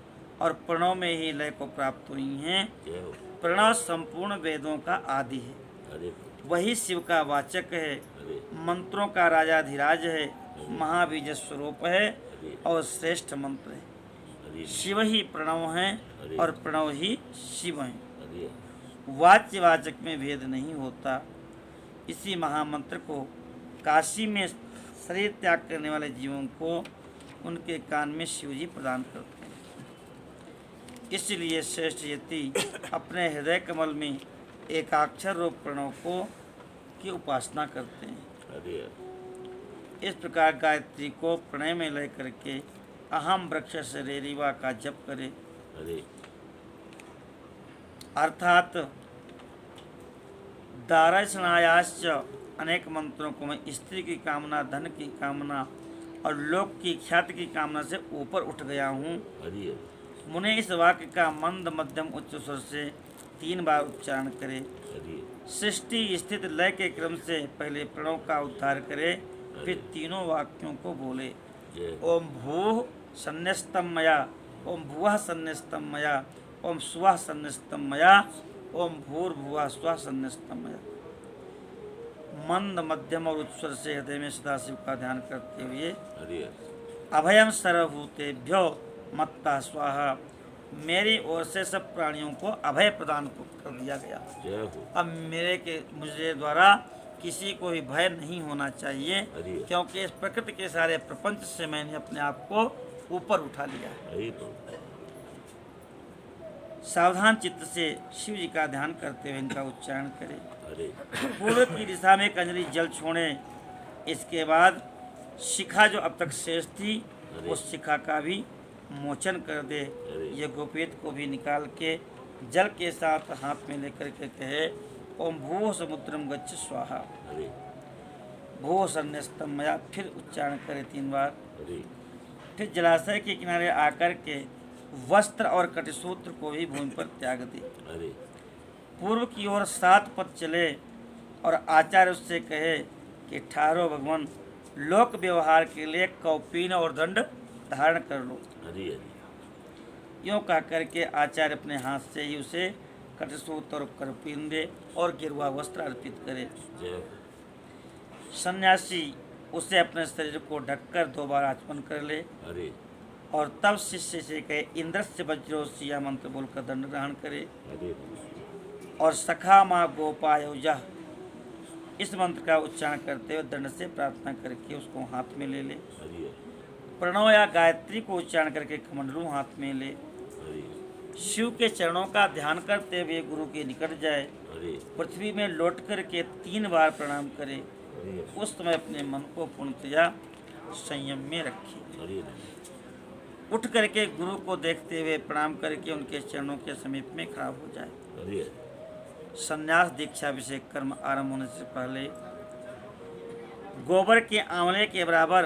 और प्रणव में ही लय को प्राप्त हुई हैं। जय हो। प्रणव संपूर्ण वेदों का आदि है, हरे वही शिव का वाचक है, हरे मंत्रों का राजाधिराज है, महाबीज स्वरूप है हरे और श्रेष्ठ मंत्र है। हरे शिव ही प्रणव हैं और प्रणव ही शिव हैं। हरे वाच्य वाचक में भेद नहीं होता। इसी महामंत्र को काशी में शरीर त्याग करने वाले जीवों को उनके कान में शिवजी प्रदान करते हैं। इसलिए श्रेष्ठ यति अपने हृदय कमल में एकाक्षर रूप प्रणव को की उपासना करते हैं। हरे इस प्रकार गायत्री को प्रणय में लय करके अहम वृक्ष से रेरिवा का जप करे। हरे अर्थात दारशनायाश्च अनेक मंत्रों को मैं स्त्री की कामना, धन की कामना और लोक की ख्याति की कामना से ऊपर उठ गया हूँ। हरे मुने इस वाक्य का मंद मध्यम उच्च स्वर से 3 बार उच्चारण करे। हरे सृष्टि स्थित लय के क्रम से पहले प्रणव का उद्धार करे, फिर तीनों वाक्यों को बोले। जय ओम भूः सन्न्यस्तम मया, ओम भुवः सन्न्यस्तम मया, ओम स्वः सन्न्यस्तम मया, ओम भूर्भुवः स्वः सन्न्यस्तम मया। मंद मध्यम और उच्च स्वर से हृदय में सदाशिव का ध्यान करते हुए हरे अभयम सर्वभूतेभ्यो मत्ता स्वाहा, मेरी ओर से सब प्राणियों को अभय प्रदान कर दिया गया। जय हो। अब मुझे द्वारा किसी को भी भय नहीं होना चाहिए, हरि। क्योंकि इस प्रकृति के सारे प्रपंच से मैंने अपने आप को ऊपर उठा लिया है। हरे प्रभु। सावधान चित्त से शिव जी का ध्यान करते हुए इनका उच्चारण करें। हरे पूर्व की दिशा में कंजरी जल छोड़ें। इसके बाद शिखा जो अब तक शेष थी अरे। उस शिखा का भी मोचन कर दे। अरे। ये गोपेत को भी निकाल के जल के साथ हाथ में लेकर के कहे ओम भूः समुद्रम गच्छ स्वाहा। अरे। भूः संन्यस्तम मया, फिर उच्चारण करे 3 बार। अरे। फिर जलाशय के किनारे आकर के वस्त्र और कटिसूत्र को भी भूमि पर त्याग दे। अरे। पूर्व की ओर 7 पद चले और आचार्य उससे कहे कि ठारो भगवान, लोक व्यवहार के लिए कौपीन और दंड धारण कर लो। अरे। अरे। यूँ कह करके आचार्य अपने हाथ से ही उसे कटिसूत्र और कौपीन दे और गिरुआ वस्त्र अर्पित करे। जय हो। सन्यासी उसे अपने शरीर को ढककर 2 बार आचमन कर ले अरे। और तब शिष्य से कहे इंद्र से वज्रोसिया मंत्र बोलकर दंड ग्रहण करे अरे। और सखा माँ गोपायोजह इस मंत्र का उच्चारण करते हुए दंड से प्रार्थना करके उसको हाथ में ले ले। अरे। प्रणव या गायत्री को उच्चारण करके कमंडलू हाथ में ले। अरे। शिव के चरणों का ध्यान करते हुए गुरु के निकट जाए। अरे। पृथ्वी में लौट करके 3 बार प्रणाम करे। अरे। उस समय अपने मन को पूर्णतया संयम में रखे। अरे। उठ करके गुरु को देखते हुए प्रणाम करके उनके चरणों के समीप में खड़ा हो जाए। अरे। संन्यास दीक्षा अभिषेक कर्म आरंभ होने से पहले गोबर के आंवले के बराबर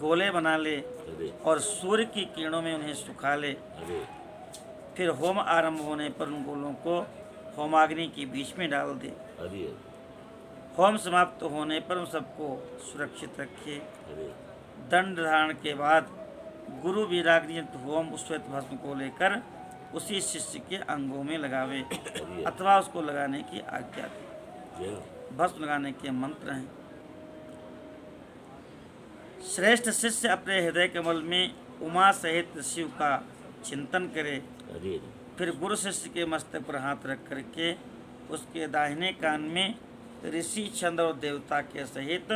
गोले बना ले अरे। और सूर्य की किरणों में उन्हें सुखा ले। अरे। फिर होम आरंभ होने पर उन गोलों को होमाग्नि के बीच में डाल दे। अरे। होम समाप्त होने पर उन सबको सुरक्षित रखे। अरे। दंड धारण के बाद गुरु वीराग्नियंत होम उस श्वेत भस्म को लेकर उसी शिष्य के अंगों में लगावे अथवा उसको लगाने की आज्ञा दे। जय हो। भस्म लगाने के मंत्र हैं। श्रेष्ठ शिष्य अपने हृदय कमल में उमा सहित शिव का चिंतन करे। अरे। फिर गुरु शिष्य के मस्तक पर हाथ रख करके उसके दाहिने कान में ऋषि चंद्र और देवता के सहित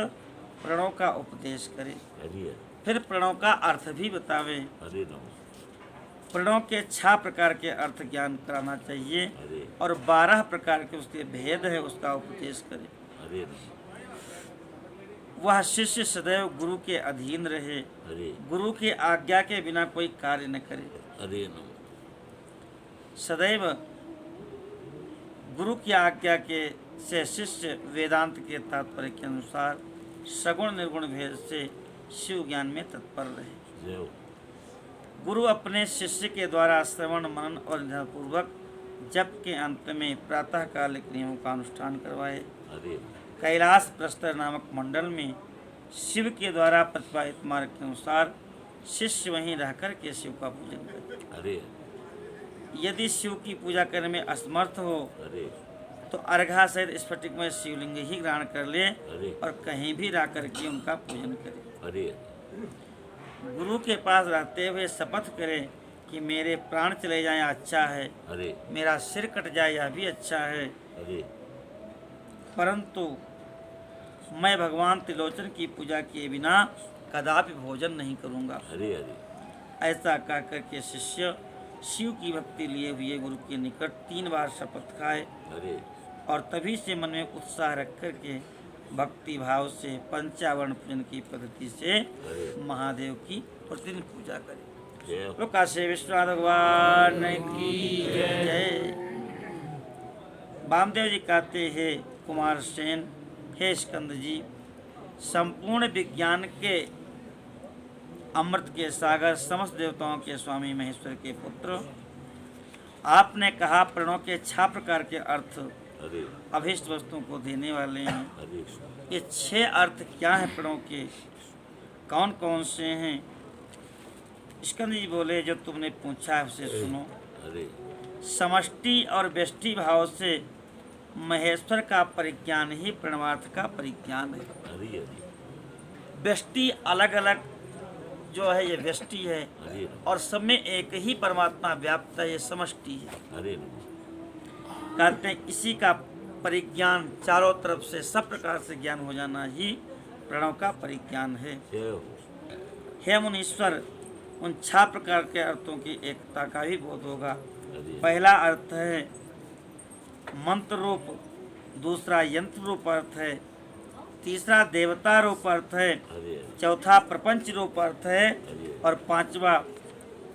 प्रणव का उपदेश करे। अरे। फिर प्रणव का अर्थ भी बतावे। अरे नमः। प्रणव के 6 प्रकार के अर्थ ज्ञान कराना चाहिए अरे। और 12 प्रकार के उसके भेद है उसका उपदेश करे। अरे नमः। वह शिष्य सदैव गुरु के अधीन रहे, अरे। गुरु की आज्ञा के बिना कोई कार्य न करे। अरे नमः। सदैव गुरु की आज्ञा के से शिष्य वेदांत के तात्पर्य के अनुसार सगुण निर्गुण भेद से शिव ज्ञान में तत्पर रहे। जय हो। गुरु अपने शिष्य के द्वारा श्रवण मनन और निधान पूर्वक जप के अंत में प्रातःकालिक नियमों का अनुष्ठान करवाए। अरे। कैलाश प्रस्तर नामक मंडल में शिव के द्वारा प्रतिपादित मार्ग के अनुसार शिष्य वहीं रहकर के शिव का पूजन करे। अरे। यदि शिव की पूजा करने में असमर्थ हो अरे। तो अर्घा सहित स्फटिक में शिवलिंग ही ग्रहण कर ले अरे। और कहीं भी रह करके उनका पूजन करे। अरे। गुरु के पास रहते हुए शपथ करे कि मेरे प्राण चले जाएं अच्छा है, अरे। मेरा सिर कट जाए यह भी अच्छा है, अरे। परंतु मैं भगवान त्रिलोचन की पूजा किए बिना कदापि भोजन नहीं करूंगा। अरे। अरे। ऐसा कह करके शिष्य शिव की भक्ति लिए हुए गुरु के निकट 3 बार शपथ खाए अरे। और तभी से मन में उत्साह रख करके भक्ति भाव से पंचावरण पूजन की पद्धति से महादेव की प्रतिदिन पूजा करें। जय हो। तो काशी विश्वनाथ भगवान की जय। वामदेव जी कहते हैं कुमार सेन, हे स्कंद जी, संपूर्ण विज्ञान के अमृत के सागर समस्त देवताओं के स्वामी महेश्वर के पुत्र, आपने कहा प्रणव के 6 प्रकार के अर्थ अरे। अभीष्ट वस्तुओं को देने वाले हैं। अरे। ये 6 अर्थ क्या हैं प्रणव के, कौन कौन से हैं? स्कंद जी बोले जो तुमने पूछा है उसे सुनो। अरे। समष्टि और व्यष्टि भाव से महेश्वर का परिज्ञान ही प्रणवार्थ का परिज्ञान है। अरे। अरे। व्यष्टि अलग अलग जो है ये व्यष्टि है अरे। और सब में एक ही परमात्मा व्याप्त है, ये समष्टि है। अरे। कहते हैं इसी का परिज्ञान चारों तरफ से सब प्रकार से ज्ञान हो जाना ही प्रणव का परिज्ञान है। जय हो। हे मुनीश्वर, उन 6 प्रकार के अर्थों की एकता का भी बोध होगा। अरे। पहला अर्थ है मंत्र रूप, दूसरा यंत्र रूप अर्थ है, तीसरा देवता रूप अर्थ है, हरि चौथा प्रपंच रूप अर्थ है हरि और पांचवा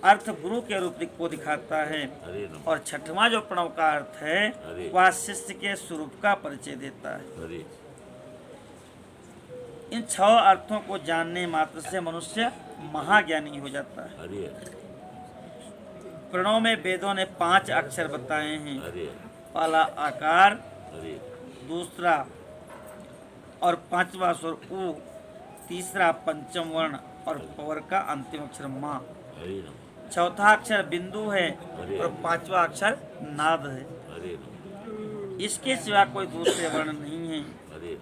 अर्थ गुरु के रूप को दिखाता है हरि नमः और छठवां जो प्रणव का अर्थ है हरि वह शिष्य के स्वरूप का परिचय देता है। हरि इन 6 अर्थों को जानने मात्र से मनुष्य महाज्ञानी हो जाता है। हरि प्रणव में वेदों ने 5 अक्षर बताए हैं। हरि पहला आकार, हरि दूसरा और पांचवा स्वर उ, तीसरा पंचम वर्ण और पवर का अंतिम अक्षर माँ। हरि नमः चौथा अक्षर बिंदु है और पांचवा अक्षर नाद है। हरि नमः इसके सिवा कोई दूसरे वर्ण नहीं है। हरि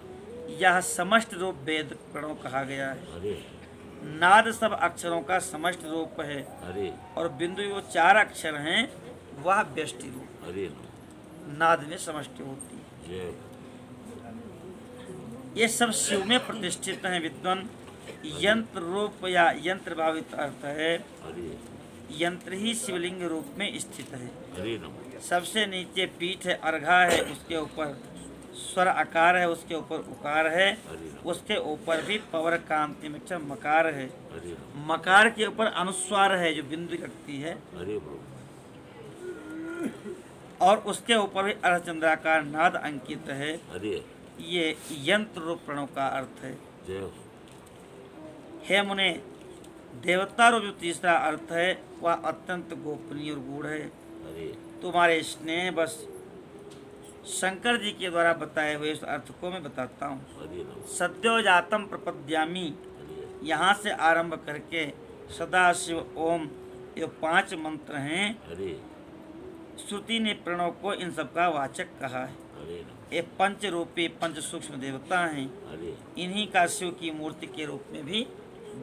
यह समष्ट रूप वेद प्रणव कहा गया है। हरि नाद सब अक्षरों का समष्ट रूप है हरि और बिंदु जो 4 अक्षर हैं वह व्यष्टि रूप। हरि नमः नाद में समष्टि होती है। जय ये सब शिव में प्रतिष्ठित हैं विद्वान। यंत्र रूप या यंत्र भावित अर्थ है, हरि यंत्र ही शिवलिंग रूप में स्थित है। हरि नमः सबसे नीचे पीठ है, अर्घा है, उसके ऊपर स्वर आकार है, उसके ऊपर उकार है, हरि नमः उसके ऊपर भी पवर का अंतिम अक्षर मकार है। हरि नमः मकार के ऊपर अनुस्वार है जो बिंदु लगती है हरि प्रभु और उसके ऊपर भी अर्धचंद्राकार नाद अंकित है। हरि ये यंत्र रूप प्रणव का अर्थ है। जय हो हे मुने, देवता रूप जो तीसरा अर्थ है वह अत्यंत गोपनीय और गूढ़ है। हरि तुम्हारे स्नेह बस शंकर जी के द्वारा बताए हुए इस अर्थ को मैं बताता हूँ। हरि नमः सद्यो जातम प्रपद्यामी, हरि यहाँ से आरंभ करके सदा शिव ओम ये 5 मंत्र हैं। हरि श्रुति ने प्रणव को इन सब का वाचक कहा है। हरि नमः ये पंच रूपी पंच सूक्ष्म देवता हैं। हरि इन्हीं का शिव की मूर्ति के रूप में भी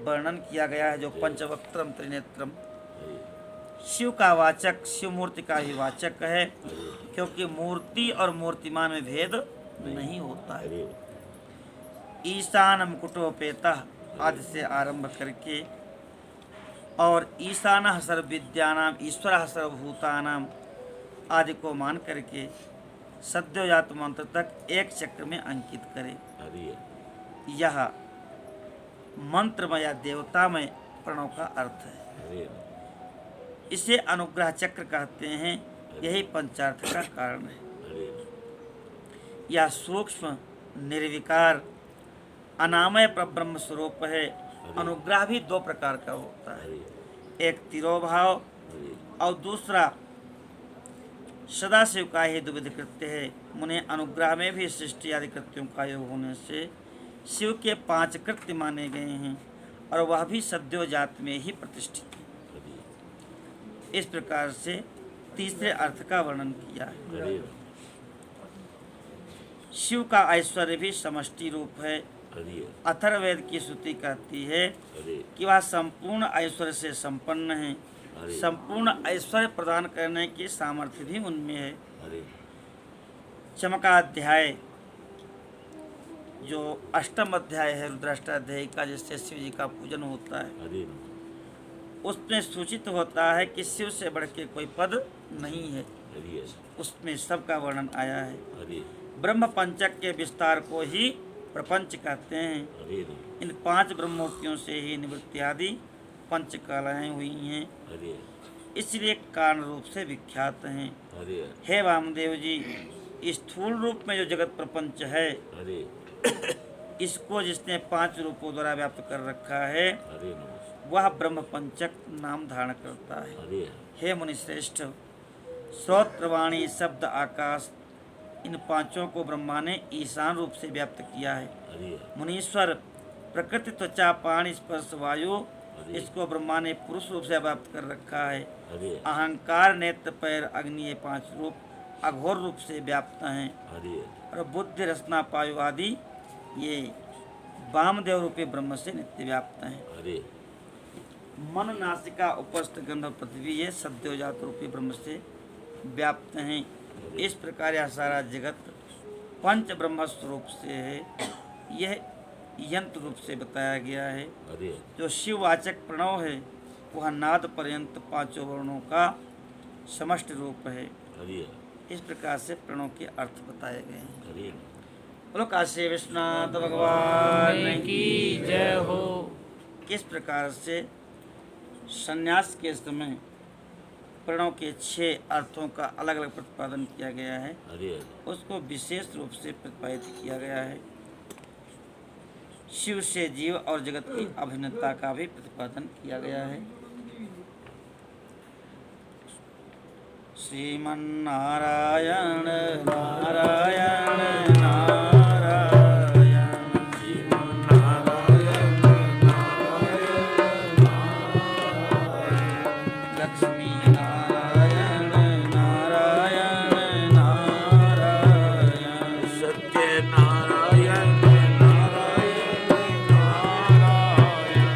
वर्णन किया गया है जो पंचवक्त्रम त्रिनेत्रम। हरि शिव का वाचक शिव मूर्ति का भी वाचक है, हरि क्योंकि मूर्ति और मूर्तिमान में भेद नहीं होता है। हरि ईशान मुकुटोपेता आदि से आरंभ करके और ईशान सर्वविद्यानाम ईश्वर सर्वभूतानाम आदि को मान करके सद्योजात मंत्र तक एक चक्र में अंकित करें। हरि यह मंत्रमय देवतामय प्रणव का अर्थ है। हरि इसे अनुग्रह चक्र कहते हैं। यही पंचार्थ का कारण है। हरि यह सूक्ष्म निर्विकार अनामय परब्रह्म स्वरूप है। अनुग्रह भी 2 प्रकार का होता है, हरि एक तिरोभाव हरि और दूसरा सदाशिव का ही द्विविध कृत्य है। मुने अनुग्रह में भी सृष्टि आदि कृत्यों का योग होने से शिव के 5 कृत्य माने गए हैं और वह भी सद्योजात में ही प्रतिष्ठित है। हरि इस प्रकार से तीसरे अर्थ का वर्णन किया है। हरि शिव का ऐश्वर्य भी समष्टि रूप है। हरि अथर्ववेद की श्रुति कहती है हरि कि वह संपूर्ण ऐश्वर्य से संपन्न है। हरि संपूर्ण ऐश्वर्य प्रदान करने की सामर्थ्य भी उनमें है। हरि चमकाध्याय जो 8वां अध्याय है रुद्राष्टाध्याय का, जिससे शिव जी का पूजन होता है, हरि उसमें सूचित होता है कि शिव से बढ़ के कोई पद नहीं है। हरि उसमें सबका वर्णन आया है। हरि ब्रह्म पंचक के विस्तार को ही प्रपंच कहते हैं। हरि इन 5 ब्रह्मूर्तियों से ही निवृत्ति आदि पंच कलाएँ हुई हैं, हरि इसलिए कारण रूप से विख्यात हैं। हरि हे वामदेव जी, स्थूल रूप में जो जगत प्रपंच है हरि इसको जिसने 5 रूपों द्वारा व्याप्त कर रखा है हरि वह ब्रह्म पंचक नाम धारण करता है। हरि हे मुनिश्रेष्ठ, श्रोत्रवाणी शब्द आकाश इन 5 को ब्रह्मा ने ईशान रूप से व्याप्त किया है। हरि मुनीश्वर प्रकृति त्वचा पाणी स्पर्श वायु इसको ब्रह्मा ने पुरुष रूप से व्याप्त कर रखा है। हरि अहंकार नेत्र पैर अग्नि ये 5 रूप अघोर रूप से व्याप्त हैं हरि और बुद्धि रचना पायु आदि ये वामदेव रूपी ब्रह्म से नित्य व्याप्त हैं। हरि मन नासिका उपस्थ गंध पृथ्वी ये सद्योजात रूपी ब्रह्म से व्याप्त हैं। इस प्रकार यह सारा जगत पंच ब्रह्म स्वरूप से है। यह यंत्र रूप से बताया गया है। हरि जो शिववाचक प्रणव है वह नाद पर्यंत 5 वर्णों का समष्टि रूप है। हरि इस प्रकार से प्रणव के अर्थ बताए गए हैं। हरि बोलो काशी विश्वनाथ भगवान की जय हो। किस प्रकार से संन्यास के समय प्रणव के 6 अर्थों का अलग अलग प्रतिपादन किया गया है, उसको विशेष रूप से प्रतिपादित किया गया है। शिव से जीव और जगत की अभिन्नता का भी प्रतिपादन किया गया है। श्रीमन्नारायण नारायण नारायण, श्रीमन्नारायण नारायण नारायण, लक्ष्मी नारायण नारायण नारायण, सत्य नारायण नारायण नारायण,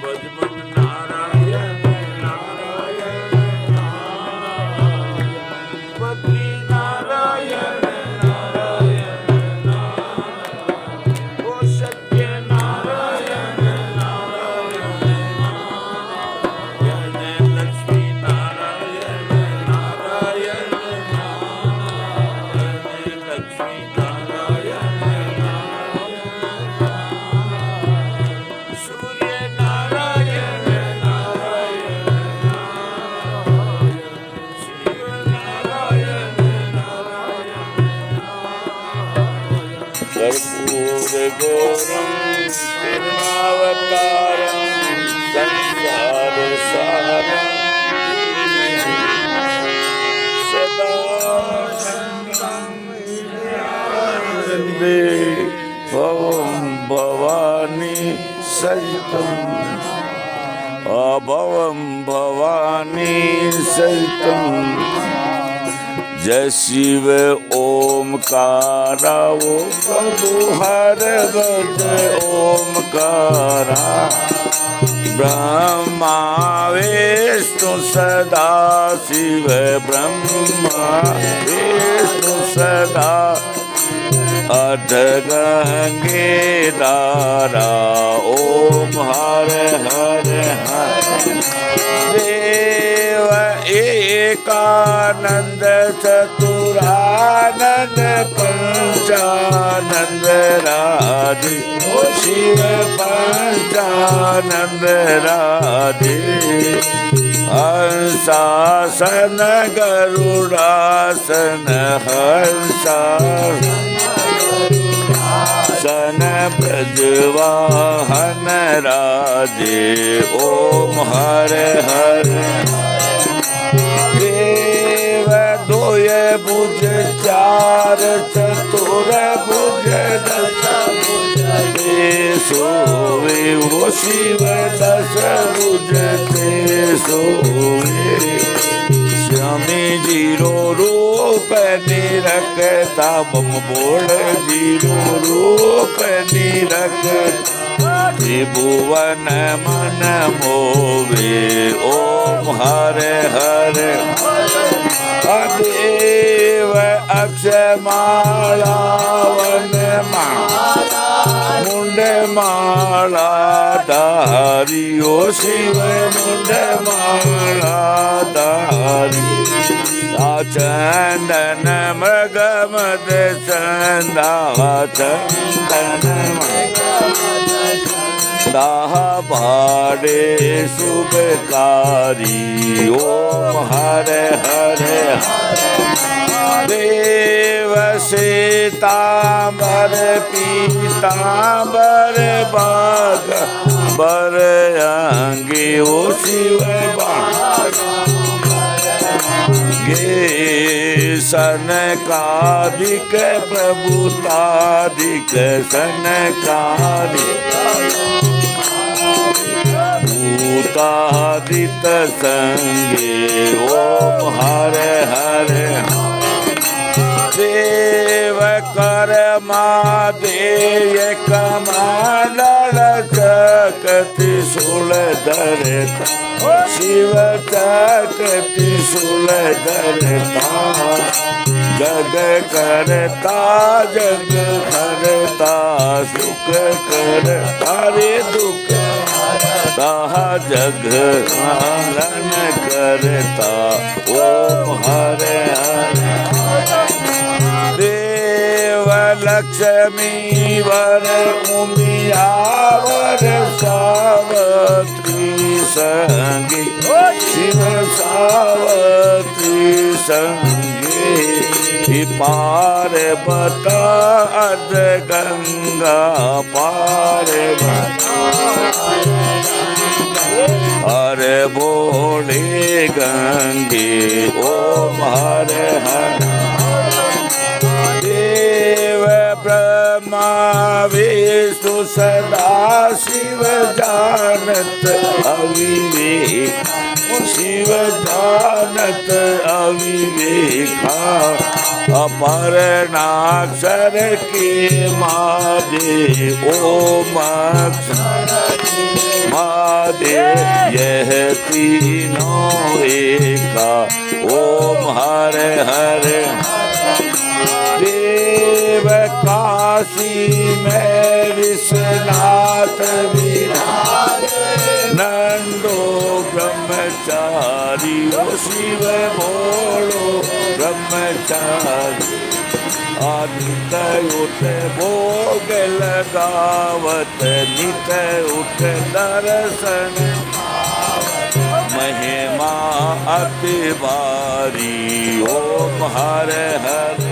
बजमन नारायण नारायण नारायण, बद्री नारायण नारायण नारायण, ओ सत्य नारायण नारायण नारायण, लक्ष्मी नारायण नारायण नारायण, लक्ष्मी नारायण नारायण, सूर्य नारायण नारायण नारायण, शिव नारायण नारायण नारायण, कर्पूर गौरम करुणावतारम संसार सारम सदा वन्दे भवं भवानी सहितम् अभवं भवानी सहितम्, जय शिव ओमकारा वो प्रभु हर भज ओमकारा, ब्रह्मा विष्णु सदा शिव ब्रह्मा विष्णु सदा, अध गंगे दारा ओम हर हर हर, देव एकानंद चतुरानंद पंचानंद राधे, शिव पंचानंद राधे, हंसासन गरुड़ासन हंसासन ब्रजवाहन राधे, ओम हर हर, देव दोय भुज चार चतुर भुज दस भुज ते सोवे, वो शिव दस भुज ते सोवे, स्वामी जीरो रूप निरखता बम बोल जीरो रूप निरखता, त्रिभुवन मन मोवे, ओम हरे हरे, देव अक्षमाला वन माला मुंड माला धारी, ओ शिव मुंड माला धारी, चंदन मृगमद चंदा चंदन दाह भाड़े शुभकारी, ओम हरे हरे, देव सीतांबर पीतांबर बाग बर अंगे, ओ शिव गे सनकादिक प्रभुतादिक सनकादिक भूतादित संगे, ओम हरे हरे, देव कर्मा देय कमंडल चकति शूल धरता, शिव चकति शूल धरता, जग करता जग करता, सुख करता रे दुख ताहा, जग पालन करता, ओम हरे हरे, देव लक्ष्मी वर उमियावर सावत्री संगी शिव सावत्री संगी पार बता अद गंगा पार हरे भोले गंगे ओम हरे हर देव ब्रह्मा विष्णु सदा शिव जानत अविवेक शिव जानत अविवेका अपर नाक्षर के मादे ओम मादे यह तीनों एका ओम हरे हरे देव काशी में विश्वनाथ विराजे नंदो ब्रह्मचारी ओ शिव बोलो ब्रह्मचारी आदित उठ भोग लगावत नित उठ दर्शन महिमा अति बारी ओम हर हर